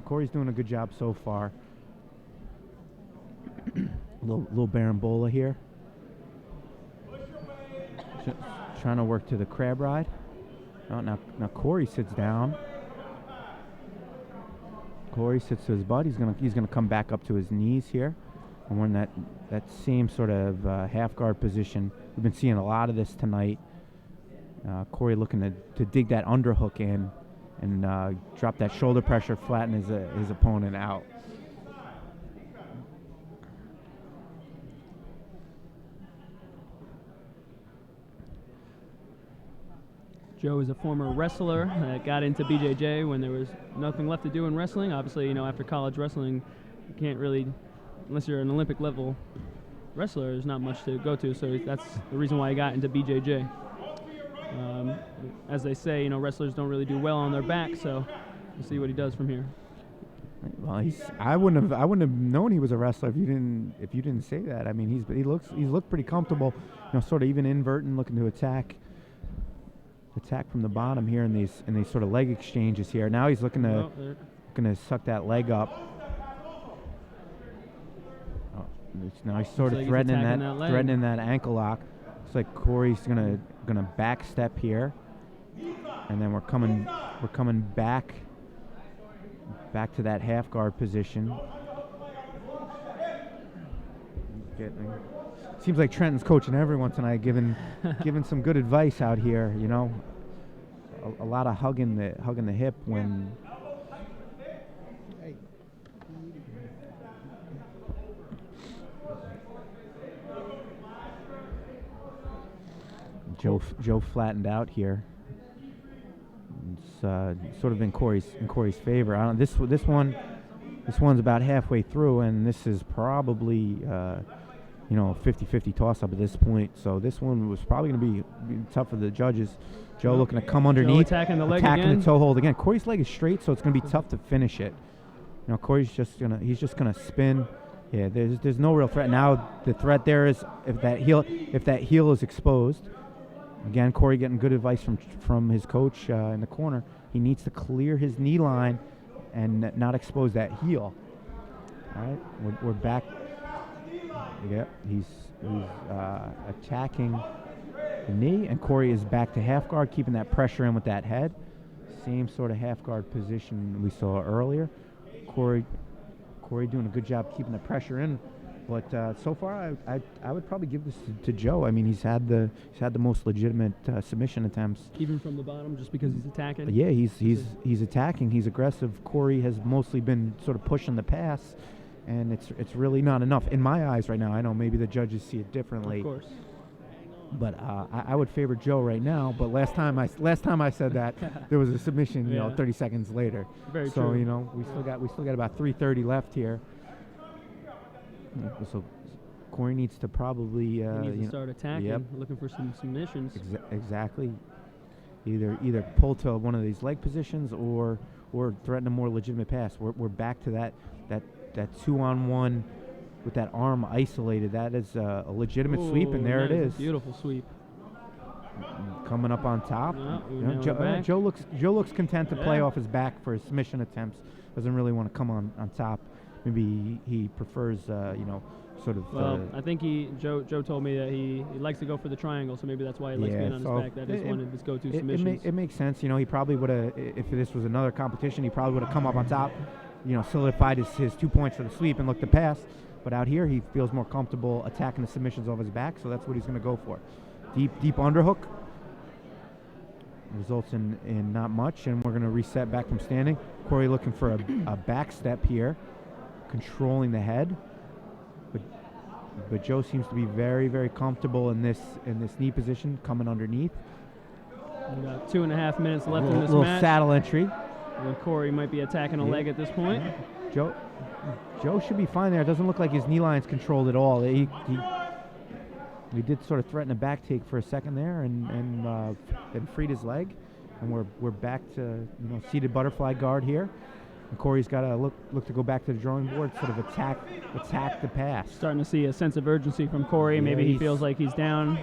Speaker 1: Corey's doing a good job so far. little Barambola here, trying to work to the crab ride. Now Corey sits down. Corey sits to his butt. He's gonna come back up to his knees here, and we're in that same sort of half guard position. We've been seeing a lot of this tonight. Corey looking to dig that underhook in and drop that shoulder pressure, flatten his opponent out.
Speaker 2: Joe is a former wrestler that got into BJJ when there was nothing left to do in wrestling. Obviously, after college wrestling, you can't really, unless you're an Olympic level wrestler, there's not much to go to. So that's the reason why he got into BJJ. As they say, wrestlers don't really do well on their back. So we'll see what he does from here.
Speaker 1: Well, I wouldn't have known he was a wrestler if you didn't say that. I mean, he's looked pretty comfortable, sort of even inverting, looking to attack from the bottom here in these sort of leg exchanges here. Now he's looking to suck that leg up. Oh, now he's sort of threatening that ankle lock. It's like Corey's gonna back step here, and then we're coming back to that half guard position. Seems like Trenton's coaching everyone tonight, giving some good advice out here. A lot of hugging the hip when. Joe flattened out here. sort of in Corey's favor. This one's about halfway through, and this is probably a 50-50 toss-up at this point. So this one was probably going to be tough for the judges. Joe looking to come underneath,
Speaker 2: attacking the leg
Speaker 1: attacking
Speaker 2: again.
Speaker 1: the toe hold again. Corey's leg is straight, so it's going to be tough to finish it. Corey's just gonna spin. Yeah, there's no real threat now. The threat there is if that heel is exposed. Again, Corey getting good advice from his coach in the corner. He needs to clear his knee line and not expose that heel. All right, we're back. Yeah, he's attacking the knee, and Corey is back to half guard, keeping that pressure in with that head. Same sort of half guard position we saw earlier. Corey doing a good job keeping the pressure in, but so far I would probably give this to Joe. I mean, he's had the most legitimate submission attempts.
Speaker 2: Even from the bottom, just because he's attacking.
Speaker 1: Yeah, he's attacking. He's aggressive. Corey has mostly been sort of pushing the pass, and it's really not enough in my eyes right now. I know maybe the judges see it differently.
Speaker 2: Of course.
Speaker 1: But I would favor Joe right now. But last time I said that there was a submission, 30 seconds later.
Speaker 2: Very
Speaker 1: so
Speaker 2: true.
Speaker 1: we still got about 3:30 left here. So Corey needs to probably
Speaker 2: he needs to start attacking,
Speaker 1: yep.
Speaker 2: looking for some submissions.
Speaker 1: Exactly. Either pull to one of these leg positions or threaten a more legitimate pass. We're back to that 2-on-1. With that arm isolated, that is a legitimate sweep, and there it is.
Speaker 2: Beautiful sweep.
Speaker 1: Coming up on top.
Speaker 2: Yeah,
Speaker 1: Joe looks content to play off his back for his submission attempts. Doesn't really want to come on top. Maybe he prefers, sort of.
Speaker 2: Well, I think Joe told me that he likes to go for the triangle, so maybe that's why he likes being on his back. That is one of his go-to submissions.
Speaker 1: It makes sense. He probably would have, if this was another competition, he probably would have come up on top, solidified his 2 points for the sweep and looked to pass. But out here, he feels more comfortable attacking the submissions off his back, so that's what he's going to go for. Deep underhook results in not much, and we're going to reset back from standing. Corey looking for a back step here, controlling the head. But Joe seems to be very, very comfortable in this knee position, coming underneath.
Speaker 2: We got 2.5 minutes left in this
Speaker 1: little
Speaker 2: match.
Speaker 1: Saddle entry.
Speaker 2: And Corey might be attacking a leg at this point.
Speaker 1: Joe should be fine there. It doesn't look like his knee line's controlled at all. He did sort of threaten a back take for a second there, and then freed his leg, and we're back to seated butterfly guard here. And Corey's got to look to go back to the drawing board, sort of attack the pass.
Speaker 2: Starting to see a sense of urgency from Corey.
Speaker 1: Yeah,
Speaker 2: maybe he feels like he's down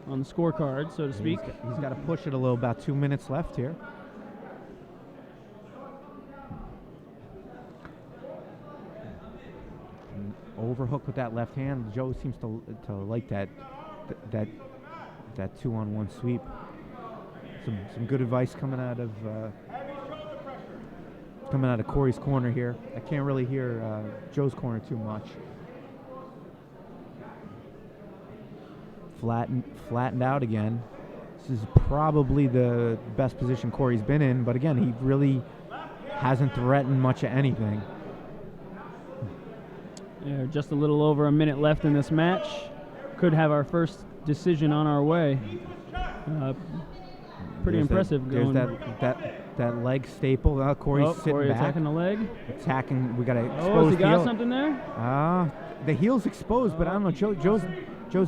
Speaker 2: on the scorecard, so to speak.
Speaker 1: He's got to push it a little. About 2 minutes left here. Overhook with that left hand. Joe seems to like that 2-on-1 sweep. Some good advice coming out of Corey's corner here. I can't really hear Joe's corner too much. Flattened out again. This is probably the best position Corey's been in, but again, he really hasn't threatened much of anything.
Speaker 2: Yeah, just a little over a minute left in this match. Could have our first decision on our way. Pretty impressive.
Speaker 1: There's that leg staple. Corey's sitting
Speaker 2: Corey
Speaker 1: back.
Speaker 2: attacking the leg.
Speaker 1: Attacking. We got to expose
Speaker 2: Oh, has he got
Speaker 1: heel.
Speaker 2: something there?
Speaker 1: The heel's exposed, but I don't know. Joe's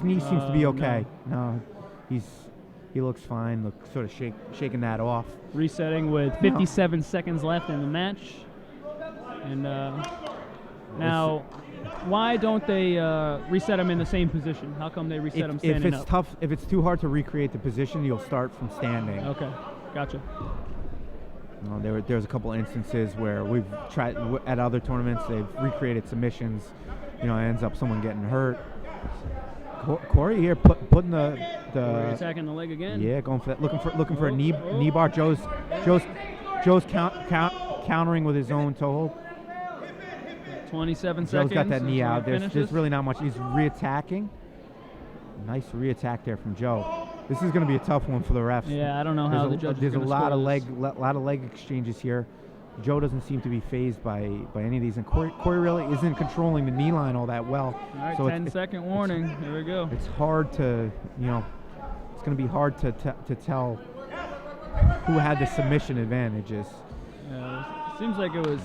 Speaker 1: knee seems to be okay. No, he looks fine. Look, sort of shaking that off.
Speaker 2: Resetting with 57 seconds left in the match. And now, why don't they reset him in the same position? How come they reset him standing
Speaker 1: If it's
Speaker 2: up?
Speaker 1: tough, if it's too hard to recreate the position, you'll start from standing.
Speaker 2: Okay, gotcha.
Speaker 1: There's a couple instances where we've tried at other tournaments. They've recreated submissions. It ends up someone getting hurt. Corey here putting the
Speaker 2: Corey attacking the leg again.
Speaker 1: Yeah, going for that. Looking for a knee bar. Joe's countering with his own toe hold.
Speaker 2: 27
Speaker 1: Joe's
Speaker 2: seconds.
Speaker 1: got that knee out. There's
Speaker 2: Finishes.
Speaker 1: really not much. He's re-attacking. Nice re-attack there from Joe. This is going to be a tough one for the refs.
Speaker 2: Yeah, I don't know how the judges
Speaker 1: There's
Speaker 2: are
Speaker 1: a
Speaker 2: gonna
Speaker 1: lot
Speaker 2: score
Speaker 1: of
Speaker 2: this.
Speaker 1: lot of leg exchanges here. Joe doesn't seem to be phased by any of these, and Corey really isn't controlling the knee line all that well.
Speaker 2: All right,
Speaker 1: so
Speaker 2: 10-second warning. Here we go.
Speaker 1: It's hard to, it's going to be hard to tell who had the submission advantages.
Speaker 2: It seems like it was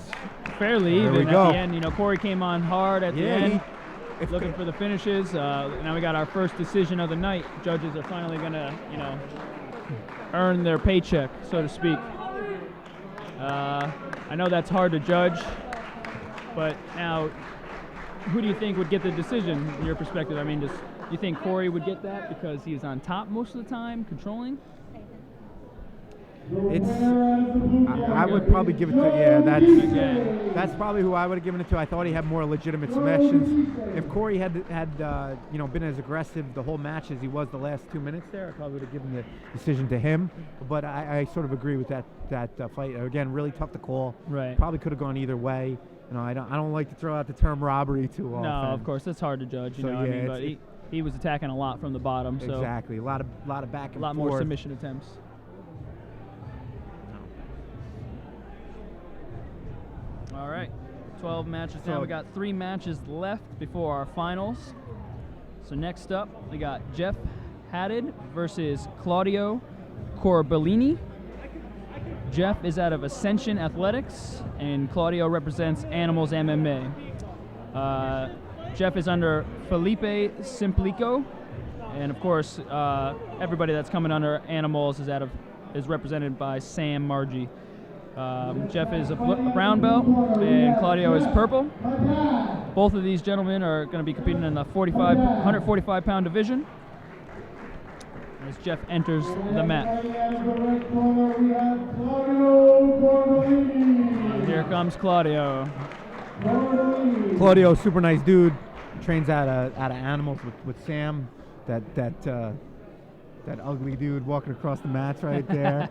Speaker 2: fairly
Speaker 1: There we
Speaker 2: even
Speaker 1: go.
Speaker 2: at the end. You know, Corey came on hard at the
Speaker 1: Yeah,
Speaker 2: end,
Speaker 1: if
Speaker 2: looking for the finishes. Now we got our first decision of the night. Judges are finally gonna, you know, earn their paycheck, so to speak. I know that's hard to judge, but now, who do you think would get the decision in your perspective? I mean, do you think Corey would get that because he's on top most of the time, controlling?
Speaker 1: I would probably give it to, that's probably who I would have given it to. I thought he had more legitimate submissions. If Corey had you know, been as aggressive the whole match as he was the last 2 minutes there, I probably would have given the decision to him. But I sort of agree with that fight. Again, really tough to call.
Speaker 2: Right.
Speaker 1: Probably could have gone either way. You know, I don't like to throw out the term robbery too often.
Speaker 2: No, of course, that's hard to judge. You
Speaker 1: So,
Speaker 2: know, I
Speaker 1: yeah,
Speaker 2: mean, but he was attacking a lot from the bottom, so
Speaker 1: exactly. A lot of back and
Speaker 2: a lot
Speaker 1: forth.
Speaker 2: more submission attempts. All right, 12 matches now.
Speaker 1: So-
Speaker 2: We got 3 matches left before our finals. So next up, we got Jeff Haddad versus Claudio Corbellini. Jeff is out of Ascension Athletics, and Claudio represents Animals MMA. Jeff is under Felipe Simplico, and of course, everybody that's coming under Animals is represented by Sam Margie. Jeff is a brown belt, and Claudio is purple. Both of these gentlemen are going to be competing in the 145-pound division as Jeff enters the mat. And here comes Claudio.
Speaker 1: Claudio, super nice dude. Trains out of Animals with Sam, that ugly dude walking across the mats right there.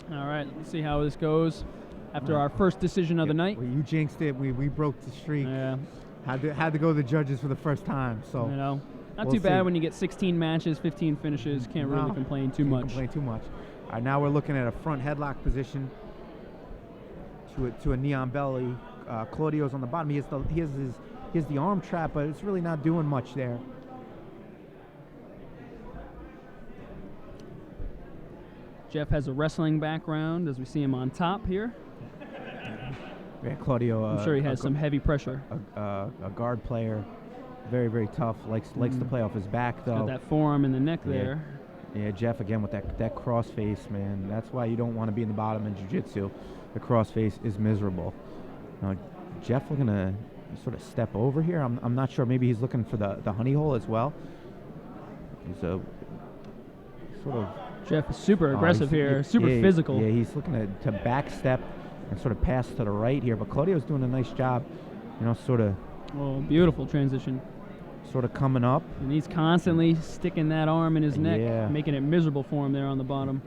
Speaker 2: All right, let's see how this goes after our first decision of the night.
Speaker 1: Well, you jinxed it. We broke the streak.
Speaker 2: Yeah,
Speaker 1: Had to go to the judges for the first time. So
Speaker 2: you know, not
Speaker 1: we'll
Speaker 2: too bad
Speaker 1: see.
Speaker 2: when you get 16 matches, 15 finishes. Can't really
Speaker 1: No,
Speaker 2: complain too
Speaker 1: can't
Speaker 2: much.
Speaker 1: Complain too much. All right, now we're looking at a front headlock position to a knee on belly. Claudio's on the bottom. He has the arm trap, but it's really not doing much there.
Speaker 2: Jeff has a wrestling background, as we see him on top here.
Speaker 1: Yeah, Claudio.
Speaker 2: I'm sure he has some heavy pressure.
Speaker 1: A guard player, very very tough. Likes to play off his back though.
Speaker 2: Got that forearm in the neck
Speaker 1: Yeah.
Speaker 2: there.
Speaker 1: Yeah, Jeff again with that cross face, man. That's why you don't want to be in the bottom in jiu-jitsu. The cross face is miserable. Now, Jeff looking to sort of step over here. I'm not sure. Maybe he's looking for the honey hole as well. He's a sort of
Speaker 2: Jeff is super aggressive here, super
Speaker 1: yeah,
Speaker 2: physical.
Speaker 1: Yeah, he's looking to back step and sort of pass to the right here. But Claudio's doing a nice job, you know, sort of
Speaker 2: Beautiful transition.
Speaker 1: coming up.
Speaker 2: And he's constantly sticking that arm in his neck,
Speaker 1: Yeah.
Speaker 2: making it miserable for him there on the bottom.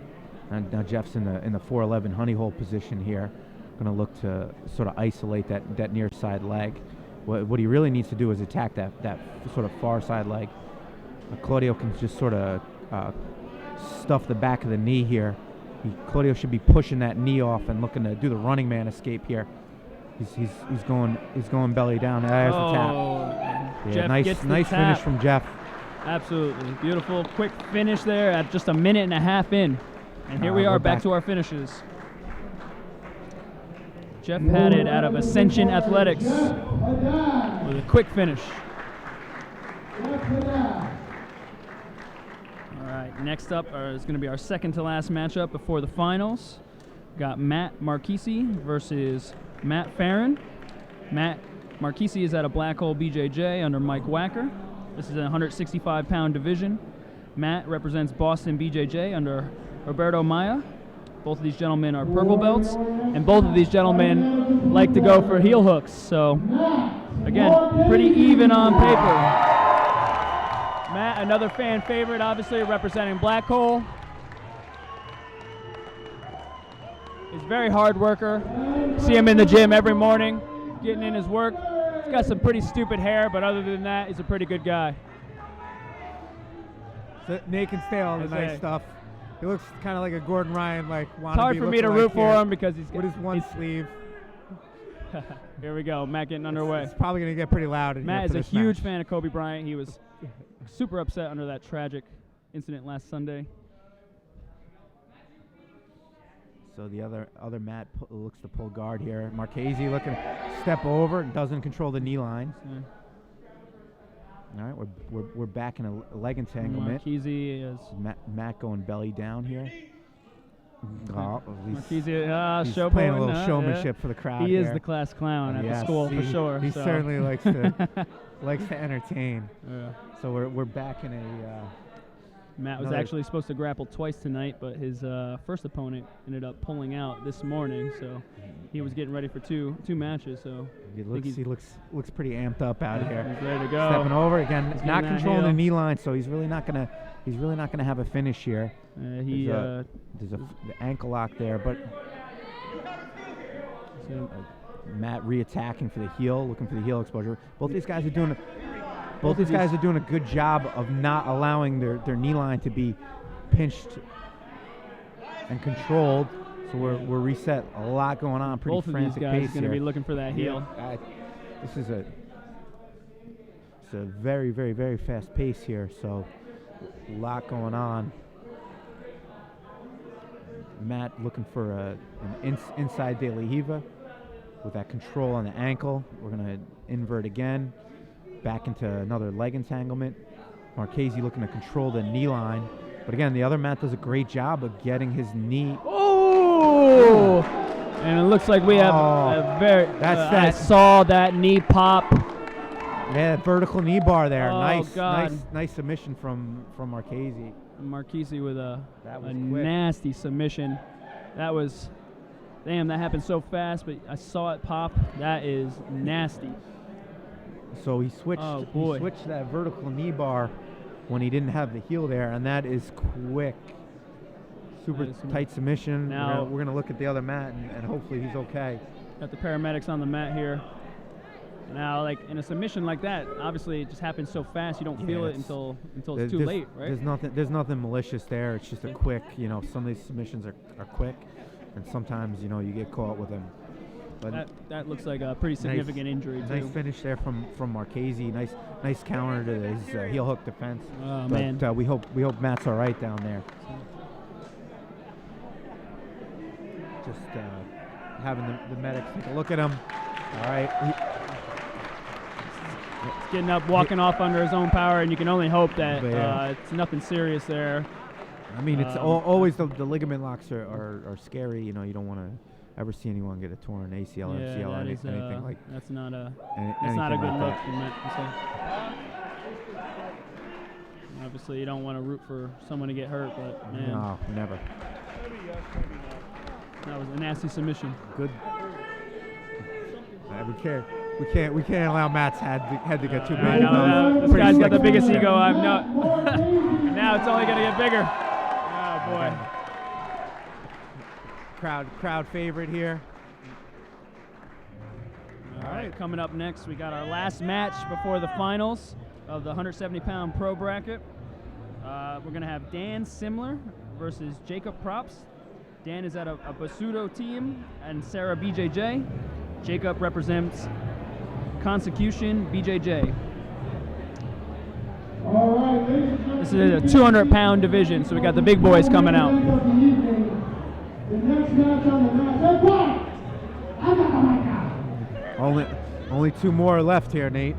Speaker 1: And now Jeff's in the 411 honey hole position here. Going to look to sort of isolate that near side leg. What he really needs to do is attack that sort of far side leg. Claudio can just sort of stuff the back of the knee here. Claudio should be pushing that knee off and looking to do the running man escape here. He's going belly down. There's the tap. Yeah,
Speaker 2: Jeff
Speaker 1: nice
Speaker 2: gets the
Speaker 1: finish
Speaker 2: tap.
Speaker 1: from Jeff.
Speaker 2: Absolutely. Beautiful, quick finish there at just a minute and a half in. And here we are
Speaker 1: we're
Speaker 2: back
Speaker 1: back.
Speaker 2: to our finishes. Jeff Haddad out of Ascension Athletics with a quick finish. All right, next up is going to be our second to last matchup before the finals. Got Matt Marchese versus Matt Farron. Matt Marchese is out of Black Hole BJJ under Mike Wacker. This is a 165-pound division. Matt represents Boston BJJ under Roberto Maya. Both of these gentlemen are purple belts, and both of these gentlemen like to go for heel hooks. So, again, pretty even on paper. Matt, another fan favorite, obviously representing Black Hole. He's a very hard worker. See him in the gym every morning, getting in his work. He's got some pretty stupid hair, but other than that, he's a pretty good guy.
Speaker 1: So Nate can stay all the
Speaker 2: That's
Speaker 1: nice
Speaker 2: it.
Speaker 1: stuff. He looks kind of like a Gordon Ryan, like wannabe.
Speaker 2: It's hard for me to
Speaker 1: lookalike
Speaker 2: root for
Speaker 1: here
Speaker 2: him because he's
Speaker 1: with his one
Speaker 2: he's-
Speaker 1: sleeve.
Speaker 2: Here we go, Matt getting underway.
Speaker 1: It's probably going to get pretty loud in
Speaker 2: Matt
Speaker 1: here
Speaker 2: is
Speaker 1: for
Speaker 2: a
Speaker 1: this
Speaker 2: huge
Speaker 1: match.
Speaker 2: fan of Kobe Bryant. He was super upset under that tragic incident last Sunday.
Speaker 1: So the other Matt looks to pull guard here. Marchese looking to step over, doesn't control the knee lines. All right, we're back in a leg entanglement.
Speaker 2: Marchese is
Speaker 1: Matt going belly down here. Oh,
Speaker 2: Marchese,
Speaker 1: he's
Speaker 2: showboating,
Speaker 1: playing a little showmanship for the crowd.
Speaker 2: He is
Speaker 1: here.
Speaker 2: the class clown at the
Speaker 1: Yes,
Speaker 2: school for sure.
Speaker 1: He
Speaker 2: so.
Speaker 1: certainly likes to entertain.
Speaker 2: Yeah.
Speaker 1: So we're back in a.
Speaker 2: Matt was
Speaker 1: another-
Speaker 2: actually supposed to grapple twice tonight, but his first opponent ended up pulling out this morning, so he was getting ready for two matches. So
Speaker 1: he looks pretty amped up out here.
Speaker 2: He's ready to go.
Speaker 1: Stepping over again,
Speaker 2: He's
Speaker 1: not
Speaker 2: getting that
Speaker 1: controlling the
Speaker 2: heel.
Speaker 1: knee line, so he's really not gonna have a finish here. There's the ankle lock there, but Matt re-attacking for the heel, looking for the heel exposure. Both these guys are doing a good job of not allowing their knee line to be pinched and controlled. So we're reset. A lot going on. Pretty
Speaker 2: both of these
Speaker 1: frantic
Speaker 2: guys
Speaker 1: pace
Speaker 2: are going to
Speaker 1: here.
Speaker 2: be looking for that heel.
Speaker 1: This is a very, very, very fast pace here. So a lot going on. Matt looking for an inside de la Hiva with that control on the ankle. We're going to invert again. Back into another leg entanglement. Marchese looking to control the knee line. But again, the other Matt does a great job of getting his knee.
Speaker 2: Oh! And it looks like we have a very. I saw that knee pop.
Speaker 1: Yeah, vertical knee bar there.
Speaker 2: Oh,
Speaker 1: Nice submission from Marchese.
Speaker 2: Marchese with a
Speaker 1: quick.
Speaker 2: nasty submission. That was, damn, that happened so fast, but I saw it pop. That is nasty.
Speaker 1: So he switched.
Speaker 2: Oh,
Speaker 1: He
Speaker 2: boy.
Speaker 1: switched that vertical knee bar when he didn't have the heel there, and that is quick. Super tight submission.
Speaker 2: Now
Speaker 1: we're gonna look at the other Matt, and hopefully he's okay.
Speaker 2: Got the paramedics on the mat here. Now, like in a submission like that, obviously it just happens so fast you don't feel it until it's too late, right?
Speaker 1: There's nothing malicious there. It's just a quick. Some of these submissions are quick, and sometimes you get caught with them. But
Speaker 2: that looks like a pretty significant injury too.
Speaker 1: Nice finish there from Marchese. Nice counter to his heel hook defense.
Speaker 2: Oh,
Speaker 1: but,
Speaker 2: man.
Speaker 1: we hope Matt's all right down there. Just having the medics take a look at him. All right.
Speaker 2: He's getting up, walking off under his own power, and you can only hope that it's nothing serious there.
Speaker 1: I mean, it's always the ligament locks are scary. You don't want to ever see anyone get a torn ACL, MCL, or anything like that.
Speaker 2: That's not a
Speaker 1: anything
Speaker 2: good
Speaker 1: like
Speaker 2: look.
Speaker 1: that.
Speaker 2: You meant to say. Obviously, you don't want to root for someone to get hurt, but man,
Speaker 1: No, never.
Speaker 2: that was a nasty submission.
Speaker 1: Good. We can't allow Matt's head to get too big.
Speaker 2: I know, this guy's got the biggest ego I've known. Now it's only going to get bigger. Oh boy.
Speaker 1: Crowd favorite here.
Speaker 2: All right, coming up next, we got our last match before the finals of the 170-pound pro bracket. We're going to have Dan Simler versus Jacob Props. Dan is at a Basuto team, and Sarah BJJ. Jacob represents Consecution BJJ.
Speaker 3: All right, ladies and gentlemen.
Speaker 2: This is a 200-pound division, so we got the big boys coming out.
Speaker 3: The next match on the mat. Hey, quiet! I got the mic out.
Speaker 1: Only two more left here, Nate.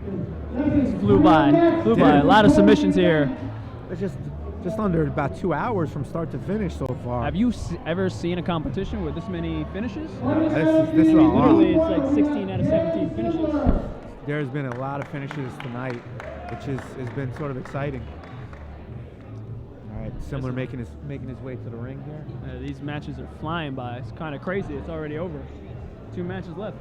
Speaker 2: Flew by. A lot of submissions here.
Speaker 1: It's just under about 2 hours from start to finish so far.
Speaker 2: Have you ever seen a competition with this many finishes?
Speaker 1: This is a lot.
Speaker 2: Literally, it's like 16 out of 17 finishes.
Speaker 1: There's been a lot of finishes tonight, which has been sort of exciting. All right, Simler making his way to the ring here.
Speaker 2: These matches are flying by. It's kind of crazy. It's already over. 2 matches left.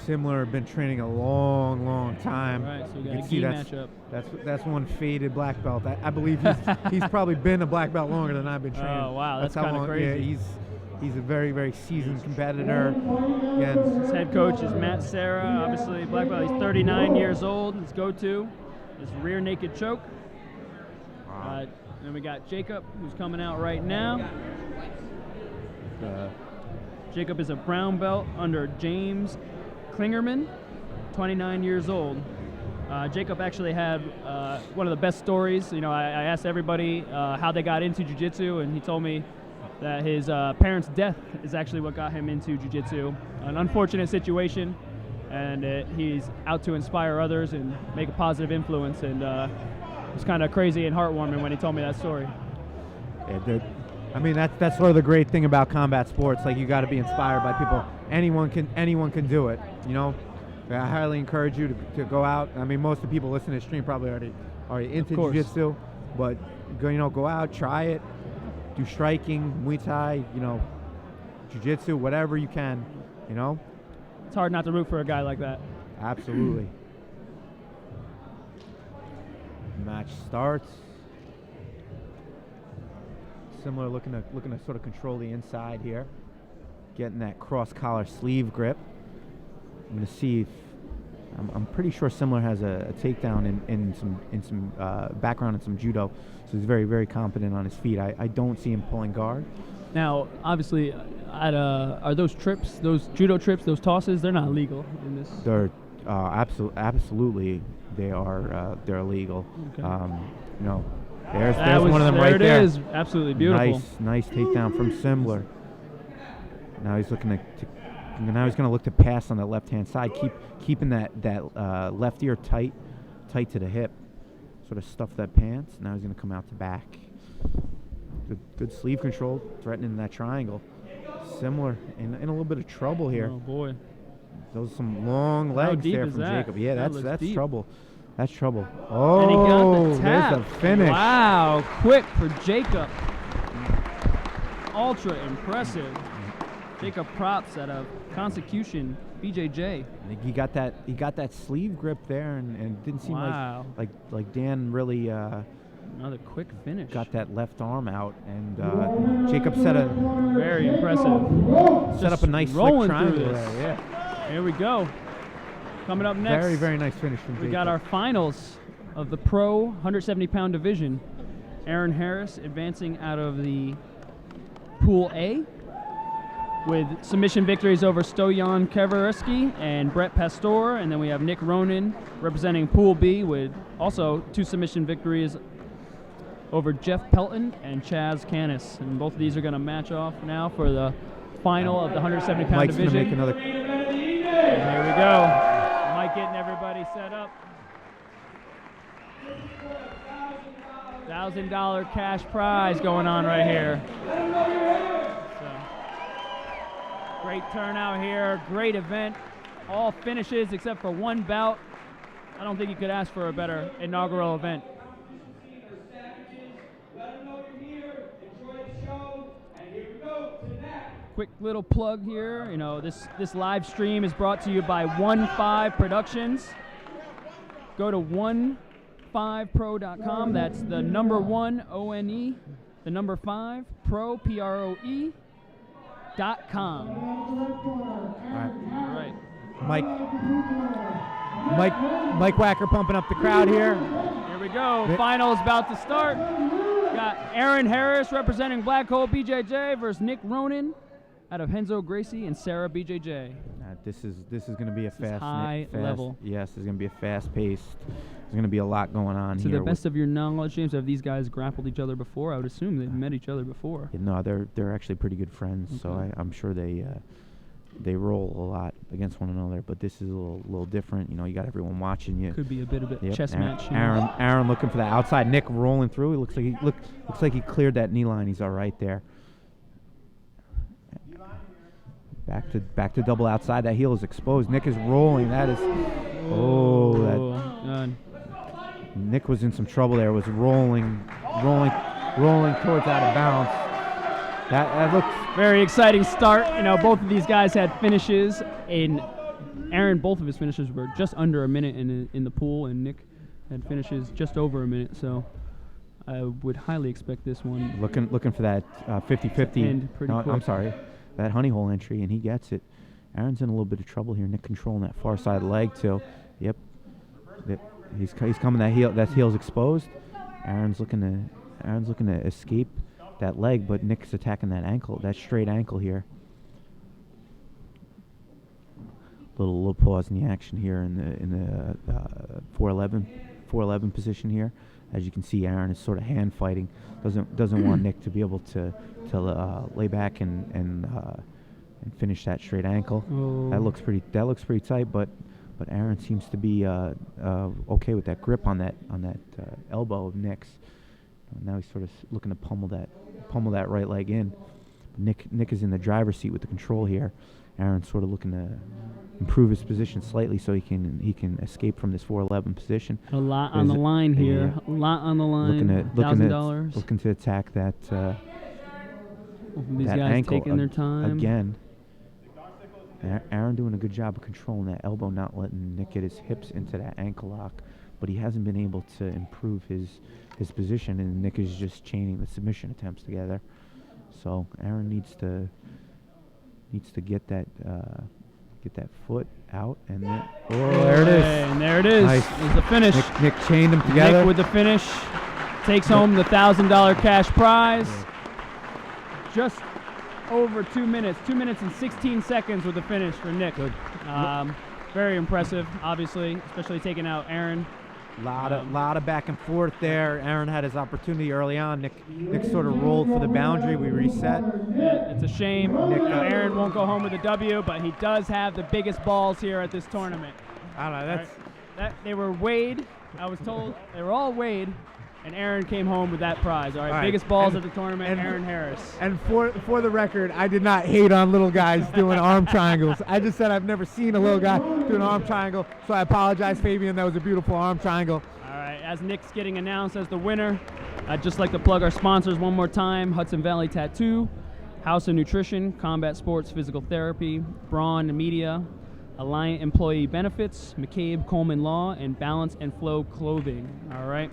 Speaker 1: Simler been training a long time.
Speaker 2: Right, so we
Speaker 1: You
Speaker 2: got
Speaker 1: can
Speaker 2: a
Speaker 1: see
Speaker 2: gi matchup.
Speaker 1: That's one faded black belt. I believe he's probably been a black belt longer than I've been training.
Speaker 2: Oh wow, that's
Speaker 1: how
Speaker 2: kind of
Speaker 1: long.
Speaker 2: crazy.
Speaker 1: Yeah, he's a very, very seasoned competitor. Again,
Speaker 2: His head coach is Matt Serra, obviously black belt. He's 39 years old. His go-to is rear naked choke. Then we got Jacob, who's coming out right now. Jacob is a brown belt under James Klingerman. 29 years old. Jacob actually had one of the best stories. You know, I asked everybody how they got into jiu-jitsu, and he told me that his parents' death is actually what got him into jiu-jitsu. An unfortunate situation, and he's out to inspire others and make a positive influence. And it was kind of crazy and heartwarming when he told me that story.
Speaker 1: Yeah, I mean, that's sort of the great thing about combat sports. Like, you got to be inspired by people. Anyone can do it. You know, I highly encourage you to go out. I mean, most of the people listening to the stream probably already into jiu-jitsu, but go out, try it, do striking, Muay Thai, jiu-jitsu, whatever you can. You know,
Speaker 2: it's hard not to root for a guy like that.
Speaker 1: Absolutely. Match starts. Similar, looking to sort of control the inside here, getting that cross collar sleeve grip. I'm going to see if I'm pretty sure Similar has a takedown in some background in some judo, so he's very, very competent on his feet. I don't see him pulling guard.
Speaker 2: Now, obviously, are those trips, those judo trips, those tosses, they're not legal in this?
Speaker 1: They're absolutely they are they're illegal. Okay. There's one of them right there.
Speaker 2: There it is. Absolutely beautiful.
Speaker 1: Nice takedown from Similar. Now he's looking now he's going to look to pass on the left-hand side, keeping that left ear tight to the hip, sort of stuff that pants. Now he's going to come out to back. Good sleeve control, threatening that triangle. Similar in a little bit of trouble here.
Speaker 2: Oh boy,
Speaker 1: those are some long legs there from Jacob. Yeah, that's
Speaker 2: deep.
Speaker 1: trouble. That's trouble. Oh,
Speaker 2: and he got the tap.
Speaker 1: There's the finish.
Speaker 2: Wow, quick for Jacob. Ultra impressive. Jacob props out of Consecution, BJJ.
Speaker 1: He got that sleeve grip there, and it didn't seem like Dan really
Speaker 2: another quick finish.
Speaker 1: Got that left arm out, and Jacob set a
Speaker 2: very impressive.
Speaker 1: Set up a nice slick triangle there.
Speaker 2: Yeah. Here we go. Coming up next.
Speaker 1: Very, very nice finish from Jacob.
Speaker 2: We got our finals of the pro 170-pound division. Aaron Harris advancing out of the Pool A with submission victories over Stoyan Kevereski and Brett Pastor. And then we have Nick Ronan representing Pool B with also 2 submission victories over Jeff Pelton and Chaz Canis. And both of these are going to match off now for the final of the 170-pound
Speaker 1: Mike's
Speaker 2: division.
Speaker 1: Make another.
Speaker 2: Here we go. Mike getting everybody set up. $1,000 cash prize going on right here. So, great turnout here, great event. All finishes except for one bout. I don't think you could ask for a better inaugural event. Quick little plug here, this live stream is brought to you by 15 Productions. Go to 15pro.com. That's the number 1 ONE, the number 5 pro PROE.com. All right.
Speaker 1: Mike Wacker pumping up the crowd here.
Speaker 2: Here we go. Final is about to start. Got Aaron Harris representing Black Hole BJJ versus Nick Ronan out of Henzo Gracie and Sarah BJJ.
Speaker 1: This is going to be a fast
Speaker 2: level.
Speaker 1: Yes, it's going to be a fast pace. There's going to be a lot going on here.
Speaker 2: To the best of your knowledge, James, have these guys grappled each other before? I would assume they've met each other before.
Speaker 1: Yeah, no, they're actually pretty good friends. Okay. So I'm sure they roll a lot against one another. But this is a little different. You got everyone watching you.
Speaker 2: Could be a bit of a chess match.
Speaker 1: Aaron looking for the outside. Nick rolling through. He looks like he cleared that knee line. He's all right there. Back to double outside. That heel is exposed. Nick is rolling. That is. Nick was in some trouble there. Was rolling towards out of bounds. That looks
Speaker 2: very exciting start. Both of these guys had finishes. Aaron, both of his finishes were just under a minute in the pool, and Nick had finishes just over a minute. So I would highly expect this one.
Speaker 1: Looking for that 50-50. I'm sorry. That honey hole entry, and he gets it. Aaron's in a little bit of trouble here. Nick controlling that far side leg too. Yep. He's coming that heel. That heel's exposed. Aaron's looking to escape that leg, but Nick's attacking that ankle, that straight ankle here. little pause in the action here in the 411 position here. As you can see, Aaron is sort of hand fighting. Doesn't want Nick to be able to lay back and finish that straight ankle.
Speaker 2: Oh.
Speaker 1: That looks pretty tight, but Aaron seems to be okay with that grip on that elbow of Nick's. Now he's sort of looking to pummel that right leg in. Nick is in the driver's seat with the control here. Aaron's sort of looking to improve his position slightly so he can escape from this 411 position.
Speaker 2: A lot on the line here. A lot on the line. $1,000.
Speaker 1: Looking to attack that.
Speaker 2: These
Speaker 1: that
Speaker 2: guys
Speaker 1: ankle
Speaker 2: taking their time
Speaker 1: again. Aaron doing a good job of controlling that elbow, not letting Nick get his hips into that ankle lock, but he hasn't been able to improve his position, and Nick is just chaining the submission attempts together. So Aaron needs to get that foot out, and then there it is.
Speaker 2: And there it is.
Speaker 1: Nice.
Speaker 2: There's the finish.
Speaker 1: Nick chained them together.
Speaker 2: Nick with the finish takes home the $1,000 cash prize. Just over 2 minutes. 2 minutes and 16 seconds with the finish for Nick.
Speaker 1: Good.
Speaker 2: Very impressive, obviously, especially taking out Aaron.
Speaker 1: Lot of back and forth there. Aaron had his opportunity early on. Nick sort of rolled for the boundary. We reset.
Speaker 2: It's a shame. Aaron won't go home with a W, but he does have the biggest balls here at this tournament.
Speaker 1: I don't know.
Speaker 2: They were weighed. I was told they were all weighed, and Aaron came home with that prize. All right, biggest balls at the tournament, Aaron Harris.
Speaker 1: And for the record, I did not hate on little guys doing arm triangles. I just said I've never seen a little guy do an arm triangle, so I apologize, Fabian. That was a beautiful arm triangle.
Speaker 2: All right, as Nick's getting announced as the winner, I'd just like to plug our sponsors one more time: Hudson Valley Tattoo, House of Nutrition, Combat Sports Physical Therapy, Braun Media, Alliant Employee Benefits, McCabe Coleman Law, and Balance and Flow Clothing. All right.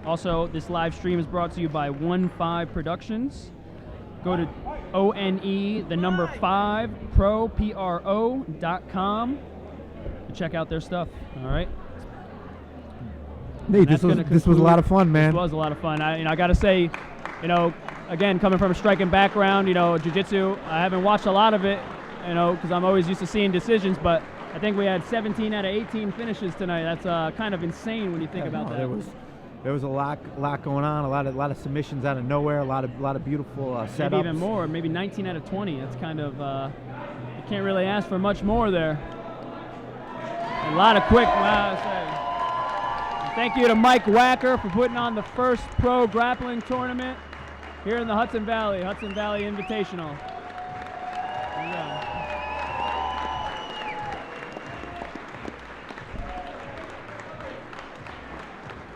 Speaker 2: Also, this live stream is brought to you by 1-5 Productions. Go to ONE5pro.com to check out their stuff. All right.
Speaker 1: Hey, this was a lot of fun, man.
Speaker 2: This was a lot of fun. I got to say, again, coming from a striking background, jiu-jitsu, I haven't watched a lot of it, because I'm always used to seeing decisions, but I think we had 17 out of 18 finishes tonight. That's kind of insane when you think about that.
Speaker 1: There was a lot going on. A lot of submissions out of nowhere. A lot of beautiful setups.
Speaker 2: Maybe even more. Maybe 19 out of 20. That's kind of you can't really ask for much more there. A lot of quick. Thank you to Mike Wacker for putting on the first pro grappling tournament here in the Hudson Valley Invitational. There you go.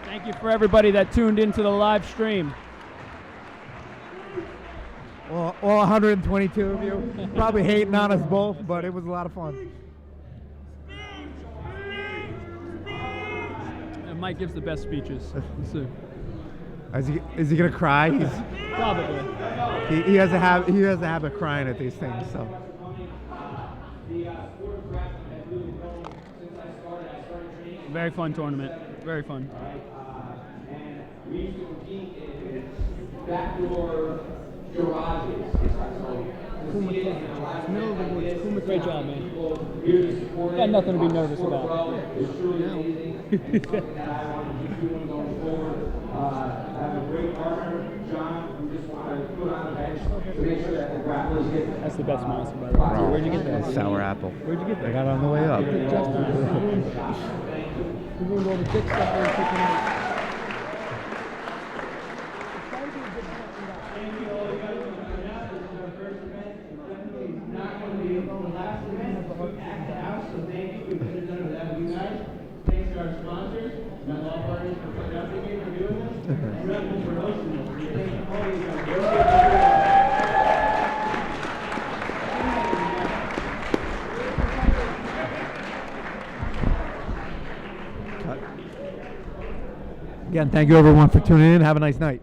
Speaker 2: Thank you for everybody that tuned into the live stream.
Speaker 1: All 122 of you probably hating on us both, but it was a lot of fun.
Speaker 2: And Mike gives the best speeches. Let's see.
Speaker 1: Is he gonna cry?
Speaker 2: Probably.
Speaker 1: He has a habit of crying at these things. So.
Speaker 2: Very fun tournament. Very fun.
Speaker 7: We used to compete in backdoor garages.
Speaker 2: Great job, man. Got nothing to be nervous about.
Speaker 7: It's truly amazing. It's something that I want to keep doing going forward. I have a great partner, John, who just want to put on the bench to make sure that the grapplers get.
Speaker 2: That's the best monster, by the way. Where'd you get that?
Speaker 1: Sour apple.
Speaker 2: Where'd you get that?
Speaker 1: I got it on the way up.
Speaker 2: We ruined all the big stuff there tonight.
Speaker 1: Again, thank you everyone for tuning in. Have a nice night.